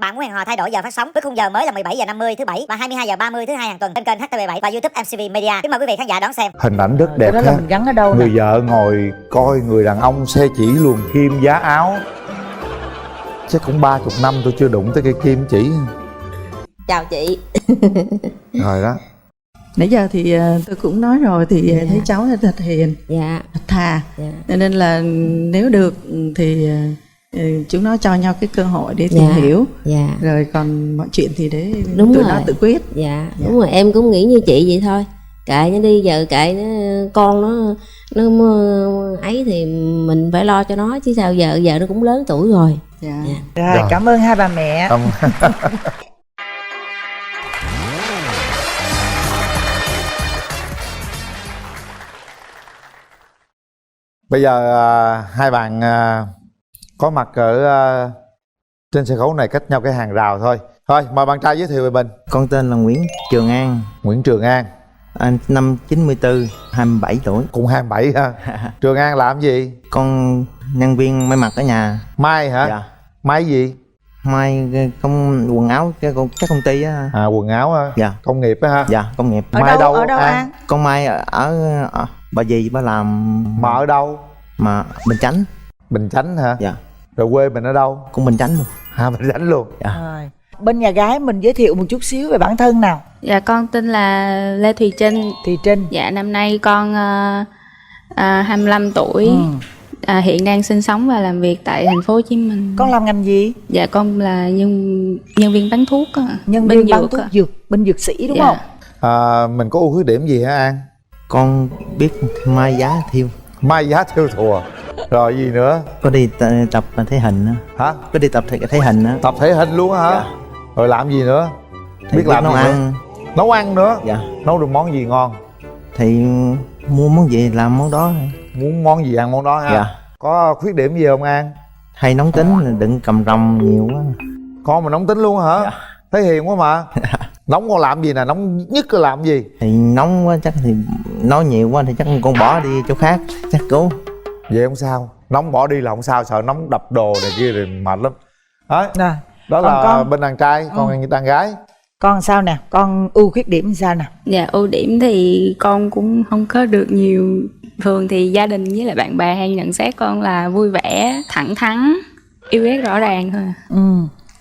Bạn muốn hẹn hò thay đổi giờ phát sóng với khung giờ mới là 17h50 thứ bảy và 22h30 thứ hai hàng tuần trên kênh HTV7 và YouTube MCV Media. Kính mời quý vị khán giả đón xem. Hình ảnh rất đẹp đó là mình gắn ở đâu người nè? vợ ngồi coi người đàn ông xe chỉ luồn kim giá áo. Chắc cũng 30 năm tôi chưa đụng tới cây kim chỉ. Chào chị. Rồi đó. Nãy giờ thì tôi cũng nói rồi thì thấy cháu thật hiền, Dạ. thật thà. Dạ. Nên là nếu được thì chúng nó cho nhau cái cơ hội để tìm hiểu. Dạ. Rồi còn mọi chuyện thì để Đúng tụi rồi. nó tự quyết. Dạ. Đúng rồi, em cũng nghĩ như chị vậy thôi. Kệ nó đi, giờ kệ nó, con nó ấy thì mình phải lo cho nó chứ sao, giờ nó cũng lớn tuổi rồi. Dạ. Rồi, cảm ơn hai bà mẹ. Bây giờ hai bạn có mặt ở trên sân khấu này, cách nhau cái hàng rào thôi. Thôi mời bạn trai giới thiệu về mình. Con tên là Nguyễn Trường An. Nguyễn Trường An. Năm 94, 27 tuổi. Cũng 27 ha. Trường An làm gì? Con nhân viên may mặc ở nhà. May hả? Dạ. May gì? May công quần áo các công ty á. À, quần áo ha. Dạ. Công nghiệp á ha. Dạ, công nghiệp. May Ở đâu An? Con may ở bà dì bà làm. Mà ở đâu? Mà Bình Chánh. Bình Chánh hả? Dạ. Rồi quê mình ở đâu? Cũng Bình Chánh luôn. À, Bình Chánh luôn. Dạ. Rồi. Bên nhà gái mình giới thiệu một chút xíu về bản thân nào. Dạ con tên là Lê Thùy Trinh. Thùy Trinh. Dạ năm nay con 25 tuổi. Hiện đang sinh sống và làm việc tại thành phố Hồ Chí Minh. Con làm ngành gì? Dạ con là nhân viên bán thuốc á. Nhân Bên viên bán dược thuốc á. dược, bên dược sĩ đúng Dạ. không? Mình có ưu khuyết điểm gì hả An? Con biết may giá thiêu. May giá theo thùa. Rồi gì nữa? Có đi tập thể hình á. Hả? Có đi tập thể hình á. Tập thể hình luôn á hả? Dạ. Rồi làm gì nữa? Thì biết làm nấu gì nữa? ăn. Nấu ăn nữa? Dạ. Nấu được món gì ngon? Thì mua món gì làm món đó. Muốn món gì ăn món đó ha? Dạ. Có khuyết điểm gì không An? Hay nóng tính là đừng cầm rầm nhiều quá. Con mà nóng tính luôn hả? Dạ. Thấy hiền quá mà. Nóng con làm gì nè? Nóng nhất là làm gì? Thì nóng quá chắc thì nói nhiều quá thì chắc con bỏ đi chỗ khác chắc cứu. Vậy không sao. Nóng bỏ đi là không sao. Sợ nóng đập đồ này kia thì mệt lắm. Đấy. Rồi. Đó Còn là con? bên đàn trai. Còn như đàn gái. Con sao nè? Con ưu khuyết điểm sao nè? Dạ ưu điểm thì con cũng không có được nhiều. Thường thì gia đình với lại bạn bè hay nhận xét con là vui vẻ, thẳng thắn, yêu ghét rõ ràng thôi.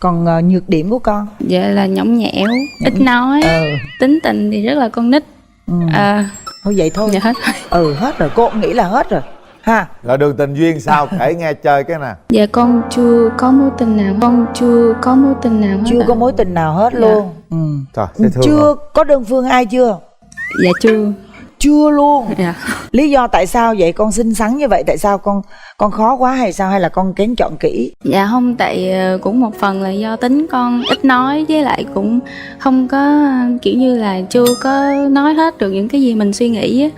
Còn nhược điểm của con? Dạ là nhõng nhẽo, ít nói, tính tình thì rất là con nít. Thôi vậy thôi. Dạ hết. Hết rồi, cô cũng nghĩ là hết rồi ha. Rồi đường tình duyên sao? Kể nghe chơi cái nè. Dạ con chưa có mối tình nào. Con chưa có mối tình nào hết. Chưa có mối tình nào hết luôn. Trời, dễ thương Chưa không? có đơn phương ai chưa? Dạ chưa. Chưa luôn. Dạ. Lý do tại sao vậy? Con xinh xắn như vậy tại sao con khó quá hay sao, hay là con kén chọn kỹ? Dạ không, tại cũng một phần là do tính con ít nói, với lại cũng không có kiểu như là chưa có nói hết được những cái gì mình suy nghĩ á.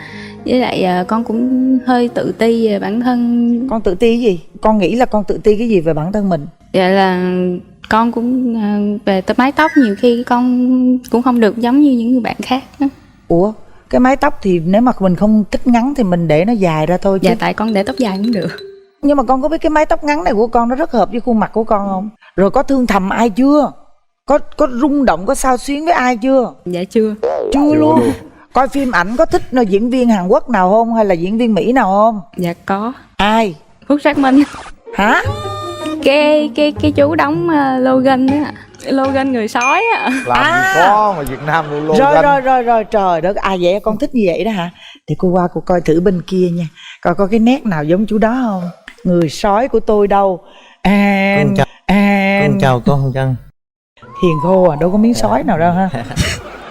Với lại con cũng hơi tự ti về bản thân. Con tự ti cái gì? Con nghĩ là con tự ti cái gì về bản thân mình? Dạ là con cũng về mái tóc nhiều khi con cũng không được giống như những người bạn khác đó. Ủa? Cái mái tóc thì nếu mà mình không thích ngắn thì mình để nó dài ra thôi chứ. Dạ tại con để tóc dài cũng được. Nhưng mà con có biết cái mái tóc ngắn này của con nó rất hợp với khuôn mặt của con không? Rồi có thương thầm ai chưa? Có rung động, có sao xuyến với ai chưa? Dạ chưa. Chưa luôn. Coi phim ảnh có thích diễn viên Hàn Quốc nào không, hay là diễn viên Mỹ nào không? Dạ có. Ai? Phúc Xác Minh. Hả? Cái chú đóng Logan á. Logan người sói á. Làm gì có mà Việt Nam luôn. Rồi trời đất, vậy con thích như vậy đó hả? Để cô qua cô coi thử bên kia nha, coi có cái nét nào giống chú đó không. Người sói của tôi đâu. Con chào con không chân. Hiền khô à, đâu có miếng sói nào đâu ha.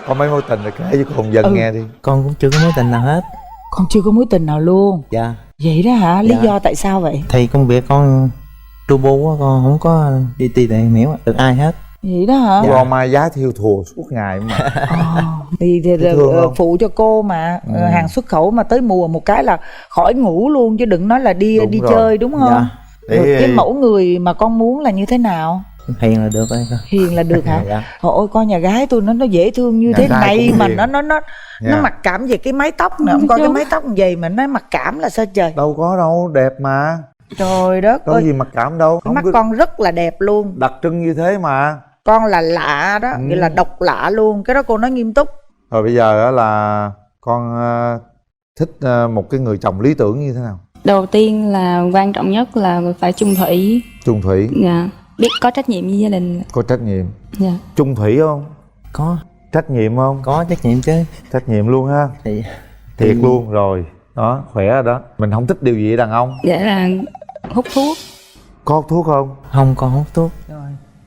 Có mấy mối tình rồi kể với con dân nghe đi. Con cũng chưa có mối tình nào hết. Con chưa có mối tình nào luôn? Dạ. Vậy đó hả? Lý Dạ. do tại sao vậy? Thì công việc con tru bu quá, con không có đi tìm hiểu được ai hết. Vậy đó hả? Dạ. Con mai giá thiêu thùa suốt ngày mà. Thì thương không? phụ cho cô mà. Hàng xuất khẩu mà tới mùa một cái là khỏi ngủ luôn, chứ đừng nói là đi Đúng rồi. chơi đúng không? Dạ. Rồi cái mẫu người mà con muốn là như thế nào? Hiền là được rồi con. Hiền là được hả? Dạ. Ôi con nhà gái tôi nó dễ thương như Nhà thế trai này cũng mà hiền. nó Dạ. mặc cảm về cái mái tóc nè. Ông coi cái mái tóc vậy mà nó mặc cảm là sao trời? Đâu có đâu, đẹp mà. Trời đất Có ơi, gì mặc cảm đâu. mắt cứ con rất là đẹp luôn. đặc trưng như thế mà. Con là lạ đó, Ừ. nghĩa là độc lạ luôn. Cái đó cô nói nghiêm túc. Rồi bây giờ á là con thích một cái người chồng lý tưởng như thế nào? Đầu tiên là quan trọng nhất là phải chung thủy. Chung thủy, Dạ. Biết có trách nhiệm với gia đình. có trách nhiệm. Dạ. Chung thủy không? Có Trách nhiệm không? có trách nhiệm chứ. Trách nhiệm luôn ha. Thì Thiệt luôn rồi. Đó, khỏe rồi đó. Mình không thích điều gì ở đàn ông. Dạ là hút thuốc, Có hút thuốc không? không con hút thuốc.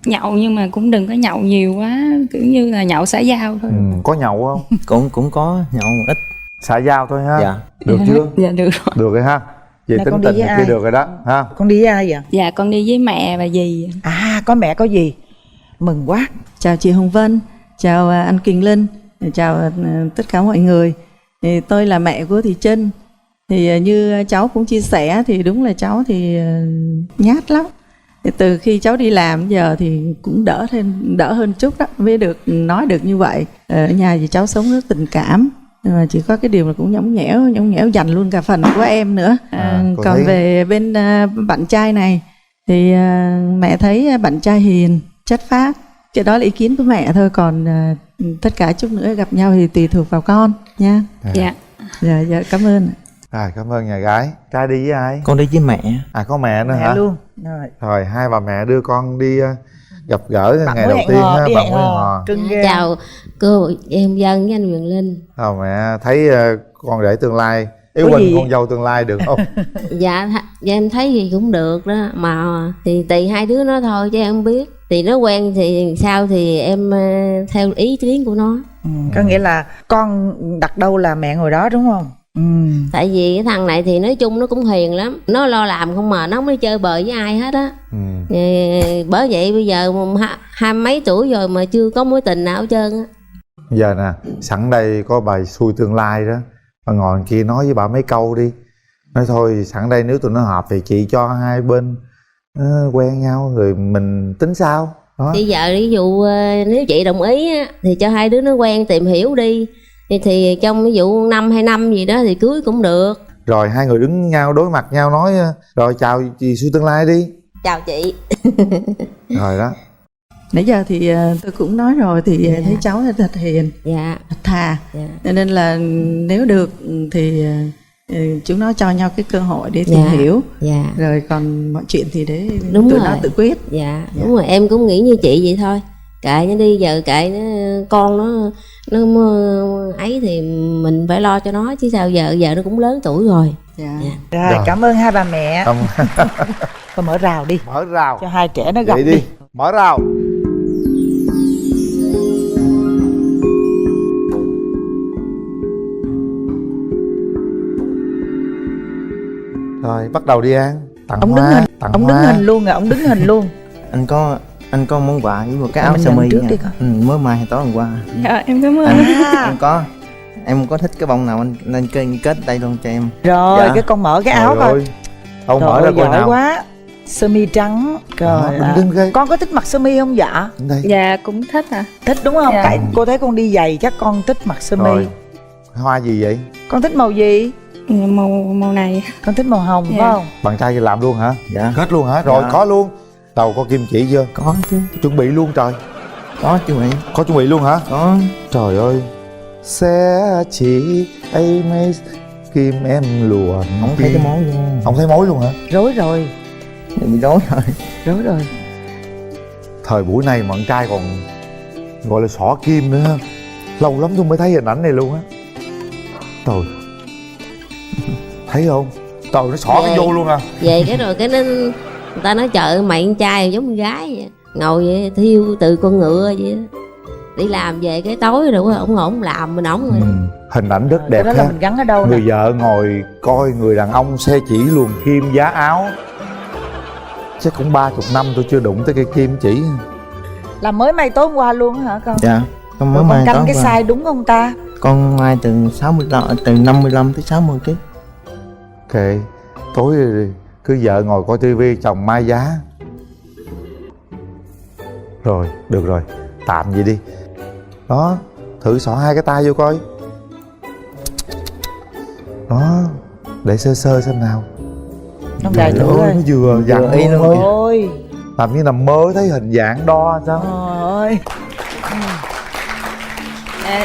nhậu nhưng mà cũng đừng có nhậu nhiều quá, kiểu như là nhậu xã giao thôi. Có nhậu không? Cũng có nhậu một ít. Xã giao thôi ha. Dạ. Được chưa? Dạ được rồi. Được rồi ha. Về Này tính con đi tình với này kia ai? được rồi đó ha. Con đi với ai vậy? Dạ con đi với mẹ và dì. À, có mẹ có gì? Mừng quá. Chào chị Hồng Vân, chào anh Kiền Linh, chào tất cả mọi người. Thì tôi là mẹ của Thị Trinh. Thì như cháu cũng chia sẻ thì đúng là cháu thì nhát lắm. Thì từ khi cháu đi làm giờ thì cũng đỡ hơn chút đó, mới được nói được như vậy. Ở nhà thì cháu sống rất tình cảm. Nhưng mà chỉ có cái điều là cũng nhõng nhẽo dành luôn cả phần của em nữa. Cô Còn thấy- về bên bạn trai này thì mẹ thấy bạn trai hiền, chất phác. Cái đó là ý kiến của mẹ thôi, còn tất cả chút nữa gặp nhau thì tùy thuộc vào con nha. Dạ. Dạ cảm ơn. Rồi, cảm ơn nhà gái. Trai đi với ai? Con đi với mẹ. À, có mẹ nữa Mẹ hả? luôn. Rồi. Rồi, hai bà mẹ đưa con đi gặp gỡ Bạn ngày mới đầu hẹn tiên hò, ha. đi Bạn hẹn mới hẹn hò. hò. Cưng ghê. Chào cô em Dân với anh Quyền Linh. Mẹ thấy con rể tương lai, Có Quỳnh gì? con dâu tương lai được không? Dạ em thấy gì cũng được đó, mà thì tùy hai đứa nó thôi chứ em không biết. Thì nó quen thì sao thì em theo ý kiến của nó. Có nghĩa là con đặt đâu là mẹ ngồi đó đúng không? Tại vì cái thằng này thì nói chung nó cũng hiền lắm, nó lo làm không mà nó không đi chơi bời với ai hết á. Bởi vậy bây giờ hai mấy tuổi rồi mà chưa có mối tình nào hết trơn á. Giờ nè, sẵn đây có bài xui tương lai đó, bà ngồi đằng kia nói với bà mấy câu đi. Nói thôi, sẵn đây nếu tụi nó hợp thì chị cho hai bên quen nhau rồi mình tính sau đó. Bây giờ ví dụ nếu chị đồng ý á, thì cho hai đứa nó quen tìm hiểu đi. Thì trong ví dụ 5 2 năm gì đó thì cưới cũng được. Rồi hai người đứng nhau đối mặt nhau nói rồi chào chị xui tương lai đi. Chào chị. Rồi đó. Nãy giờ thì tôi cũng nói rồi thì Dạ. thấy cháu là thật hiền, Dạ. thật thà. Dạ. Cho nên là nếu được thì chúng nó cho nhau cái cơ hội để tìm Dạ. hiểu. Dạ. Rồi còn mọi chuyện thì để Đúng tụi rồi. nó tự quyết. Dạ đúng rồi, em cũng nghĩ như chị vậy thôi. Kệ nó đi, giờ kệ nó, con nó ấy thì mình phải lo cho nó chứ sao, giờ nó cũng lớn tuổi rồi. Dạ. Dạ. Rồi, Rồi. cảm ơn hai bà mẹ. Không. Con mở rào đi Mở rào. cho hai trẻ nó gặp Vậy đi. đi. Mở rào. Rồi bắt đầu đi An. Tặng Ông đứng hoa. hình, Tặng ông đứng hoa. hình luôn à, ông đứng hình luôn. Anh có món quà với một cái Thôi áo mình sơ nhận mi trước nha. đi con. Mới mai tối hôm qua. Dạ em cảm ơn. Em có. Em có thích cái bông nào anh nên kết đây luôn cho em. Rồi, Dạ. cái con mở cái áo Trời coi. ơi. Không Trời mở ra ơi, coi giỏi nào. quá. Sơ mi trắng. Đó, Trời bình ạ. tĩnh coi. Con có thích mặc sơ mi không dạ? Đến đây. Dạ cũng thích à. Thích đúng không? Dạ. Tại cô thấy con đi giày chắc con thích mặc sơ mi. Rồi. Hoa gì vậy? Con thích màu gì? Màu này. Con thích màu hồng Dạ. phải không? Bạn trai kia làm luôn hả? Dạ. Kết luôn hả? Rồi Dạ. có luôn. Đầu có kim chỉ chưa? Có chứ. Chuẩn bị luôn trời. Có chứ mày. Có chuẩn bị luôn hả? Có. Trời ơi. Sẽ chỉ ấy mấy kim em lùa. Không thấy cái món luôn. Không thấy mối luôn hả? Rối rồi, Bị rối rồi. rối rồi. Thời buổi này mà con trai còn gọi là xỏ kim nữa ha. Lâu lắm tôi mới thấy hình ảnh này luôn á. Trời. Thấy không? Trời, nó xỏ cái Vậy. vô luôn à. Về cái rồi cái người ta nói trời ơi, mày con trai giống con gái vậy. Ngồi vậy thiêu từ con ngựa vậy đó. Đi làm về cái tối rồi ổng ổng làm mình ổng rồi. Hình ảnh rất Cái đẹp đó là ha. mình gắn ở đâu nè? Người vợ ngồi coi người đàn ông xe chỉ luồn kim giá áo. Chắc cũng 30 năm tôi chưa đụng tới cây kim chỉ. Là mới may tối hôm qua luôn á hả con? Dạ. Con mới Rồi con mai canh tối cái qua. size đúng không ta? Con mai từ 55 tới 60 kg. Kệ. Tối cứ vợ ngồi coi tivi, chồng mai giá. Rồi, được rồi. Tạm vậy đi. Đó, thử xỏ hai cái tay vô coi. Đó, để sơ sơ xem nào. Ông đài thử Trời ơi, coi. nó vừa dặn y luôn. Ôi làm như nằm mơ thấy hình dạng đo sao. trời ơi.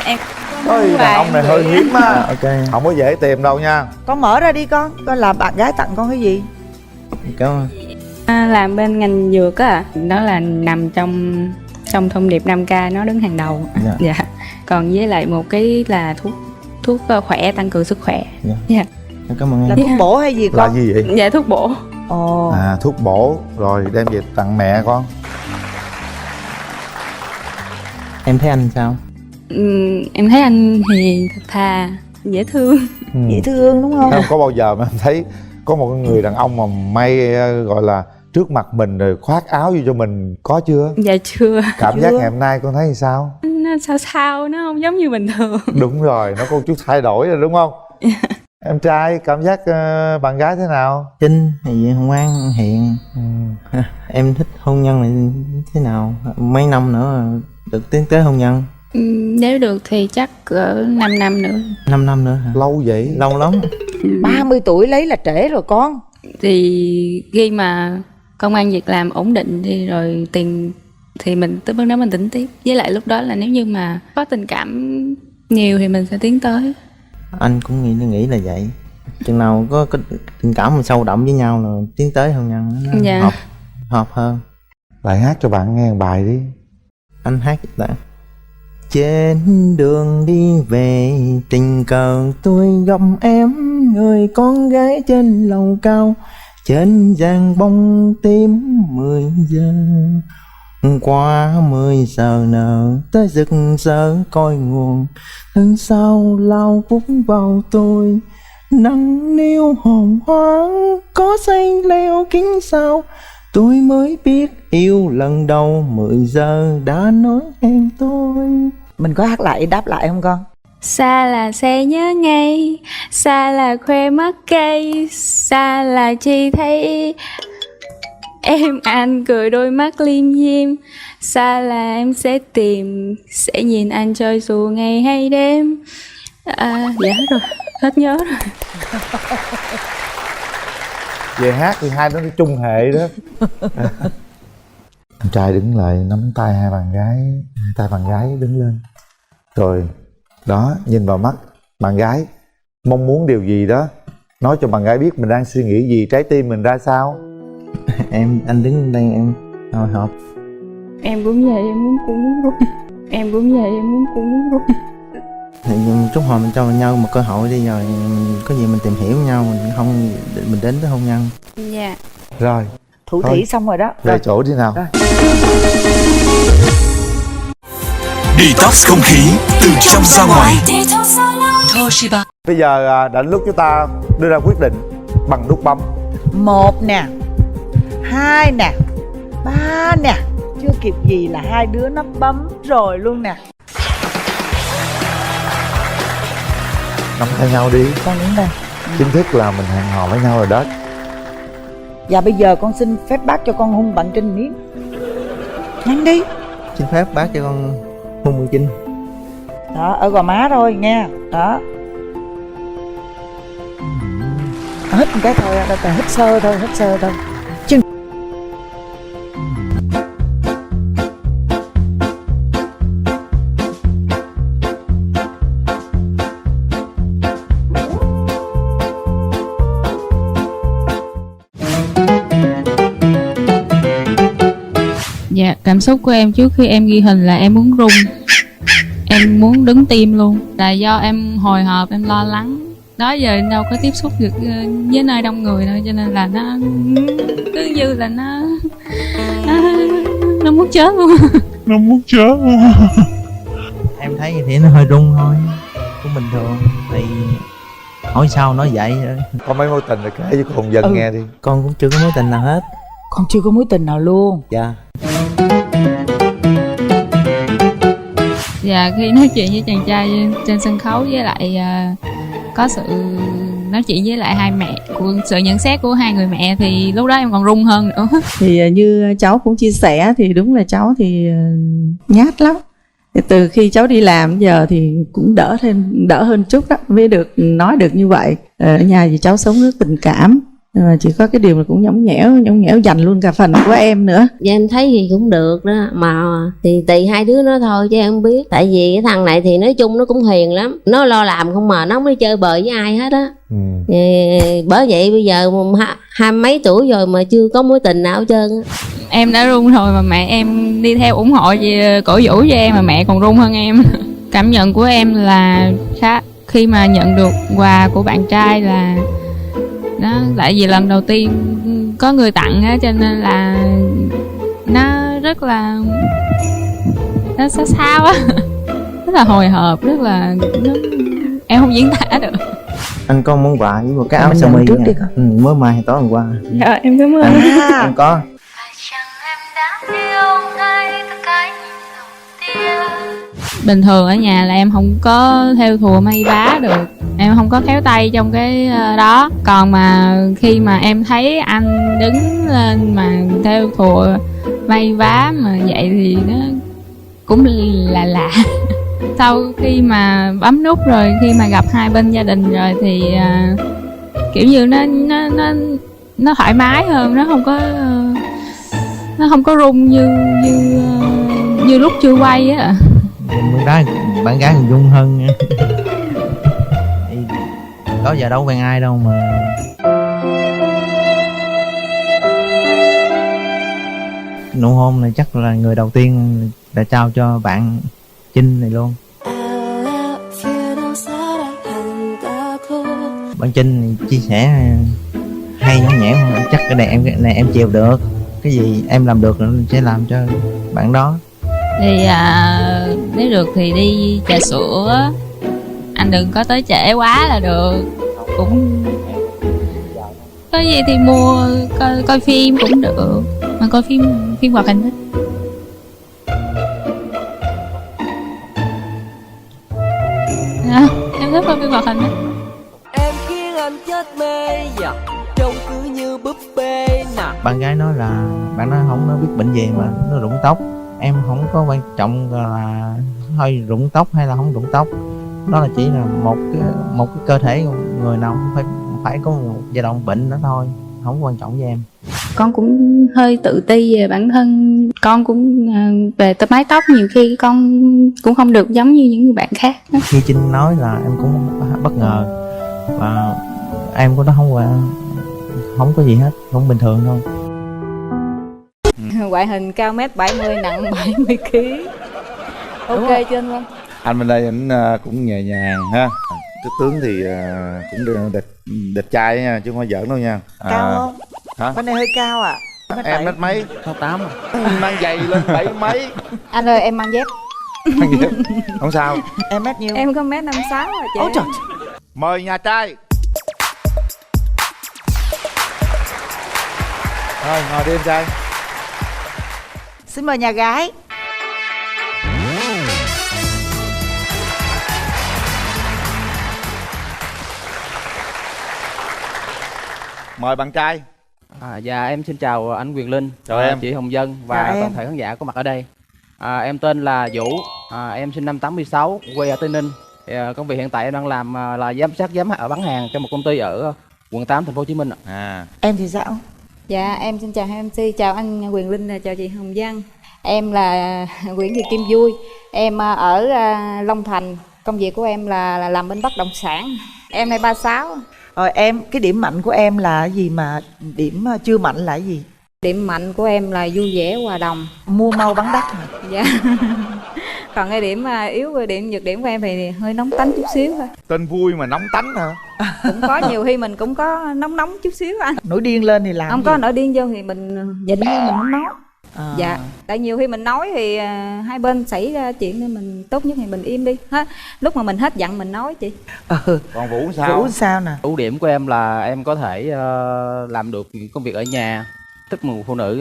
Em Ôi đàn ông này hơi hiếm á. Ok, Không có dễ tìm đâu nha. Con mở ra đi con, coi là bạn gái tặng con cái gì. cảm ơn. làm bên ngành dược á, đó là nằm trong thông điệp 5K, nó đứng hàng đầu. Dạ. Dạ. Còn với lại một cái là thuốc khỏe, tăng cường sức khỏe. Dạ. Dạ. Cảm ơn Là em. thuốc bổ hay gì Là con? gì vậy? Dạ, thuốc bổ. Ồ. À, thuốc bổ. Rồi đem về tặng mẹ con. Em thấy anh sao? Em thấy anh hiền, thật thà, dễ thương. Dễ thương đúng không? Em có bao giờ mà em thấy có một người đàn ông mà may gọi là trước mặt mình rồi khoác áo vô cho mình, có chưa? Dạ chưa. Cảm giác ngày hôm nay con thấy sao? Nó sao nó không giống như bình thường. Đúng rồi, nó có một chút thay đổi rồi đúng không? Em trai cảm giác bạn gái thế nào? Trinh thì ngoan hiền. Em thích hôn nhân này thế nào? Mấy năm nữa được tiến tới hôn nhân? Nếu được thì chắc cỡ 5 năm nữa. 5 năm nữa hả? Lâu vậy? Lâu lắm. 30 tuổi lấy là trễ rồi con. Thì khi mà công ăn việc làm ổn định thì rồi tiền thì mình tới bước đó mình tính tiếp. Với lại lúc đó là nếu như mà có tình cảm nhiều thì mình sẽ tiến tới. Anh cũng nghĩ là vậy. Chừng nào có tình cảm mà sâu đậm với nhau là tiến tới hôn nhân nó Dạ. hợp hơn. Lại hát cho bạn nghe một bài đi. Anh hát đã. Trên đường đi về tình cờ tôi gặp em, người con gái trên lầu cao, trên giang bông tím 10 giờ. Qua 10 giờ nở tới rực rỡ coi nguồn, thân sao lao vút vào tôi. Nắng niêu hồng hoang có xây leo kính sao, tôi mới biết yêu lần đầu 10 giờ đã nói em tôi. Mình có hát lại đáp lại không con? Xa là sẽ nhớ ngay, xa là khoe mắt cây, xa là chỉ thấy em anh cười đôi mắt liêm diêm, xa là em sẽ tìm, sẽ nhìn anh chơi dù ngày hay đêm. Dạ hết rồi, hết nhớ rồi. Về hát thì hai đứa nó chung hệ đó. Anh trai đứng lại nắm tay hai bạn gái, tay bạn gái đứng lên. Rồi đó, nhìn vào mắt bạn gái, mong muốn điều gì đó, nói cho bạn gái biết mình đang suy nghĩ gì, trái tim mình ra sao. Anh đứng đây em hồi hộp. Em cũng vậy, em cũng muốn run. Em cũng vậy, em cũng muốn run. Thì chút hồi mình cho nhau một cơ hội đi, rồi có gì mình tìm hiểu nhau, mình không mình đến với hôn nhân. Dạ. Rồi Thủ thôi, thỉ xong rồi đó. về Rồi. chỗ đi nào. Rồi. Detox không khí từ trong ra ngoài. Bây giờ đã lúc chúng ta đưa ra quyết định bằng nút bấm. 1 nè, 2 nè, 3 nè. Chưa kịp gì là hai đứa nó bấm rồi luôn nè. Nắm tay nhau đi. Con đứng đây. Chính thức là mình hẹn hò với nhau rồi đó. Và bây giờ con xin phép bác cho con hôn bạn Trinh miếng. Nhanh đi. Xin phép bác cho con hôn 19. Đó, ở gò má thôi nha. Đó. Hít một cái thôi, đâu phải hít sơ thôi, hít sơ thôi. Chứ Dạ, cảm xúc của em trước khi em ghi hình là em muốn run. Em muốn đứng tim luôn. Là do em hồi hộp, em lo lắng. Đó giờ đâu có tiếp xúc được với nơi đông người đâu, cho nên là nó cứ như là nó muốn chết luôn. Nó muốn chết. Em thấy thì nó hơi run thôi, cũng bình thường. Thì hỏi sao nói vậy rồi. Có mấy mối tình rồi kể cho con dân nghe đi. Con cũng chưa có mối tình nào hết. con chưa có mối tình nào luôn. Dạ. Và khi nói chuyện với chàng trai trên sân khấu, với lại có sự nói chuyện với lại hai mẹ, của sự nhận xét của hai người mẹ, thì lúc đó em còn run hơn nữa. Thì như cháu cũng chia sẻ thì đúng là cháu thì nhát lắm. Thì từ khi cháu đi làm giờ thì cũng đỡ hơn chút đó, mới được nói được như vậy. Ở nhà thì cháu sống rất tình cảm, mà chỉ có cái điều là cũng nhõng nhẽo dành luôn cả phần của em nữa. Dạ em thấy thì cũng được đó, mà thì tùy hai đứa nó thôi chứ em không biết. Tại vì cái thằng này thì nói chung nó cũng hiền lắm, nó lo làm không mà nó không đi chơi bời với ai hết á. Bởi vậy bây giờ hai mấy tuổi rồi mà chưa có mối tình nào hết trơn á. Em đã run rồi mà mẹ em đi theo ủng hộ cổ vũ cho em mà mẹ còn run hơn em. Cảm nhận của em là khi mà nhận được quà của bạn trai là đó, tại vì lần đầu tiên có người tặng á, cho nên là nó rất là nó sao á, rất là hồi hộp, rất là em không diễn tả được. Anh có món quà với một cái áo sơ mi trước đi con. mới mai tối hôm qua. Dạ em cảm ơn. Em có. Bình thường ở nhà là em không có thêu thùa may vá được, em không có khéo tay trong cái đó. Còn mà khi mà em thấy anh đứng lên mà thêu thùa may vá mà vậy thì nó cũng là lạ. Sau khi mà bấm nút rồi, khi mà gặp hai bên gia đình rồi thì kiểu như nó thoải mái hơn, nó không có rung như lúc chưa quay á. Bên đó bạn gái còn rung hơn nha. Đó giờ đâu quen ai đâu mà. Nụ hôn này chắc là người đầu tiên đã trao cho bạn Trinh này luôn. Bạn Trinh chia sẻ hay nhõng nhẽo, chắc cái này em chịu được. Cái gì em làm được sẽ làm cho bạn đó. Thì nếu được thì đi trà sữa, anh đừng có tới trễ quá là được. Cũng có gì thì mua, coi phim cũng được, mà coi phim hoạt hình thích. Em thích coi phim hoạt hình thích. Em khiến anh chết mê dạ, trông cứ như búp bê nè. Bạn gái nói là bạn nói không nó biết bệnh gì mà nó rụng tóc. Em không có quan trọng là hơi rụng tóc hay là không rụng tóc, đó là chỉ là một cái cơ thể người nào cũng phải có một giai đoạn bệnh đó thôi, không quan trọng với em. Con cũng hơi tự ti về bản thân con, cũng về mái tóc nhiều khi con cũng không được giống như những người bạn khác. Khi Trinh nói là em cũng bất ngờ, và em của nó không có gì hết, cũng bình thường thôi. Ngoại hình cao 1m70, nặng 70kg. Ok chưa anh Vân? Anh bên đây ảnh cũng nhẹ nhàng ha. Cái tướng thì cũng đẹp trai nha, chứ không phải giỡn đâu nha. Cao không? Hả? Bên này hơi cao à? Em mét mấy? 8 Mang giày lên 7 mấy. Anh ơi em mang dép. Không sao. Em mét nhiêu? Em có 1m56 à chị. Ôi trời. Mời nhà trai. Thôi ngồi đi em trai. Xin mời nhà gái. Mời bạn trai. Dạ em xin chào anh Quyền Linh, chào em, chị Hồng Dân và toàn thể khán giả có mặt ở đây. Em tên là Vũ, em sinh năm 86, quê ở Tây Ninh. Công việc hiện tại em đang làm là giám sát bán hàng cho một công ty ở quận 8 thành phố Hồ Chí Minh ạ. Em thì sao? Dạ em xin chào hai MC, chào anh Quyền Linh, chào chị Hồng Dân. Em là Nguyễn Thị Kim Vui, em ở Long Thành. Công việc của em là làm bên bất động sản. Em nay 36. Em, cái điểm mạnh của em là cái gì mà điểm chưa mạnh là cái gì? Điểm mạnh của em là vui vẻ, hòa đồng, mua mau bán đắt hả? Dạ. Còn cái điểm yếu, nhược điểm của em thì hơi nóng tánh chút xíu thôi. Tên vui mà nóng tánh hả? Cũng có nhiều khi mình cũng có nóng chút xíu anh. Nổi điên lên thì làm không gì? Có nổi điên vô thì mình nhịn thôi, mình không nói. Dạ, tại nhiều khi mình nói thì hai bên xảy ra chuyện nên mình tốt nhất thì mình im đi hết. Lúc mà mình hết giận mình nói chị. Còn Vũ sao? Vũ sao nè? Ưu điểm của em là em có thể làm được những công việc ở nhà, tức một phụ nữ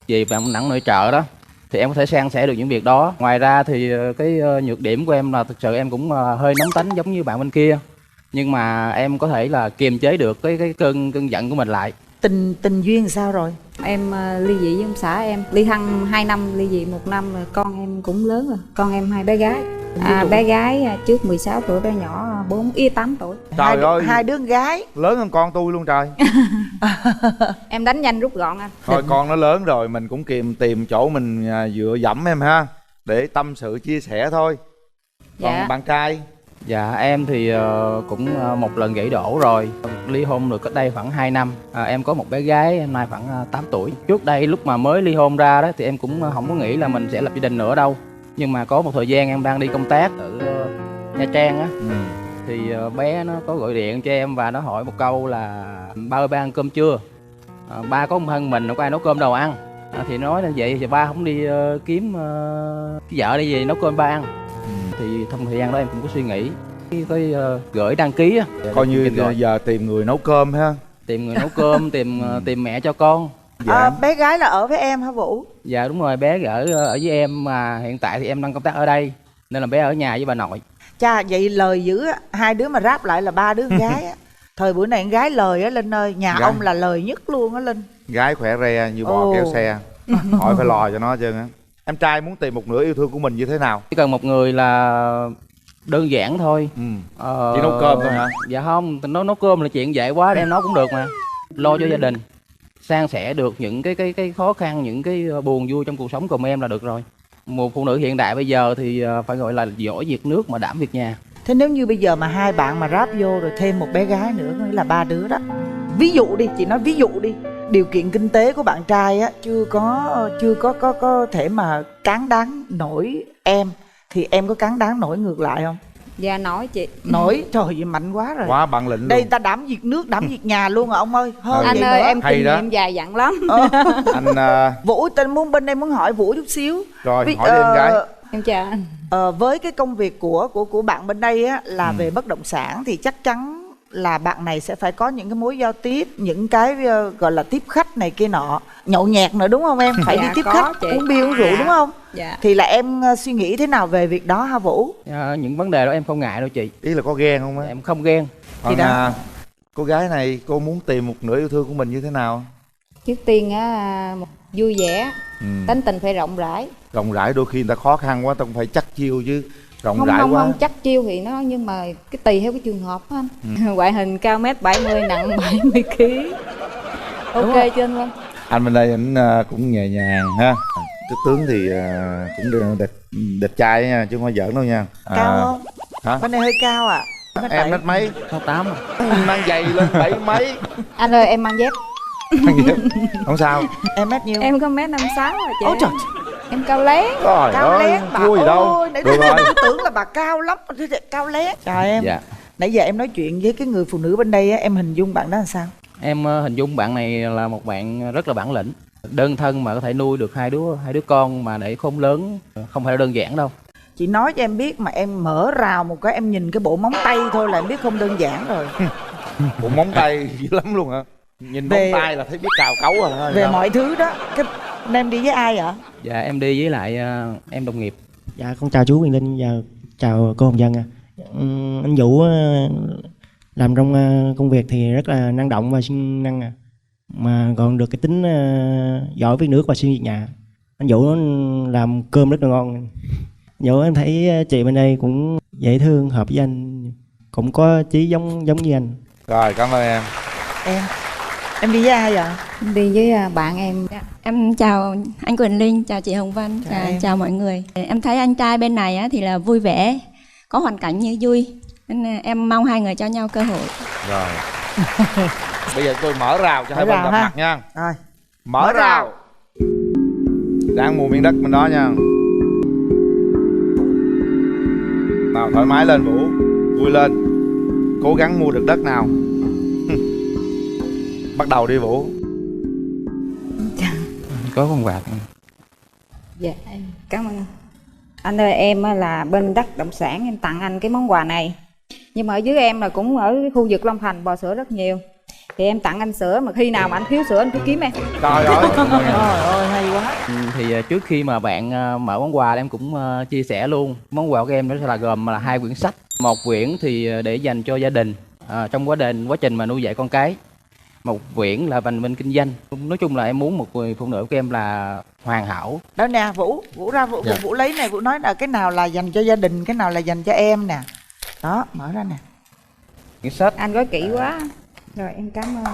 về và nặng nội trợ đó thì em có thể san sẻ được những việc đó. Ngoài ra thì cái nhược điểm của em là thực sự em cũng hơi nóng tính giống như bạn bên kia, nhưng mà em có thể là kiềm chế được cái cơn giận của mình lại. Tình duyên sao rồi? Em ly dị với ông xã em, ly thân 2 năm, ly dị 1 năm rồi. Con em cũng lớn rồi, con em 2 bé gái. Bé gái trước 16 tuổi, bé nhỏ 4 8 tuổi. Trời ơi, hai đứa con gái. lớn hơn con tôi luôn trời. Em đánh nhanh rút gọn anh. Thôi con nó lớn rồi, mình cũng tìm chỗ mình dựa dẫm em ha, để tâm sự chia sẻ thôi. Còn Dạ. bạn trai? Dạ em thì cũng một lần gãy đổ rồi. Ly hôn được cách đây khoảng 2 năm. Em có một bé gái em nay khoảng 8 tuổi. Trước đây lúc mà mới ly hôn ra đó thì em cũng không có nghĩ là mình sẽ lập gia đình nữa đâu. Nhưng mà có một thời gian em đang đi công tác ở Nha Trang á. Thì bé nó có gọi điện cho em và nó hỏi một câu là ba ơi ba ăn cơm chưa? Ba có một thân mình, đâu có ai nấu cơm đâu ăn. Thì nói là vậy thì ba không đi kiếm cái vợ đi về nấu cơm ba ăn. Thì trong thời gian đó em cũng có suy nghĩ tới gửi đăng ký á. Coi như giờ tìm người nấu cơm ha. Tìm người nấu cơm, tìm mẹ cho con. Dạ. Bé gái là ở với em hả Vũ? Dạ đúng rồi, bé ở với em mà hiện tại thì em đang công tác ở đây nên là bé ở nhà với bà nội. Chà, vậy lời dữ á, hai đứa mà ráp lại là ba đứa con gái á. Thời buổi này con gái lời á Linh ơi, nhà Gái. ông là lời nhất luôn á Linh. Gái khỏe re như bò kéo xe. Hỏi phải lo cho nó chứ á. Em trai muốn tìm một nửa yêu thương của mình như thế nào? Chỉ cần một người là đơn giản thôi. Chỉ nấu cơm thôi hả? Dạ không, nấu cơm là chuyện dễ quá, em nấu cũng được mà. Lo cho gia đình, san sẻ được những cái khó khăn, những cái buồn vui trong cuộc sống cùng em là được rồi. Một phụ nữ hiện đại bây giờ thì phải gọi là giỏi việc nước mà đảm việc nhà. Thế nếu như bây giờ mà hai bạn mà ráp vô rồi thêm một bé gái nữa, nghĩa là ba đứa đó. Ví dụ đi, chị nói ví dụ đi, điều kiện kinh tế của bạn trai á chưa có thể mà cán đáng nổi em, thì em có cán đáng nổi ngược lại không? Dạ nổi chị. Nổi, trời ơi mạnh quá rồi. Quá bản lĩnh Đây luôn. ta đảm việc nước, đảm việc nhà luôn à ông ơi. Hơn Anh vậy ơi nữa. em Hay kinh đó. nghiệm dài dặn lắm. Anh Vũ, tên bên đây muốn hỏi Vũ chút xíu. rồi hỏi đi em gái. Em chào anh. Với cái công việc của bạn bên đây á là về bất động sản thì chắc chắn là bạn này sẽ phải có những cái mối giao tiếp, những cái gọi là tiếp khách này kia nọ, nhậu nhẹt nữa đúng không em? Phải Dạ, đi tiếp có khách, chị. uống bia uống rượu đúng không? Dạ. Thì là em suy nghĩ thế nào về việc đó hả Vũ? Những vấn đề đó em không ngại đâu chị. Ý là có ghen không á? Em không ghen. Còn đó. cô gái này cô muốn tìm một nửa yêu thương của mình như thế nào? Trước tiên á vui vẻ, tính tình phải rộng rãi. Rộng rãi đôi khi người ta khó khăn quá, ta cũng phải chắc chiêu chứ. Rộng Không rãi không quá. không chắc chiêu thì nó, nhưng mà cái tùy theo cái trường hợp á anh. Ngoại hình cao 1m70, nặng 70kg. Ok chưa anh Vân? Anh bên đây ảnh cũng nhẹ nhàng ha. Cái tướng thì cũng đẹp trai nha, chứ không phải giỡn đâu nha. Cao không? Hả? Bên này hơi cao à? Em mét mấy? 68 à. Mang giày lên 7 mấy. Anh ơi em mang dép. Không sao. Em mét nhiêu? Em có 1m56 rồi chị. Ôi trời. Em cao lén. Trời Cao ơi, lén bà thua gì đâu. ơi, nãy Được rồi. tôi tưởng là bà cao lắm. Cao lén. Trời em. Dạ. Nãy giờ em nói chuyện với cái người phụ nữ bên đây á, em hình dung bạn đó làm sao? Em hình dung bạn này là một bạn rất là bản lĩnh, đơn thân mà có thể nuôi được hai đứa con mà để khôn lớn, không phải là đơn giản đâu. Chị nói cho em biết mà em mở rào một cái em nhìn cái bộ móng tay thôi là em biết không đơn giản rồi. Bộ móng tay dữ lắm luôn hả? Nhìn Về- móng tay là thấy biết cào cấu rồi ha. Về mọi thứ đó. Em đi với ai vậy? Dạ em đi với lại em đồng nghiệp. Dạ con chào chú Quyền Linh và chào cô Hồng Vân. Anh Vũ làm trong công việc thì rất là năng động và siêng năng, mà còn được cái tính giỏi với nước và siêng việc nhà. Anh Vũ làm cơm rất là ngon. Vũ anh thấy chị bên đây cũng dễ thương, hợp với anh, cũng có chí giống như anh. Rồi cảm ơn em. Em đi với ai vậy? Đi với bạn em. Em chào anh Quỳnh Linh, chào chị Hồng Vân, Chào em. chào mọi người. Em thấy anh trai bên này á, thì là vui vẻ, có hoàn cảnh như vui. Nên em mong hai người cho nhau cơ hội. Rồi. Bây giờ tôi mở rào cho hai Mở bên rào gặp ha. mặt nha. Rồi. Mở rào. Đang mua miếng đất bên đó nha. Nào thoải mái lên Vũ, vui lên, cố gắng mua được đất nào. Bắt đầu đi Vũ. Có con quạt. Dạ em cảm ơn anh. Anh ơi em á là bên đất động sản, em tặng anh cái món quà này. Nhưng mà ở dưới em là cũng ở khu vực Long Thành bò sữa rất nhiều. Thì em tặng anh sữa, mà khi nào mà anh thiếu sữa anh cứ kiếm em. Trời ơi. Trời ơi hay quá. Thì trước khi mà bạn mở món quà em cũng chia sẻ luôn. Món quà của em nó sẽ là gồm là 2 quyển sách. Một quyển thì để dành cho gia đình trong quá trình mà nuôi dạy con cái. Một quyển là dành bên kinh doanh. Nói chung là em muốn một người phụ nữ của em là hoàn hảo. Đó nè Vũ ra Vũ lấy này, Vũ nói là cái nào là dành cho gia đình, cái nào là dành cho em nè. Đó, mở ra nè. Quyển sách. Anh gói kỹ quá. Rồi em cảm ơn.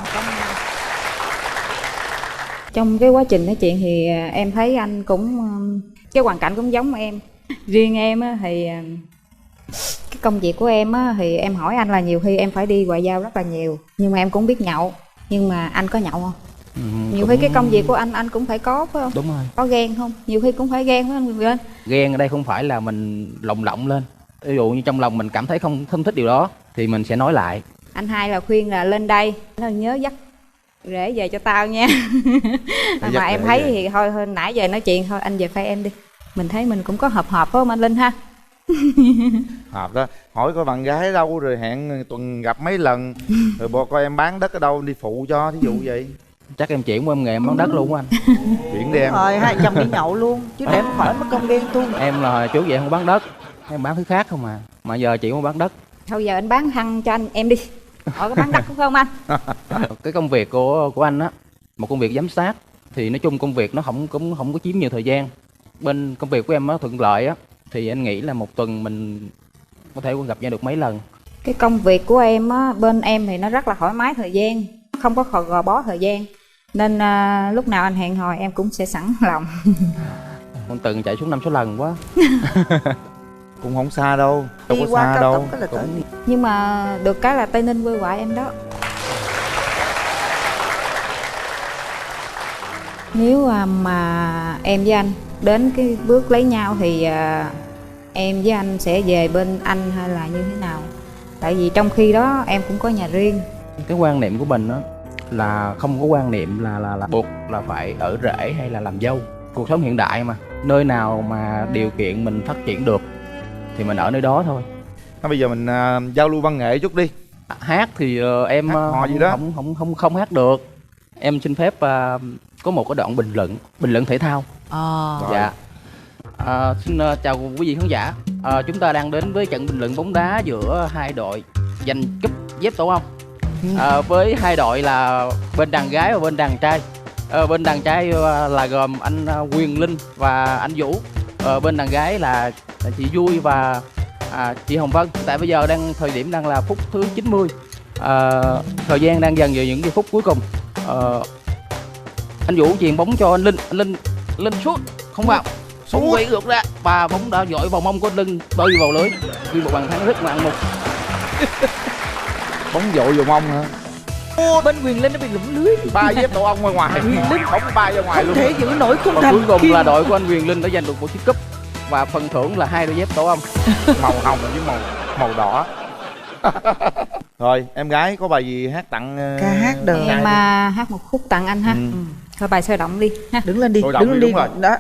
Trong cái quá trình nói chuyện thì em thấy anh cũng cái hoàn cảnh cũng giống em. Riêng em á, thì cái công việc của em á, thì em hỏi anh là nhiều khi em phải đi ngoại giao rất là nhiều, nhưng mà em cũng biết nhậu. Nhưng mà anh có nhậu không? Nhiều khi cái công việc của anh cũng phải có, phải không? Đúng rồi. Có ghen không? Nhiều khi cũng phải ghen phải không Quyền? Ghen ở đây không phải là mình lồng lộng lên. Ví dụ như trong lòng mình cảm thấy không thích điều đó thì mình sẽ nói lại. Anh hai là khuyên là lên đây nhớ dắt rể về cho tao nha. Mà em thấy về. Thì thôi nãy giờ nói chuyện thôi anh về phe em đi. Mình thấy mình cũng có hợp phải không anh Linh ha? Hợp đó. Hỏi coi bạn gái đâu rồi hẹn tuần gặp mấy lần. Rồi bo coi em bán đất ở đâu đi phụ cho, thí dụ vậy. Chắc em chuyển qua em nghề em bán đất luôn á anh. Chuyển đi em. Rồi hai chồng đi nhậu luôn chứ để không hỏi mất công ghen tuông. Em là chú vậy không bán đất, em bán thứ khác không à. Mà giờ chị muốn bán đất. Thôi giờ anh bán thăng cho em đi. Hỏi có bán đất không anh? Cái công việc của anh á, một công việc giám sát thì nói chung công việc nó không có chiếm nhiều thời gian. Bên công việc của em á thuận lợi á thì anh nghĩ là một tuần mình có thể gặp nhau được mấy lần. Cái công việc của em á, bên em thì nó rất là thoải mái thời gian, không có gò bó thời gian, nên lúc nào anh hẹn hò em cũng sẽ sẵn lòng. Một tuần chạy xuống 5-6 lần quá. Cũng không xa đâu, đâu đi có qua xa cao đâu. tốc cái là tới. Nhưng mà được cái là Tây Ninh quê ngoại em đó. Nếu mà em với anh đến cái bước lấy nhau thì em với anh sẽ về bên anh hay là như thế nào? Tại vì trong khi đó em cũng có nhà riêng. Cái quan niệm của mình đó là không có quan niệm là buộc là phải ở rể hay là làm dâu. Cuộc sống hiện đại mà, nơi nào mà điều kiện mình phát triển được thì mình ở nơi đó thôi. Bây giờ mình giao lưu văn nghệ chút đi. Hát thì em không hát được. Em xin phép có một cái đoạn bình luận thể thao. Dạ. Xin chào quý vị khán giả. Chúng ta đang đến với trận bình luận bóng đá giữa hai đội giành cúp dép tổ ong. Với hai đội là bên đàn gái và bên đàn trai. Bên đàn trai là gồm anh Quyền Linh và anh Vũ. Bên đàn gái là chị Vui và chị Hồng Vân. Tại bây giờ thời điểm đang là phút thứ 90. Thời gian đang dần về những phút cuối cùng. Anh Vũ chuyền bóng cho anh Linh sút không vào, bóng quay ngược ra và bóng đã dội vào mông của anh Linh, bơi vào lưới, ghi một bàn thắng rất ngoạn mục. Bóng dội vào mông hả? Bên Quyền Linh nó bị lủng lưới. 3 dép tổ ong ngoài ngoài. Quyền Linh bóng bay ra ngoài không luôn. thể giữ nổi khung Và thành. cuối cùng là đội của anh Quyền Linh đã giành được một chiếc cúp và phần thưởng là 2 đôi dép tổ ong. Màu hồng với màu đỏ. Rồi em gái có bài gì hát tặng ca hát đời em hát một khúc tặng anh ha. Thôi bài sôi động đi ha. Đứng lên đi, đứng lên đi.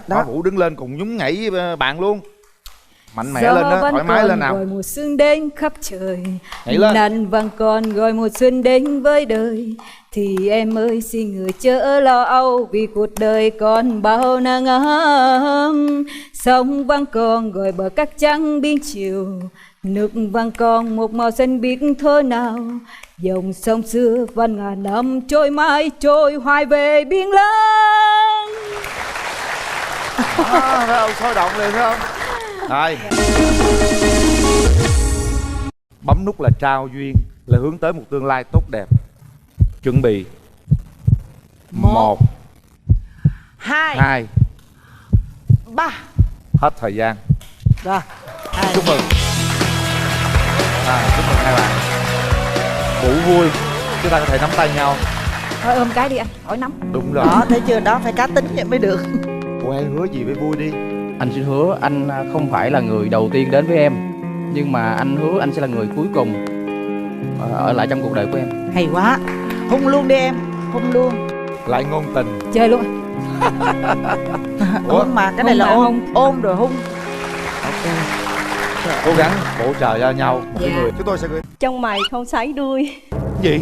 Đó. Vũ đứng lên cùng nhún nhảy với bạn luôn. Mạnh mẽ lên đó, thoải mái lên nào. Rồi mùa xuân đến khắp trời, nhảy lên. Nắng vàng còn gọi mùa xuân đến với đời, thì em ơi xin người chớ lo âu, vì cuộc đời còn bao nắng ấm. Sông vang còn gọi bờ cát trắng biên chiều, nước vàng còn một màu xanh biếc thơ nào. Dòng sông xưa văn ngàn năm trôi mãi trôi hoài về biển lớn. Thấy không? Sôi động liền thấy không? Rồi. Bấm nút là trao duyên, là hướng tới một tương lai tốt đẹp. Chuẩn bị 1 2 3. Hết thời gian. Rồi. Chúc mừng. Chúc mừng hai bạn. Vũ vui, chúng ta có thể nắm tay nhau. Thôi ôm cái đi anh, hỏi nắm. Đúng rồi. Đó, thấy chưa? Đó phải cá tính vậy mới được. Cô hãy hứa gì với Vui đi. Anh xin hứa anh không phải là người đầu tiên đến với em, nhưng mà anh hứa anh sẽ là người cuối cùng ở lại trong cuộc đời của em. Hay quá. Hung luôn đi em, hung luôn. Lại ngôn tình. Chơi luôn. Ủa? Mà cái này là ôm rồi hung. Ok. Cố gắng bổ trợ cho nhau một cái người. Chúng tôi sẽ gửi. Trong mày không sấy đuôi. Gì?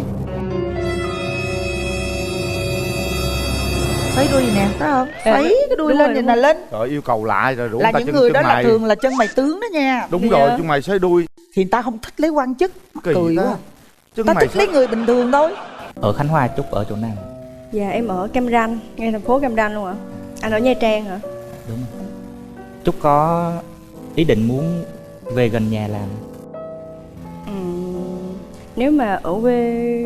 Sấy đuôi gì nè, thấy không? Sấy cái đuôi lên vậy nè Linh. Rồi yêu cầu lạ rồi rủ là ta những chân người đó mày. là thường là chân mày tướng đó nha. Đúng rồi, chân mày sấy đuôi. Thì người ta không thích lấy quan chức. Cười quá. Ta thích lấy người bình thường thôi. Ở Khánh Hòa Trúc ở chỗ nào? Dạ em ở Cam Ranh, ngay thành phố Cam Ranh luôn ạ. Anh ở Nha Trang hả? Đúng rồi. Trúc có ý định muốn về gần nhà làm. Nếu mà ở quê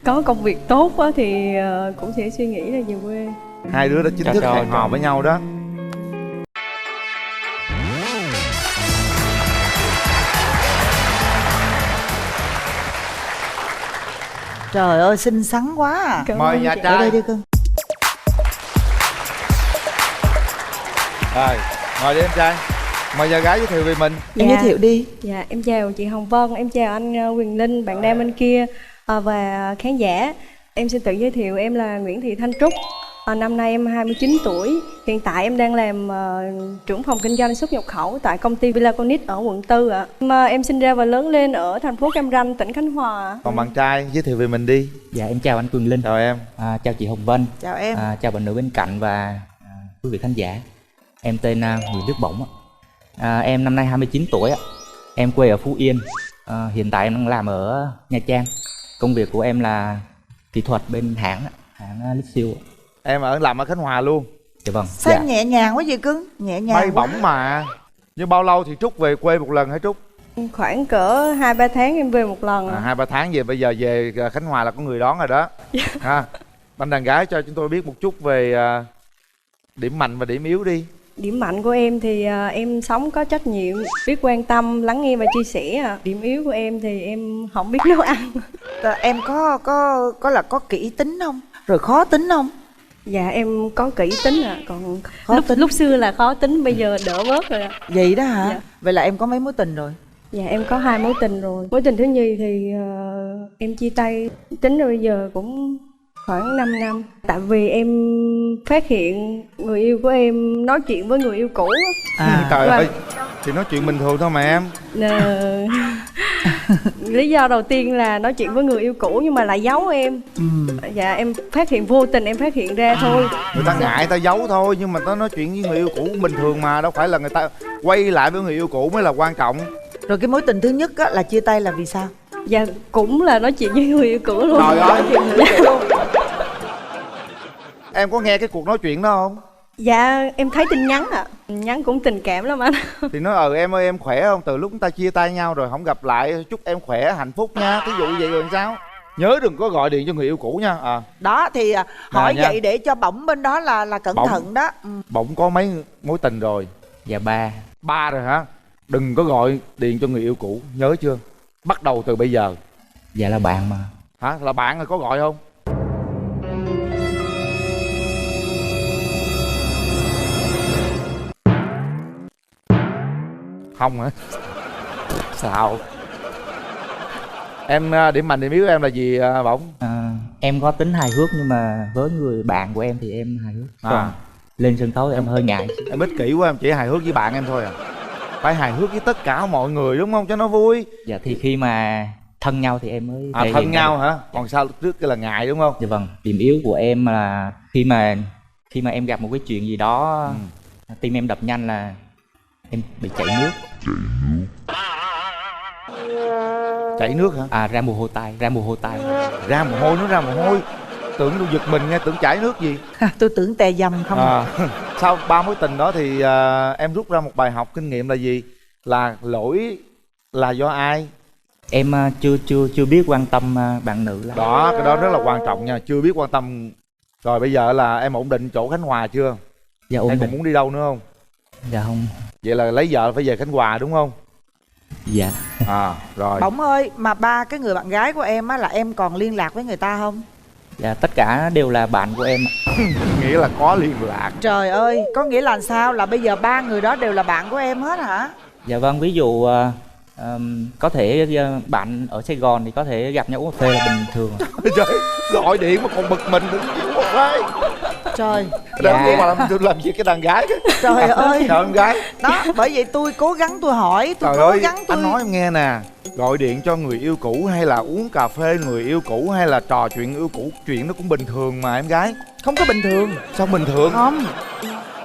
có công việc tốt á, thì cũng sẽ suy nghĩ là về quê. Hai đứa đã chính thức hẹn hò với nhau đó. Trời ơi xinh xắn quá à. Mời nhà Ở trai. đây đi cưng. Rồi, mời đi em trai. Mời nhà gái giới thiệu về mình. Em giới thiệu đi. Dạ, em chào chị Hồng Vân, em chào anh Quyền Linh, bạn nam bên kia và khán giả. Em xin tự giới thiệu, em là Nguyễn Thị Thanh Trúc. Năm nay em 29 tuổi. Hiện tại em đang làm trưởng phòng kinh doanh xuất nhập khẩu tại công ty Villaconic ở quận 4 ạ. Em sinh ra và lớn lên ở thành phố Cam Ranh, tỉnh Khánh Hòa. Còn bạn trai giới thiệu về mình đi. Dạ em chào anh Quyền Linh. Chào em. Chào chị Hồng Vân. Chào em. Chào bạn nữ bên cạnh và quý vị khán giả. Em tên Nguyễn Đức Bổng. Em năm nay 29 tuổi. Em quê ở Phú Yên. Hiện tại em đang làm ở Nha Trang. Công việc của em là kỹ thuật bên hãng Lixil. Em làm ở Khánh Hòa luôn. Dạ vâng. Sao em nhẹ nhàng quá vậy cưng? Nhẹ nhàng Bay bổng mà. Nhưng bao lâu thì Trúc về quê một lần hả Trúc? Khoảng cỡ 2-3 tháng em về một lần. 2-3 tháng về, bây giờ về Khánh Hòa là có người đón rồi đó. Ha. Anh đàn gái cho chúng tôi biết một chút về điểm mạnh và điểm yếu đi. Điểm mạnh của em thì em sống có trách nhiệm, biết quan tâm, lắng nghe và chia sẻ. Điểm yếu của em thì em không biết nấu ăn. Em có kỹ tính không? Rồi khó tính không? Dạ em có kỹ tính còn lúc xưa là khó tính, bây giờ đỡ bớt rồi ạ. Vậy đó hả? Dạ. Vậy là em có mấy mối tình rồi? Dạ em có 2 mối tình rồi. Mối tình thứ nhì thì em chia tay, tính rồi bây giờ cũng khoảng 5 năm. Tại vì em phát hiện người yêu của em nói chuyện với người yêu cũ. Trời ơi, thì nói chuyện bình thường thôi mà em. Lý do đầu tiên là nói chuyện với người yêu cũ nhưng mà lại giấu em. Dạ em phát hiện, vô tình em phát hiện ra thôi. Người ta ngại ta giấu thôi, nhưng mà ta nói chuyện với người yêu cũ bình thường mà, đâu phải là người ta quay lại với người yêu cũ mới là quan trọng. Rồi cái mối tình thứ nhất á, là chia tay là vì sao? Dạ cũng là nói chuyện với người yêu cũ luôn. Trời ơi. Em có nghe cái cuộc nói chuyện đó không? Dạ em thấy tin nhắn nhắn cũng tình cảm lắm anh. Thì nói em ơi em khỏe không, từ lúc chúng ta chia tay nhau rồi không gặp lại, chúc em khỏe hạnh phúc nha, thí dụ vậy rồi sao? Nhớ đừng có gọi điện cho người yêu cũ nha. Đó thì hỏi nha. vậy để cho Bổng bên đó là cẩn thận đó. Bổng có mấy mối tình rồi? Dạ 3 rồi hả? Đừng có gọi điện cho người yêu cũ, nhớ chưa? Bắt đầu từ bây giờ. Dạ là bạn mà. Hả? Là bạn rồi có gọi không? Không hả? Sao? Em điểm mạnh điểm yếu em là gì Bổng? Em có tính hài hước nhưng mà với người bạn của em thì em hài hước. Còn lên sân khấu em hơi ngại. Em ích kỷ quá, em chỉ hài hước với bạn em thôi à? Phải hài hước với tất cả mọi người đúng không, cho nó vui. Dạ thì khi mà thân nhau thì em mới thân nhau hả? Còn sao trước cái là ngại đúng không? Dạ vâng. Điểm yếu của em là khi mà em gặp một cái chuyện gì đó tim em đập nhanh là em bị chảy nước. Chảy nước hả? Ra mồ hôi tay. Ra mồ hôi, nó ra mồ hôi. Tưởng tôi giật mình nghe, tưởng chảy nước gì. Tôi tưởng tè dầm không. Sau 3 mối tình đó thì em rút ra một bài học kinh nghiệm là gì? Là lỗi là do ai? Em chưa biết quan tâm bạn nữ lắm. Đó, cái đó rất là quan trọng nha, chưa biết quan tâm. Rồi bây giờ là em ổn định chỗ Khánh Hòa chưa? Dạ ổn em định. còn muốn đi đâu nữa không? Dạ không. Vậy là lấy vợ phải về Khánh Hòa đúng không? Dạ. Rồi. Bổng ơi, mà 3 cái người bạn gái của em á là em còn liên lạc với người ta không? Dạ tất cả đều là bạn của em. Nghĩa là có liên lạc. Trời ơi, có nghĩa là sao? Là bây giờ 3 người đó đều là bạn của em hết hả? Dạ vâng, ví dụ có thể bạn ở Sài Gòn thì có thể gặp nhau uống cà phê là bình thường. Trời, gọi điện mà còn bực mình đừng chịu một cái. Trời. Dạ. Mà làm gì cái đàn gái. Trời ơi. Trời con gái. Đó, bởi vậy tôi cố gắng tôi hỏi, tôi Trời cố ơi, gắng tôi. anh nói em nghe nè, gọi điện cho người yêu cũ hay là uống cà phê người yêu cũ hay là trò chuyện yêu cũ, chuyện nó cũng bình thường mà em gái. Không có bình thường. Sao bình thường? Không.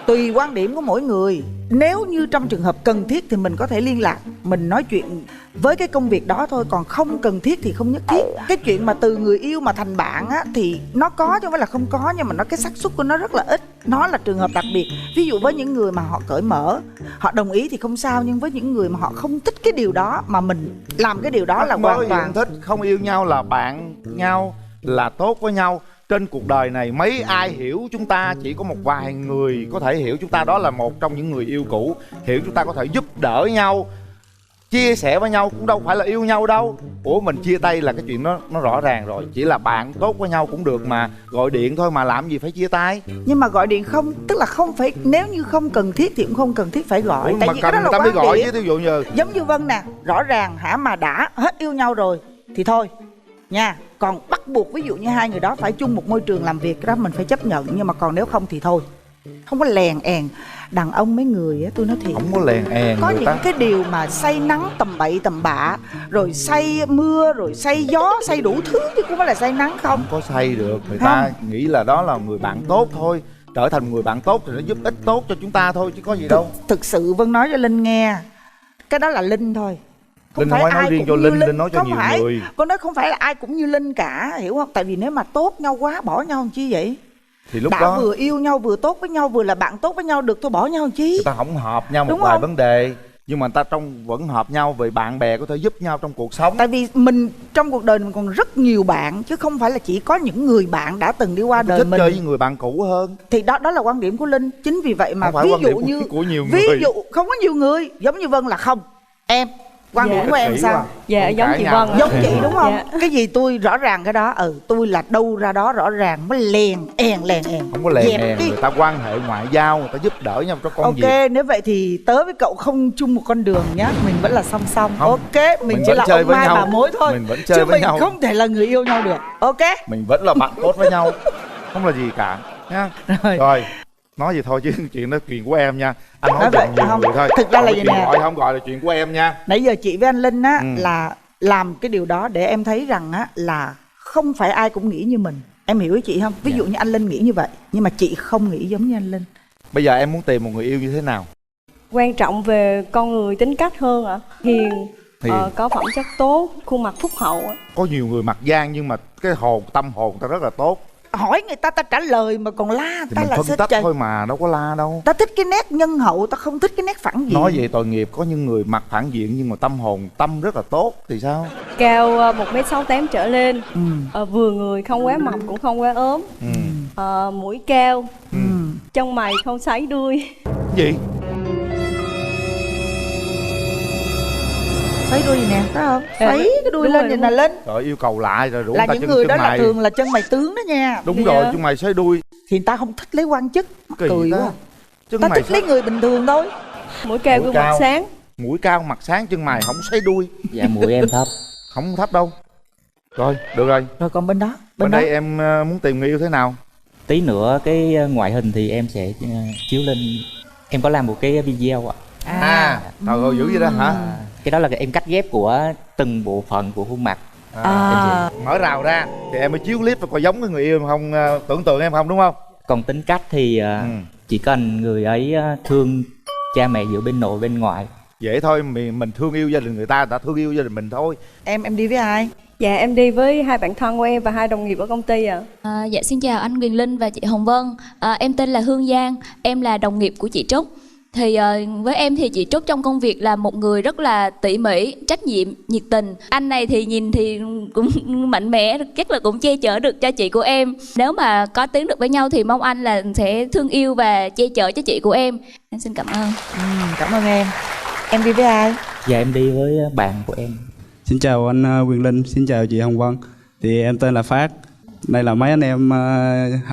Tùy quan điểm của mỗi người. nếu như trong trường hợp cần thiết thì mình có thể liên lạc, mình nói chuyện với cái công việc đó thôi, còn không cần thiết thì không nhất thiết. Cái chuyện mà từ người yêu mà thành bạn á thì nó có chứ không phải là không có, nhưng mà nó cái xác suất của nó rất là ít, nó là trường hợp đặc biệt. Ví dụ với những người mà họ cởi mở, họ đồng ý thì không sao, nhưng với những người mà họ không thích cái điều đó mà mình làm cái điều đó là hoàn toàn thích. Không yêu nhau là bạn nhau, là tốt với nhau. Trên cuộc đời này mấy ai hiểu chúng ta, chỉ có một vài người có thể hiểu chúng ta, đó là một trong những người yêu cũ. Hiểu chúng ta có thể giúp đỡ nhau, chia sẻ với nhau, cũng đâu phải là yêu nhau đâu. Ủa mình chia tay là cái chuyện nó rõ ràng rồi. Chỉ là bạn tốt với nhau cũng được mà, gọi điện thôi mà làm gì phải chia tay. Nhưng mà gọi điện không, tức là không phải, nếu như không cần thiết thì cũng không cần thiết phải gọi. Ủa, tại mà vì cái đó là ta mới quan gọi điểm. chứ, ví dụ như giống như Vân nè, rõ ràng hả, mà đã hết yêu nhau rồi thì thôi nha. Còn bắt buộc ví dụ như hai người đó phải chung một môi trường làm việc, cái đó mình phải chấp nhận. Nhưng mà còn nếu không thì thôi, không có lèn èn. Đàn ông mấy người á, tôi nói thiệt, không có lèn èn. có những cái điều mà say nắng tầm bậy tầm bạ, rồi say mưa, rồi say gió, say đủ thứ chứ không phải là say nắng không. Không có say được. Người ta nghĩ là đó là người bạn tốt thôi. Trở thành người bạn tốt thì nó giúp ích tốt cho chúng ta thôi chứ có gì đâu. Thực sự Vân nói cho Linh nghe, cái đó là Linh thôi. Linh không phải nói riêng cho Linh, Linh nói cho nhiều người. Con nói không phải là ai cũng như Linh cả, hiểu không? Tại vì nếu mà tốt nhau quá, bỏ nhau làm chi vậy? Thì lúc đã đó vừa yêu nhau, vừa tốt với nhau, vừa là bạn tốt với nhau được, thôi bỏ nhau làm chi? người ta không hợp nhau một vài vấn đề, nhưng mà người ta vẫn hợp nhau vì bạn bè có thể giúp nhau trong cuộc sống. Tại vì mình trong cuộc đời mình còn rất nhiều bạn, chứ không phải là chỉ có những người bạn đã từng đi qua đời thích mình. chơi với người bạn cũ hơn. Thì đó là quan điểm của Linh. Chính vì vậy mà ví dụ như của nhiều ví người. dụ không có nhiều người giống như Vân là không. Em quan điểm của em sao? Dạ giống chị Vân. Giống chị đúng không? Cái gì tôi rõ ràng cái đó. Tôi là đâu ra đó rõ ràng, mới lèn èn. Không có lèn èn, người ta quan hệ ngoại giao, người ta giúp đỡ nhau trong công việc. Ok, nếu vậy thì tớ với cậu không chung một con đường nhá. Mình vẫn là song song. Ok, mình chỉ là ông mai bà mối thôi. Mình vẫn chơi với nhau. Chứ mình không thể là người yêu nhau được. Ok. Mình vẫn là bạn tốt với nhau, không là gì cả nhá. Rồi nói gì thôi chứ chuyện đó chuyện của em nha. Anh nói vậy nhiều người thôi. Thực ra là vậy nè, gọi không gọi là chuyện của em nha. Nãy giờ chị với anh Linh á là làm cái điều đó để em thấy rằng á là không phải ai cũng nghĩ như mình. Em hiểu ý chị không? Ví dụ như anh Linh nghĩ như vậy, nhưng mà chị không nghĩ giống như anh Linh. Bây giờ em muốn tìm một người yêu như thế nào? Quan trọng về con người, tính cách hơn ạ. Hiền, có phẩm chất tốt, khuôn mặt phúc hậu ạ. Có nhiều người mặt gian nhưng mà cái tâm hồn ta rất là tốt. Hỏi người ta trả lời mà còn la thì ta mình là phân tích thôi mà đâu có la đâu. Ta thích cái nét nhân hậu, ta không thích cái nét phản diện. Nói vậy tội nghiệp, có những người mặt phản diện nhưng mà tâm rất là tốt thì sao? Cao 1m68 trở lên, vừa người, không quá mập cũng không quá ốm, mũi cao, chân mày không sấy đuôi. Gì? Sấy đuôi gì nè, thấy không? Sấy cái đuôi lên nhìn là lên. Rồi yêu cầu lại rồi rủ là ta những chân, người chân đó mày. là thường là chân mày tướng đó nha. Đúng rồi, chân mày sấy đuôi thì người ta không thích lấy quan chức. Cười quá. Ta thích lấy người bình thường thôi. Mũi cao, gương mặt sáng. Mũi cao mặt sáng, chân mày không sấy đuôi. Dạ mũi em thấp. Không thấp đâu. Rồi được rồi. Rồi còn bên đó, bên đây em muốn tìm người yêu thế nào? Tí nữa cái ngoại hình thì em sẽ chiếu lên. Em có làm một cái video ạ. Trời ơi dữ vậy đó hả? Cái đó là em cắt ghép của từng bộ phận của khuôn mặt. Mở rào ra thì em mới chiếu clip và coi giống cái người yêu em không, tưởng tượng em không, đúng không? Còn tính cách thì chỉ cần người ấy thương cha mẹ giữa bên nội bên ngoại. Dễ thôi, mình thương yêu gia đình người ta đã thương yêu gia đình mình thôi. Em đi với ai? Dạ em đi với hai bạn thân của em và hai đồng nghiệp ở công ty ạ. Dạ xin chào anh Quyền Linh và chị Hồng Vân. Em tên là Hương Giang, em là đồng nghiệp của chị Trúc. Thì với em thì chị Trúc trong công việc là một người rất là tỉ mỉ, trách nhiệm, nhiệt tình. Anh này thì nhìn thì cũng mạnh mẽ, chắc là cũng che chở được cho chị của em. Nếu mà có tiến được với nhau thì mong anh là sẽ thương yêu và che chở cho chị của em. Em xin cảm ơn. Cảm ơn em. Em đi với ai? Dạ em đi với bạn của em. Xin chào anh Quyền Linh, xin chào chị Hồng Vân. Thì em tên là Phát. Đây là mấy anh em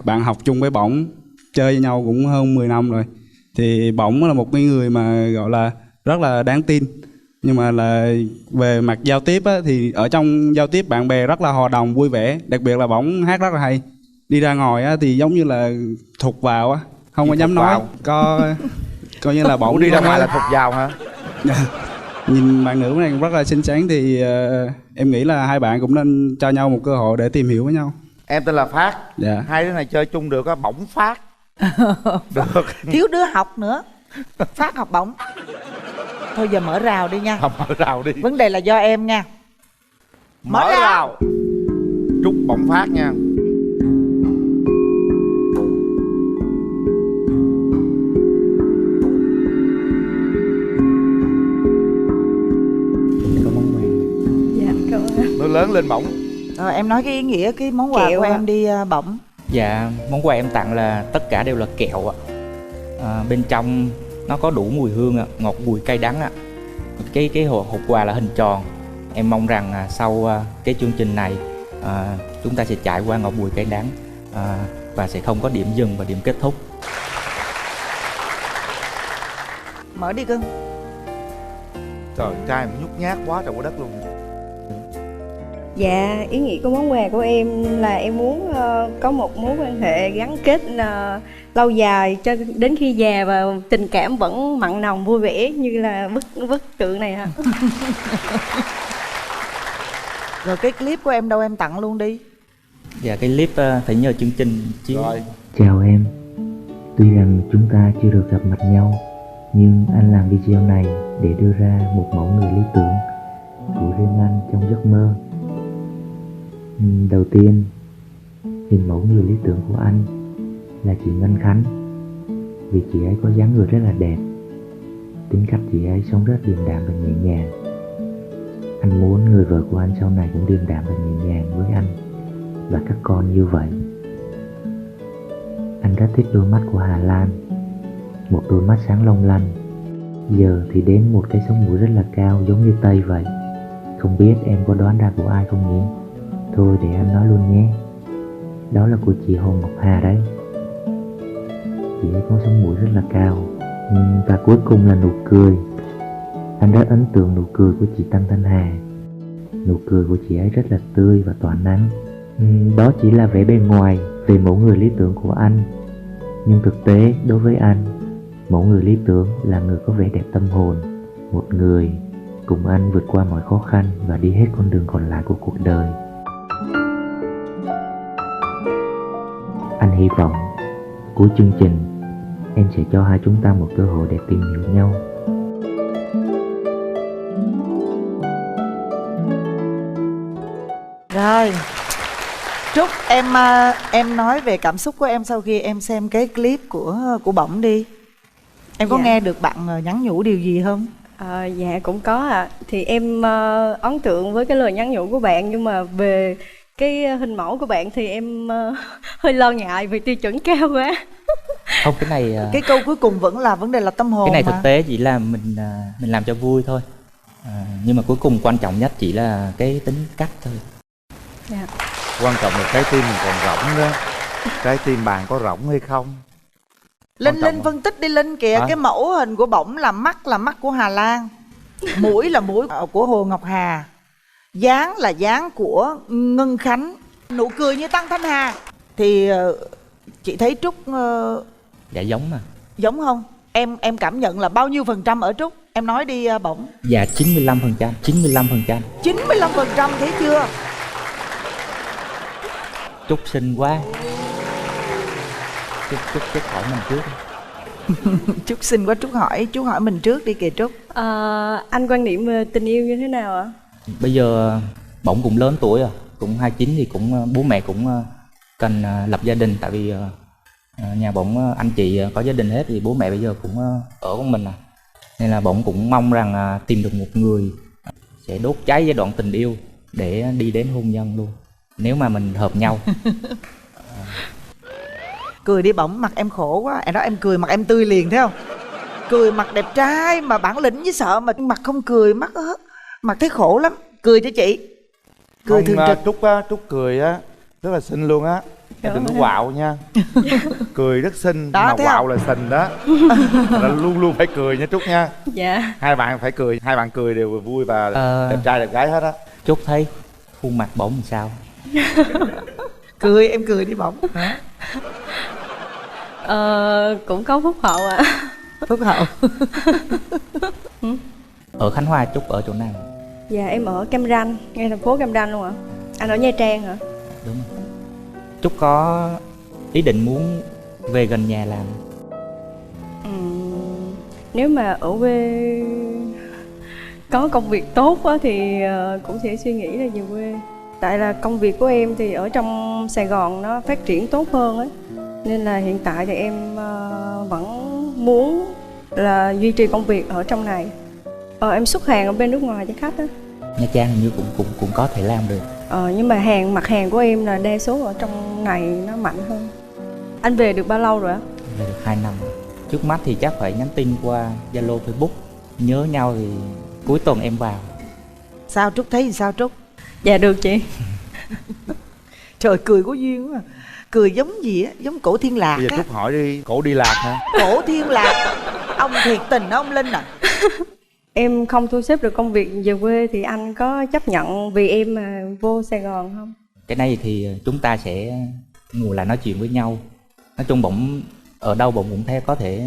bạn học chung với Bổng, chơi với nhau cũng hơn 10 năm rồi. Thì Bổng là một cái người mà gọi là rất là đáng tin. Nhưng mà là về mặt giao tiếp á, thì ở trong giao tiếp bạn bè rất là hòa đồng, vui vẻ. Đặc biệt là Bổng hát rất là hay. Đi ra ngoài á, thì giống như là thụt vào á, không có dám nói. Coi như là Bổng đi ra ngoài là thụt vào hả? Nhìn bạn nữ này rất là xinh xắn thì em nghĩ là hai bạn cũng nên cho nhau một cơ hội để tìm hiểu với nhau. Em tên là Phát. Dạ. Hai đứa này chơi chung được á, Bổng Phát. Được. Thiếu đứa học nữa. Phát học bổng. Thôi giờ mở rào đi nha. Mở rào đi. Vấn đề là do em nha. Mở rào. Trúc bổng Phát nha. Dạ, cảm ơn. Nó lớn lên bổng. Rồi em nói cái ý nghĩa cái món quà của em đi bổng. Dạ, món quà em tặng là tất cả đều là kẹo ạ. Bên trong nó có đủ mùi hương ạ, ngọt bùi cay đắng ạ. Cái hộp quà là hình tròn. Em mong rằng sau cái chương trình này chúng ta sẽ trải qua ngọt bùi cay đắng và sẽ không có điểm dừng và điểm kết thúc. Mở đi cưng. Trời, trai mà nhút nhát quá trời quá đất luôn. Dạ, ý nghĩa của món quà của em là em muốn có một mối quan hệ gắn kết lâu dài cho đến khi già và tình cảm vẫn mặn nồng vui vẻ như là bức tượng này ạ. Rồi cái clip của em đâu, em tặng luôn đi. Dạ, cái clip phải nhờ chương trình chiếu. Chào em. Tuy rằng chúng ta chưa được gặp mặt nhau, nhưng anh làm video này để đưa ra một mẫu người lý tưởng của riêng anh trong giấc mơ. Đầu tiên, hình mẫu người lý tưởng của anh là chị Ngân Khánh, vì chị ấy có dáng người rất là đẹp. Tính cách chị ấy sống rất điềm đạm và nhẹ nhàng. Anh muốn người vợ của anh sau này cũng điềm đạm và nhẹ nhàng với anh và các con như vậy. Anh rất thích đôi mắt của Hà Lan, một đôi mắt sáng long lanh. Giờ thì đến một cái sống mũi rất là cao giống như Tây vậy. Không biết em có đoán ra của ai không nhỉ? Thôi để anh nói luôn nhé. Đó là của chị Hồ Ngọc Hà đấy. Chị ấy có sống mũi rất là cao. Và cuối cùng là nụ cười. Anh rất ấn tượng nụ cười của chị Tăng Thanh Hà. Nụ cười của chị ấy rất là tươi và tỏa nắng. Đó chỉ là vẻ bề ngoài về mẫu người lý tưởng của anh. Nhưng thực tế đối với anh, mẫu người lý tưởng là người có vẻ đẹp tâm hồn. Một người cùng anh vượt qua mọi khó khăn và đi hết con đường còn lại của cuộc đời. Anh hy vọng cuối chương trình em sẽ cho hai chúng ta một cơ hội để tìm hiểu nhau. Rồi Trúc, em nói về cảm xúc của em sau khi em xem cái clip của bổng đi. Em có nghe được bạn nhắn nhủ điều gì không? Dạ cũng có ạ. Thì em ấn tượng với cái lời nhắn nhủ của bạn, nhưng mà về cái hình mẫu của bạn thì em hơi lo ngại vì tiêu chuẩn cao quá. Không, cái này cái câu cuối cùng vẫn là vấn đề là tâm hồn. Cái này mà. thực tế chỉ là mình làm cho vui thôi. Nhưng mà cuối cùng quan trọng nhất chỉ là cái tính cách thôi. Dạ. Quan trọng là trái tim mình còn rỗng đó. Trái tim bạn có rỗng hay không? Linh phân tích đi Linh kìa. Cái mẫu hình của bổng là mắt của Hà Lan, mũi là mũi của Hồ Ngọc Hà, dáng là dáng của Ngân Khánh, nụ cười như Tăng Thanh Hà. Thì chị thấy Trúc dạ giống mà. Giống không? Em cảm nhận là bao nhiêu % ở Trúc? Em nói đi bổng. Dạ 95%. 95% thấy chưa? Trúc xinh quá. Trúc hỏi mình trước. Trúc xinh quá, Trúc hỏi mình trước đi kìa Trúc. Anh quan niệm về tình yêu như thế nào ạ? Bây giờ bổng cũng lớn tuổi rồi, cũng 29 thì cũng bố mẹ cũng cần lập gia đình. Tại vì nhà bổng anh chị có gia đình hết thì bố mẹ bây giờ cũng ở con mình à. Nên là bổng cũng mong rằng tìm được một người sẽ đốt cháy giai đoạn tình yêu để đi đến hôn nhân luôn, nếu mà mình hợp nhau. Cười đi bổng, mặt em khổ quá. Em nói em cười mặt em tươi liền thấy không? Cười mặt đẹp trai mà bản lĩnh với sợ, mà mặt không cười mặt thấy khổ lắm. Cười cho chị. Cười thường trực. Trúc cười á rất là xinh luôn á. Em đừng có quạo nha. Cười rất xinh đó, mà quạo là xình đó. Luôn luôn phải cười nha Trúc nha. Dạ. Hai bạn phải cười, hai bạn cười đều vui và đẹp trai đẹp gái hết á. Trúc thấy khuôn mặt bổng làm sao? Cười, em cười đi bổng. Cũng có phúc hậu ạ. Phúc hậu. Ở Khánh Hòa Trúc ở chỗ nào? Dạ em ở Cam Ranh, ngay thành phố Cam Ranh luôn ạ. Anh ở Nha Trang hả? Đúng rồi. Trúc có ý định muốn về gần nhà làm? Nếu mà ở quê có công việc tốt á, thì cũng sẽ suy nghĩ là về quê. Tại là công việc của em thì ở trong Sài Gòn nó phát triển tốt hơn ấy. Nên là hiện tại thì em vẫn muốn là duy trì công việc ở trong này. Em xuất hàng ở bên nước ngoài cho khách á. Nha Trang hình như cũng có thể làm được. Nhưng mà mặt hàng của em là đa số ở trong này nó mạnh hơn. Anh về được bao lâu rồi á? Về được 2 năm rồi. Trước mắt thì chắc phải nhắn tin qua Zalo, Facebook. Nhớ nhau thì cuối tuần em vào. Sao Trúc thấy sao Trúc? Dạ được chị. Trời, cười có duyên quá. Cười giống gì á, giống Cổ Thiên Lạc. Bây giờ á. Trúc hỏi đi, Cổ đi lạc hả? Cổ Thiên Lạc. Ông thiệt tình đó, ông Linh à. Em không thu xếp được công việc về quê thì anh có chấp nhận vì em mà vô Sài Gòn không? Cái này thì chúng ta sẽ ngồi lại nói chuyện với nhau. Nói chung bỗng ở đâu bỗng cũng có thể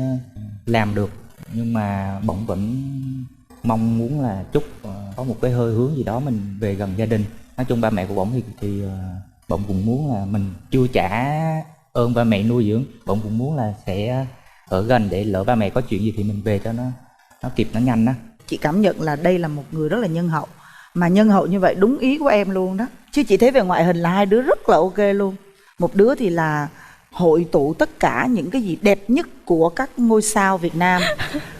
làm được. Nhưng mà bỗng vẫn mong muốn là Trúc có một cái hơi hướng gì đó mình về gần gia đình. Nói chung ba mẹ của bỗng thì bỗng cũng muốn là mình chưa trả ơn ba mẹ nuôi dưỡng. Bỗng cũng muốn là sẽ ở gần để lỡ ba mẹ có chuyện gì thì mình về cho nó kịp, nó nhanh á. Chị cảm nhận là đây là một người rất là nhân hậu. Mà nhân hậu như vậy đúng ý của em luôn đó. Chứ chị thấy về ngoại hình là hai đứa rất là ok luôn. Một đứa thì là hội tụ tất cả những cái gì đẹp nhất của các ngôi sao Việt Nam.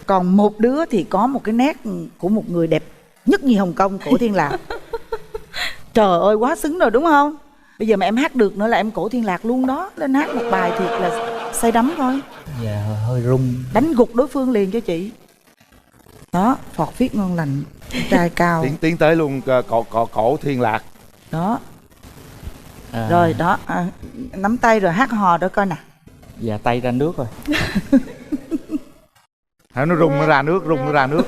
Còn một đứa thì có một cái nét của một người đẹp nhất như Hồng Kông, Cổ Thiên Lạc. Trời ơi, quá xứng rồi đúng không? Bây giờ mà em hát được nữa là em Cổ Thiên Lạc luôn đó. Lên hát một bài thiệt là say đắm thôi. Dạ, hơi rung. Đánh gục đối phương liền cho chị. Đó, phọt viết ngon lành, trai cao. Tiến tới luôn Cổ Thiên Lạc. Đó. Rồi đó, nắm tay rồi hát hò đó coi nè. Dạ, tay ra nước rồi. Nó rung nó ra nước, rung nó ra nước.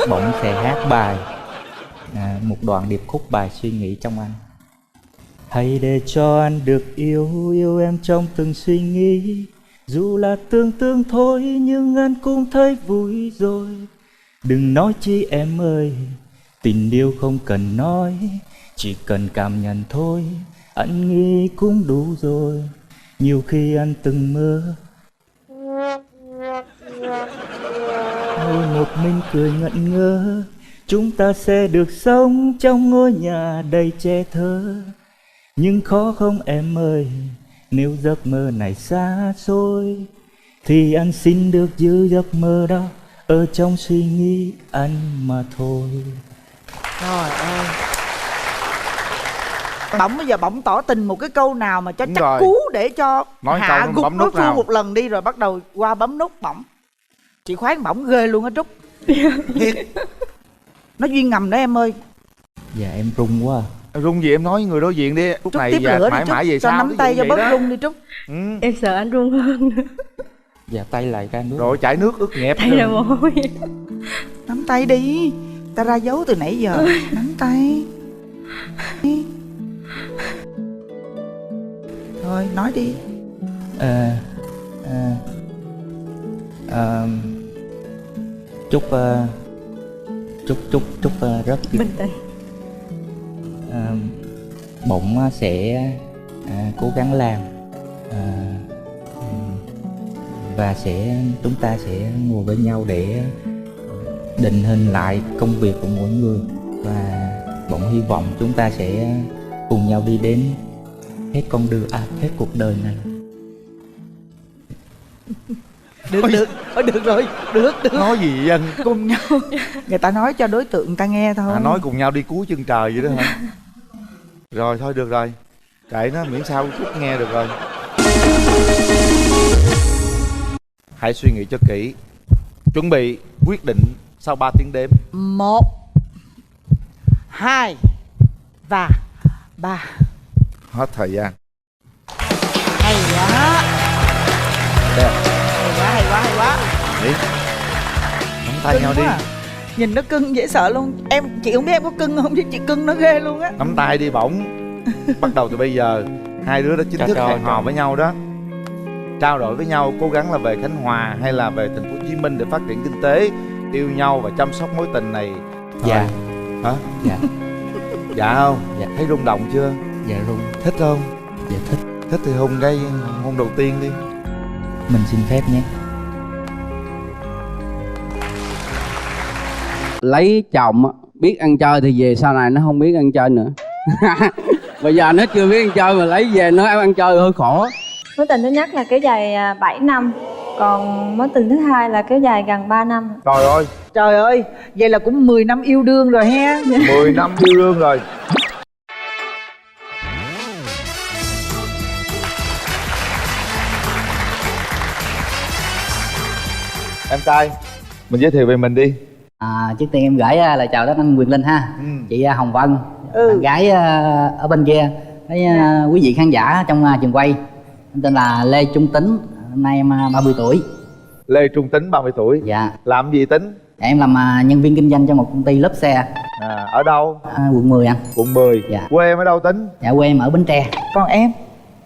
Bỗng sẽ hát bài một đoạn điệp khúc bài Suy Nghĩ Trong Anh. Hãy để cho anh được yêu em trong từng suy nghĩ. Dù là tương tương thôi nhưng anh cũng thấy vui rồi. Đừng nói chi em ơi, tình yêu không cần nói, chỉ cần cảm nhận thôi, anh nghĩ cũng đủ rồi. Nhiều khi anh từng mơ ngồi một mình cười ngẩn ngơ, chúng ta sẽ được sống trong ngôi nhà đầy trẻ thơ. Nhưng khó không em ơi, nếu giấc mơ này xa xôi, thì anh xin được giữ giấc mơ đó ở trong suy nghĩ anh mà thôi. Trời ơi. Bỗng bây giờ bỗng tỏ tình một cái câu nào mà cho đúng chắc rồi. cú để cho nói hạ câu gục bấm đối nút phương nào. một lần đi rồi bắt đầu qua bấm nút bỗng. Chị khoái bỗng ghê luôn á Trúc. Thiệt. Nó duyên ngầm đó em ơi. Dạ em rung quá. Rung gì em nói với người đối diện đi. Lúc Trúc này tiếp lửa đi mãi Trúc, mãi về cho sau. nắm tay cho bớt rung đi Trúc. Em sợ anh run hơn. Dạ tay lại ra nước. Rồi chảy nước ướt nhẹp. Tay ra mồ hôi. Nắm tay đi. Ta ra dấu từ nãy giờ. Nắm tay. Thôi nói đi. Chúc rất bình tĩnh. Bỗng sẽ cố gắng làm và chúng ta sẽ ngồi với nhau để định hình lại công việc của mỗi người, và bỗng hy vọng chúng ta sẽ cùng nhau đi đến hết con đường hết cuộc đời này. Được rồi, được. Nói gì vậy anh? Cùng nhau. Người ta nói cho đối tượng người ta nghe thôi. Nói cùng nhau đi cuối chân trời vậy đó hả? Rồi thôi được rồi, kệ nó, miễn sao Trúc nghe được rồi. Hãy suy nghĩ cho kỹ, chuẩn bị quyết định sau 3 tiếng đếm. 1 2 và 3. Hết thời gian. Hay quá. Đẹp. Hay quá. Đi. Nắm tay Cưng nhau đi. quá à. Nhìn nó cưng dễ sợ luôn. Chị không biết em có cưng không chứ chị cưng nó ghê luôn á. Nắm tay đi bỗng. Bắt đầu từ bây giờ hai đứa đã chính thức hẹn hò với nhau đó. Trao đổi với nhau cố gắng là về Khánh Hòa hay là về thành phố Hồ Chí Minh để phát triển kinh tế, yêu nhau và chăm sóc mối tình này. Dạ. Hả? Dạ. Dạ không? Dạ. Thấy rung động chưa? Dạ rung. Thích không? Dạ thích. Thích thì hôn cái hôn đầu tiên đi. Mình xin phép nhé. lấy chồng á, biết ăn chơi thì về sau này nó không biết ăn chơi nữa. Bây giờ nó chưa biết ăn chơi mà lấy về nó ăn chơi hơi khổ. Mối tình thứ nhất là kéo dài 7 năm, còn mối tình thứ hai là kéo dài gần 3 năm. Trời ơi. Trời ơi, vậy là cũng 10 năm yêu đương rồi he. 10 năm yêu đương rồi. Em trai, mình giới thiệu về mình đi. Trước tiên em gửi lời chào đến anh Quyền Linh ha. Chị Hồng Vân, bạn gái ở bên kia, với quý vị khán giả trong trường quay. Em tên là Lê Trung Tính, hôm nay em 30 tuổi. Lê Trung Tính 30 tuổi. Dạ. Làm gì Tính? Em làm nhân viên kinh doanh cho một công ty lốp xe. Ở đâu? Quận 10 anh. Quận 10. Dạ. Quê em ở đâu Tính? Dạ, quê em ở Bến Tre. Còn em?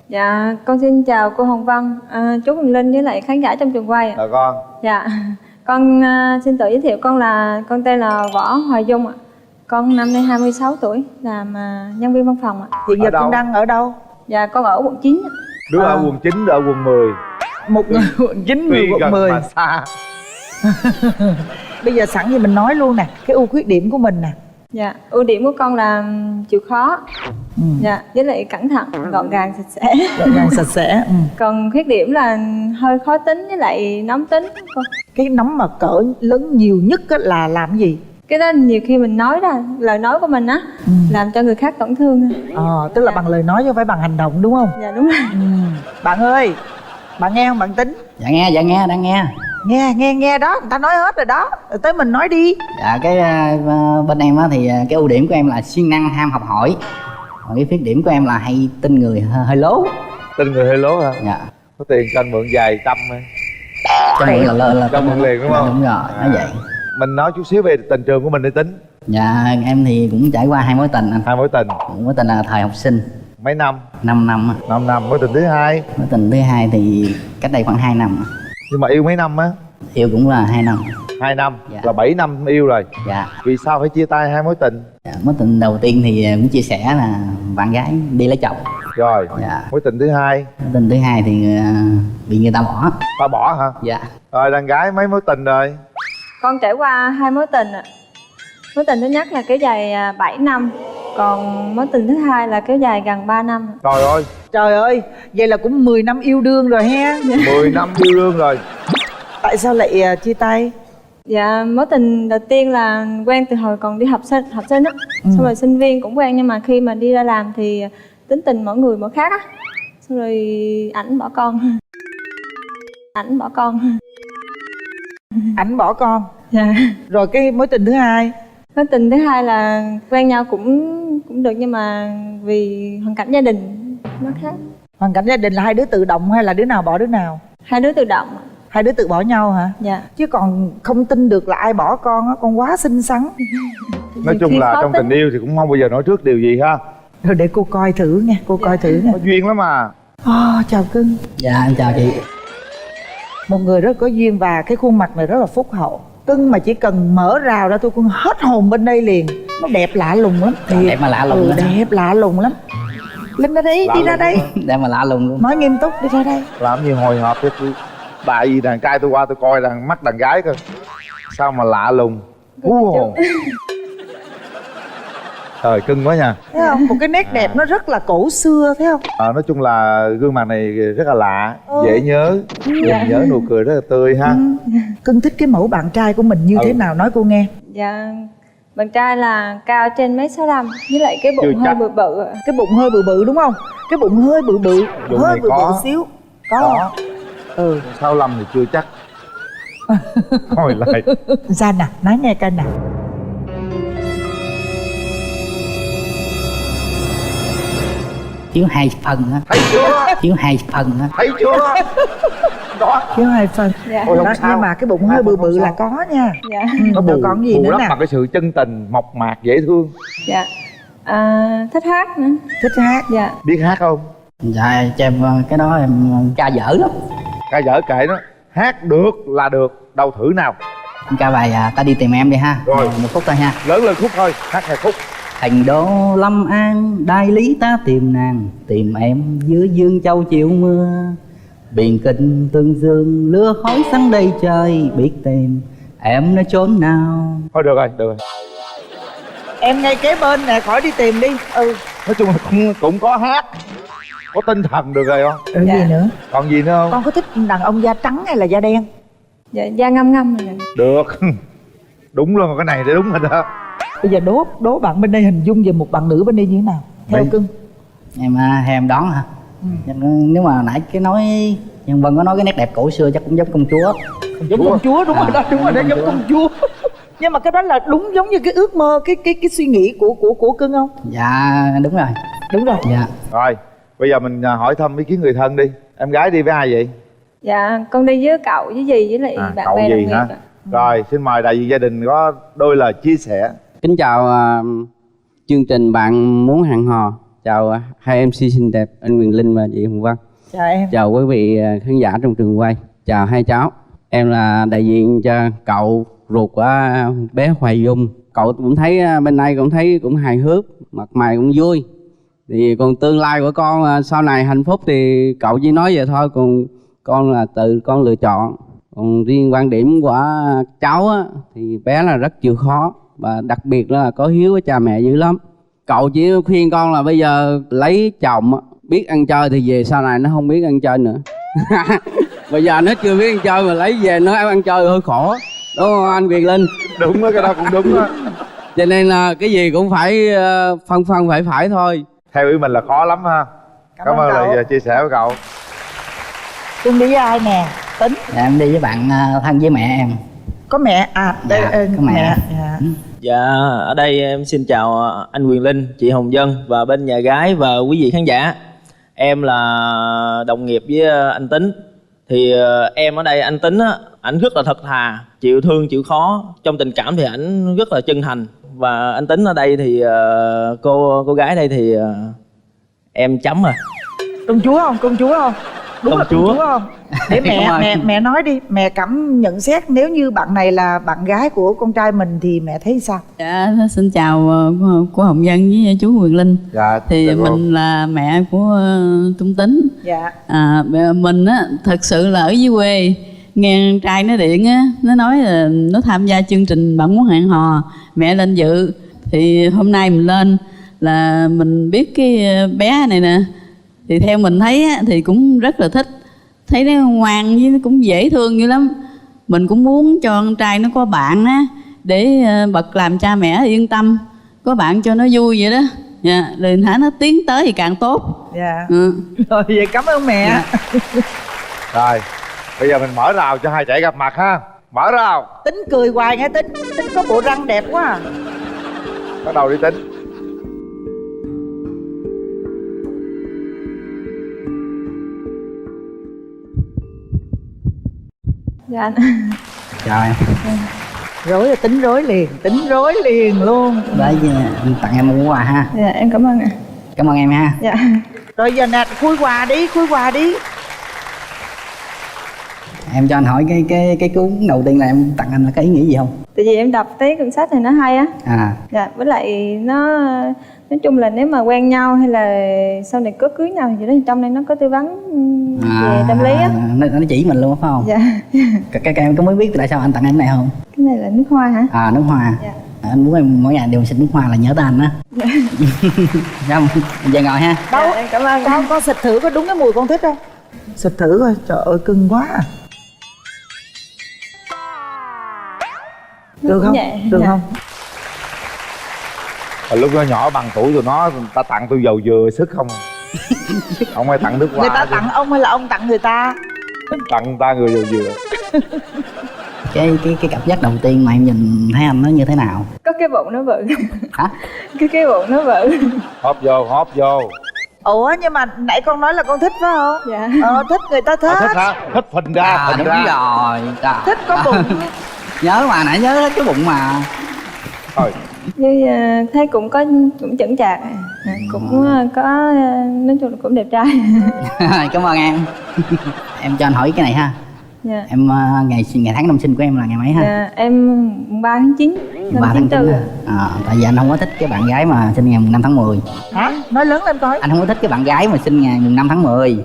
Dạ, con xin chào cô Hồng Vân, chú Quyền Linh với lại khán giả trong trường quay ạ. Là con. Dạ, con xin tự giới thiệu, con tên là Võ Hoài Dung ạ. Con năm nay 26 tuổi, làm nhân viên văn phòng ạ. Hiện giờ con đang ở đâu? Dạ, con ở quận 9 ạ. Đứa ở quận 9, đứa ở quận 10. Một người quận 9, người quận 10. Mà xa. Bây giờ sẵn thì mình nói luôn nè, cái ưu khuyết điểm của mình nè. Dạ, ưu điểm của con là chịu khó. Dạ, với lại cẩn thận, gọn gàng, sạch sẽ. Gọn gàng, sạch sẽ. Còn khuyết điểm là hơi khó tính với lại nóng tính. Cái nóng mà cỡ lớn nhiều nhất là làm gì? Cái đó nhiều khi mình nói ra, lời nói của mình á, làm cho người khác tổn thương. Tức là bằng lời nói chứ không phải bằng hành động đúng không? Dạ đúng rồi. Bạn ơi, bạn nghe không bạn Tính? Dạ nghe, đang nghe. Nghe đó, người ta nói hết rồi đó, rồi tới mình nói đi. Dạ, cái bên em á thì cái ưu điểm của em là siêng năng, ham học hỏi. Còn cái khuyết điểm của em là hay tin người hơi lố. Tin người hơi lố hả? Dạ. Có tiền cho anh mượn vài trăm thôi. Cho mượn là cho mượn liền đúng không? Đúng rồi, nói vậy. Mình nói chút xíu về tình trường của mình đi Tính. Dạ, em thì cũng trải qua 2 mối tình anh. 2 mối tình. Mối tình là thời học sinh. Mấy năm? 5 năm. 5 năm. Mối tình thứ hai? Mối tình thứ hai thì cách đây khoảng 2 năm. Nhưng mà yêu mấy năm á? Yêu cũng là 2 năm. 2 năm? Dạ. Là 7 năm yêu rồi. Dạ. Vì sao phải chia tay 2 mối tình? Dạ, mối tình đầu tiên thì cũng chia sẻ là bạn gái đi lấy chồng. Rồi. Dạ. Mối tình thứ hai? Mối tình thứ hai thì bị người ta bỏ. Ta bỏ hả? Dạ. Rồi đàn gái mấy mối tình rồi? Con trải qua 2 mối tình ạ. Mối tình thứ nhất là kéo dài 7 năm, còn mối tình thứ hai là kéo dài gần 3 năm. Trời ơi. Trời ơi, vậy là cũng 10 năm yêu đương rồi he. 10 năm yêu đương rồi. Tại sao lại chia tay? Dạ, mối tình đầu tiên là quen từ hồi còn đi học sinh á. Xong rồi sinh viên cũng quen, nhưng mà khi mà đi ra làm thì tính tình mỗi người mỗi khác á. Xong rồi ảnh bỏ con. Ảnh bỏ con. Dạ. Rồi cái mối tình thứ hai? Mối tình thứ hai là quen nhau cũng được, nhưng mà vì hoàn cảnh gia đình nó khác. Hoàn cảnh gia đình là hai đứa tự động hay là đứa nào bỏ đứa nào? Hai đứa tự động. Hai đứa tự bỏ nhau hả? Dạ. Chứ còn không tin được là ai bỏ con á, con quá xinh xắn. Nói chung là trong tình yêu thì cũng không bao giờ nói trước điều gì ha. Rồi để cô coi thử nha, cô coi thử nha. Có duyên lắm mà. Chào cưng. Dạ, em chào chị. Một người rất có duyên và cái khuôn mặt này rất là phúc hậu. Cưng mà chỉ cần mở rào ra tôi cũng hết hồn bên đây liền. Nó đẹp lạ lùng lắm. Đẹp mà lạ lùng. Đẹp lạ lùng lắm. Linh ra đây, đi ra đây. Đẹp mà lạ lùng luôn. Nói nghiêm túc, đi ra đây. Làm gì hồi hộp cho tôi. Tại vì đàn trai tôi qua tôi coi mắt đàn gái cơ. Sao mà lạ lùng. Hú hồn. Trời cưng quá nha. Thấy không? Một cái nét đẹp nó rất là cổ xưa, thấy không? Nói chung là gương mặt này rất là lạ, dễ nhớ. Nhớ nụ cười rất là tươi ha. Cưng thích cái mẫu bạn trai của mình như thế nào, nói cô nghe. Dạ, bạn trai là cao trên 1m65, với lại cái bụng hơi bự bự. Cái bụng hơi bự bự đúng không? Cái bụng hơi bự bự, hơi bự bự xíu. Có. 65 thì chưa chắc. Hỏi lại. Ra nè, nói nghe coi nè. Thiếu 2 phần á. Thấy chưa? Thiếu 2 phần á. Thấy chưa? Đó. Thiếu 2 phần. Dạ. Đó, nhưng mà cái bụng hơi bự bự là có nha. Dạ. Nó bù, còn gì nữa nè. bằng cái sự chân tình, mộc mạc, dễ thương. Dạ. Thích hát nữa. Thích hát. Dạ. Biết hát không? Dạ, cho em cái đó em ca dở lắm. Ca dở kệ nó. Hát được là được. Đâu thử nào. Em ca bài Ta đi tìm em đi ha. Rồi. 1 phút thôi ha. Lớn lên khúc thôi. Hát 2 khúc. Thành đô Lâm An, đại lý ta tìm nàng, tìm em giữa dương châu chiều mưa. Biển kinh tương dương, lửa khói sáng đầy trời, biết tìm em nơi chốn nào. Thôi được rồi. Em ngay kế bên nè, khỏi đi tìm đi. Nói chung là cũng có hát, có tinh thần được rồi không? Gì nữa? Còn gì nữa không? Con có thích đàn ông da trắng hay là da đen? Dạ, da ngâm ngâm rồi. Được. Đúng luôn, cái này để đúng rồi đó. Bây giờ đố bạn bên đây hình dung về một bạn nữ bên đây như thế nào? Theo cưng. Em đoán hả? Nếu mà nãy cái nói Nhân Vân có nói cái nét đẹp cổ xưa chắc cũng giống công chúa. Giống công chúa, đúng rồi đó, đúng rồi đó, giống công chúa. Nhưng mà cái đó là đúng giống như cái ước mơ, cái suy nghĩ của cưng không? Dạ đúng rồi. Đúng rồi. Dạ. Rồi, bây giờ mình hỏi thăm ý kiến người thân đi. Em gái đi với ai vậy? Dạ, con đi với cậu với dì với lại bạn cậu bè đồng gì nghiệp hả? ạ. Rồi, xin mời đại diện gia đình có đôi lời chia sẻ. Kính chào chương trình Bạn Muốn Hẹn Hò. Chào hai MC xinh đẹp anh Quyền Linh và chị Hồng Vân. Chào em. Chào quý vị khán giả trong trường quay. Chào hai cháu. Em là đại diện cho cậu ruột của bé Hoài Dung. Cậu cũng thấy bên đây cũng thấy cũng hài hước, mặt mày cũng vui. Thì còn tương lai của con sau này hạnh phúc thì cậu chỉ nói vậy thôi, còn con là tự con lựa chọn. Còn riêng quan điểm của cháu á, thì bé là rất chịu khó và đặc biệt là có hiếu với cha mẹ dữ lắm. Cậu chỉ khuyên con là bây giờ lấy chồng á, biết ăn chơi thì về sau này nó không biết ăn chơi nữa. Bây giờ nó chưa biết ăn chơi mà lấy về nó ăn chơi hơi khổ, đúng không anh Quyền Linh? Đúng đó, cái đó cũng đúng đó. Cho nên là cái gì cũng phải phân phải thôi. Theo ý mình là khó lắm ha. Cảm ơn lời chia sẻ của cậu. Cưng đi với ai nè? Tính. Dạ, em đi với bạn thân với mẹ em. Có mẹ à? Đây có mẹ. Dạ. Dạ, ở đây em xin chào anh Quyền Linh, chị Hồng Vân và bên nhà gái và quý vị khán giả. Em là đồng nghiệp với anh Tính. Thì em ở đây anh Tính á, ảnh rất là thật thà, chịu thương chịu khó. Trong tình cảm thì ảnh rất là chân thành. Và anh Tính ở đây thì cô gái đây thì em chấm rồi. Công chúa không? Công chúa không? Đúng công là chúa. công chúa không? Để mẹ nói đi, mẹ cảm nhận xét nếu như bạn này là bạn gái của con trai mình thì mẹ thấy sao? Dạ, xin chào cô Hồng Vân với chú Quyền Linh. Dạ. Thì mình là mẹ của Tung Tính. Dạ. Mình á thật sự là ở dưới quê nghe con trai nó điện á, nó nói là nó tham gia chương trình Bạn Muốn Hẹn Hò, mẹ lên dự. Thì hôm nay mình lên là mình biết cái bé này nè, thì theo mình thấy á, thì cũng rất là thích. Thấy nó ngoan với nó cũng dễ thương dữ lắm. Mình cũng muốn cho con trai nó có bạn á, để bậc làm cha mẹ yên tâm, có bạn cho nó vui vậy đó. Dạ, rồi hả nó tiến tới thì càng tốt. Dạ. Rồi vậy cảm ơn mẹ. Dạ. Rồi, bây giờ mình mở rào cho hai trẻ gặp mặt ha. Mở rào. Tính cười hoài nghe Tính. Tính có bộ răng đẹp quá à. Bắt đầu đi Tính. Dạ. Chào em. Rối là Tính rối liền luôn. Đấy, anh tặng em một món quà ha. Dạ, em cảm ơn ạ. Cảm ơn em ha. Dạ. Rồi giờ nè, khui quà đi. Em cho anh hỏi cái cuốn đầu tiên là em tặng anh là có ý nghĩa gì không? Tại vì em đọc thấy cuốn sách này nó hay á. Dạ, với lại nó nói chung là nếu mà quen nhau hay là sau này có cưới nhau thì trong này nó có tư vấn về tâm lý á. Nó chỉ mình luôn phải không? Dạ. Cái em có mới biết tại sao anh tặng em cái này không? Cái này là nước hoa hả? Nước hoa. Dạ. Anh muốn em mỗi ngày đều xịt nước hoa là nhớ tới anh á. Dạ. Về ngồi ha. Đâu? Dạ, em cảm ơn. Con xịt thử có đúng cái mùi con thích không? Xịt thử coi, trời ơi cưng quá à. Được không? Được không? Lúc nó nhỏ bằng tuổi tụi nó, người ta tặng tôi dầu dừa sức không? Không ai tặng nước hoa. Người ta tặng ông hay là ông tặng người ta? Tặng người ta người dầu dừa. Cái cảm giác đầu tiên mà em nhìn thấy anh nó như thế nào? Có cái bụng nó bự. Hả? Cái bụng nó bự. Hóp vô. Ủa nhưng mà nãy con nói là con thích phải không? Dạ. Thích người ta thích. Thích hả? Thích phình ra, phình đúng ra. rồi. Thích có bụng. Nhớ mà, nãy nhớ hết cái bụng mà. Thôi. Như thấy cũng chững chạc, cũng có nói chung là cũng đẹp trai. Cảm ơn em. Em cho anh hỏi cái này ha. Dạ. Em ngày tháng năm sinh của em là ngày mấy ha? Dạ, em 3 tháng 9 năm 3 tháng 9 tại vì anh không có thích cái bạn gái mà sinh ngày mùng 5 tháng 10. Hả? Nói lớn lên coi. Anh không có thích cái bạn gái mà sinh ngày mùng 5 tháng 10.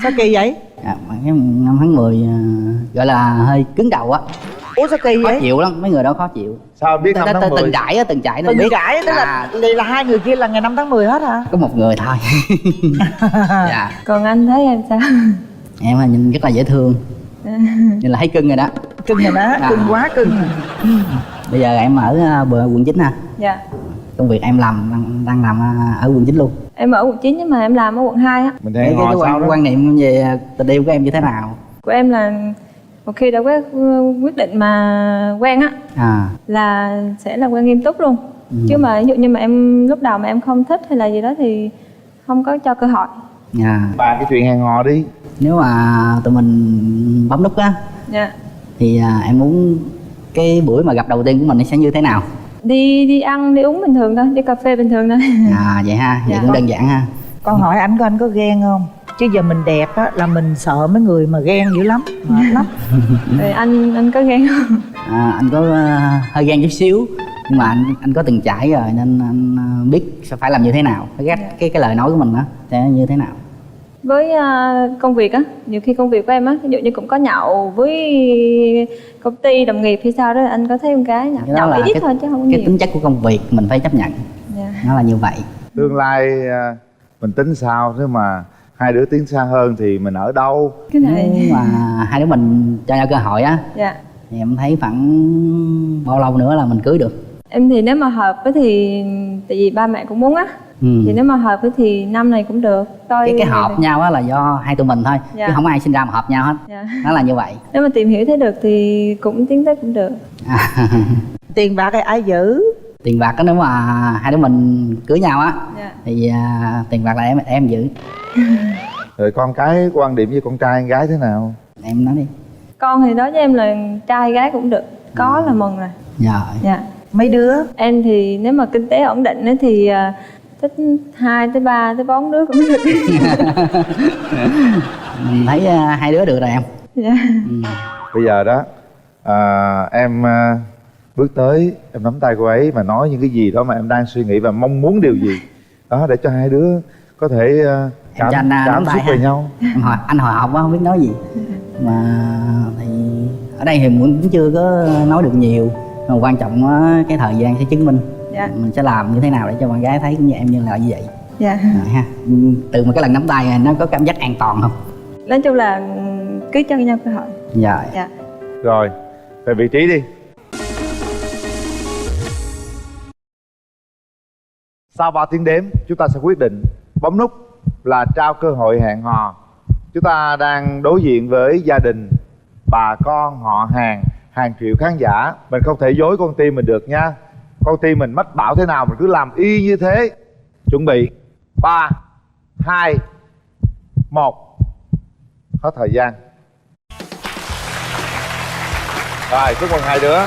Sao kỳ vậy? Bạn gái mùng 5 tháng 10 gọi là hơi cứng đầu á. Ủa sao kỳ Khó vậy? chịu lắm, mấy người đó khó chịu. Sao biết 5 tháng 10? Từng trải á, từng trải nó Từng biết. trải tức là đây là hai người kia là ngày 5 tháng 10 hết hả? Có một người thôi. Dạ. Còn anh thấy em sao? Em nhìn rất là dễ thương, nhìn là thấy cưng rồi đó. Cưng rồi đó, cưng quá cưng. Bây giờ em ở quận 9 ha. Dạ. Công việc em làm đang làm ở quận 9 luôn. Em ở quận 9 nhưng mà em làm ở quận 2 á. Mình Cái quan niệm về tình yêu của em như thế nào? Của em là một khi đã có quyết định mà quen á là sẽ là quen nghiêm túc luôn. Chứ mà ví dụ như mà em lúc đầu mà em không thích hay là gì đó thì không có cho cơ hội. Bàn cái chuyện hẹn hò đi. Nếu mà tụi mình bấm nút á Dạ. thì em muốn cái buổi mà gặp đầu tiên của mình sẽ như thế nào? Đi ăn đi uống bình thường thôi, đi cà phê bình thường thôi. Vậy ha, vậy Dạ. cũng đơn giản ha. Con hỏi anh có ghen không? Chứ giờ mình đẹp á là mình sợ mấy người mà ghen dữ lắm, mệt lắm. Rồi anh có ghen không? Anh có hơi ghen chút xíu, nhưng mà anh có từng trải rồi nên anh biết sẽ phải làm như thế nào, cái lời nói của mình đó sẽ như thế nào. Với công việc á, nhiều khi công việc của em á, ví dụ như cũng có nhậu với công ty đồng nghiệp hay sao đó, anh có thấy con gái nhậu ít thôi chứ không có cái nhiều. tính chất của công việc mình phải chấp nhận. Nó là như vậy. Tương lai mình tính sao, nếu mà hai đứa tiến xa hơn thì mình ở đâu? Cái này Nếu mà hai đứa mình cho nhau cơ hội á dạ. thì em thấy khoảng bao lâu nữa là mình cưới được? Em thì nếu mà hợp với thì tại vì ba mẹ cũng muốn á, thì nếu mà hợp với thì năm này cũng được. Coi cái hợp nhau á là do hai tụi mình thôi, Dạ. chứ không ai sinh ra mà hợp nhau hết. Dạ. Nó là như vậy. Nếu mà tìm hiểu thấy được thì cũng tiến tới cũng được. Tiền bạc thì ai giữ? Tiền bạc đó, nếu mà hai đứa mình cưới nhau á Dạ. thì tiền bạc là em giữ. Rồi con cái quan điểm với con trai con gái thế nào? Em nói đi. Con thì đối với em là trai gái cũng được, có là mừng rồi. Dạ. Dạ. Mấy đứa? Em thì nếu mà kinh tế ổn định ấy thì thích 2 tới 3 tới 4 đứa cũng được. Mình thấy hai đứa được rồi em. Dạ. Bây giờ đó em bước tới, em nắm tay cô ấy mà nói những cái gì đó mà em đang suy nghĩ và mong muốn điều gì đó, để cho hai đứa có thể cảm xúc về nhau. Anh hồi hộp quá không biết nói gì, mà thì ở đây thì cũng chưa có nói được nhiều, mà quan trọng cái thời gian sẽ chứng minh. Dạ. Mình sẽ làm như thế nào để cho bạn gái thấy cũng như em như là như vậy. Dạ. Rồi ha. Từ một cái lần nắm tay này nó có cảm giác an toàn không? Nói chung là cứ cho nhau cơ hội. Dạ. Dạ. Rồi, về vị trí đi. Sau 3 tiếng đếm, chúng ta sẽ quyết định bấm nút là trao cơ hội hẹn hò. Chúng ta đang đối diện với gia đình, bà con, họ hàng triệu khán giả. Mình không thể dối con tim mình được nha. Con tim mình mách bảo thế nào mình cứ làm y như thế. Chuẩn bị 3, 2, 1. Hết thời gian. Rồi, chúc mừng hai đứa.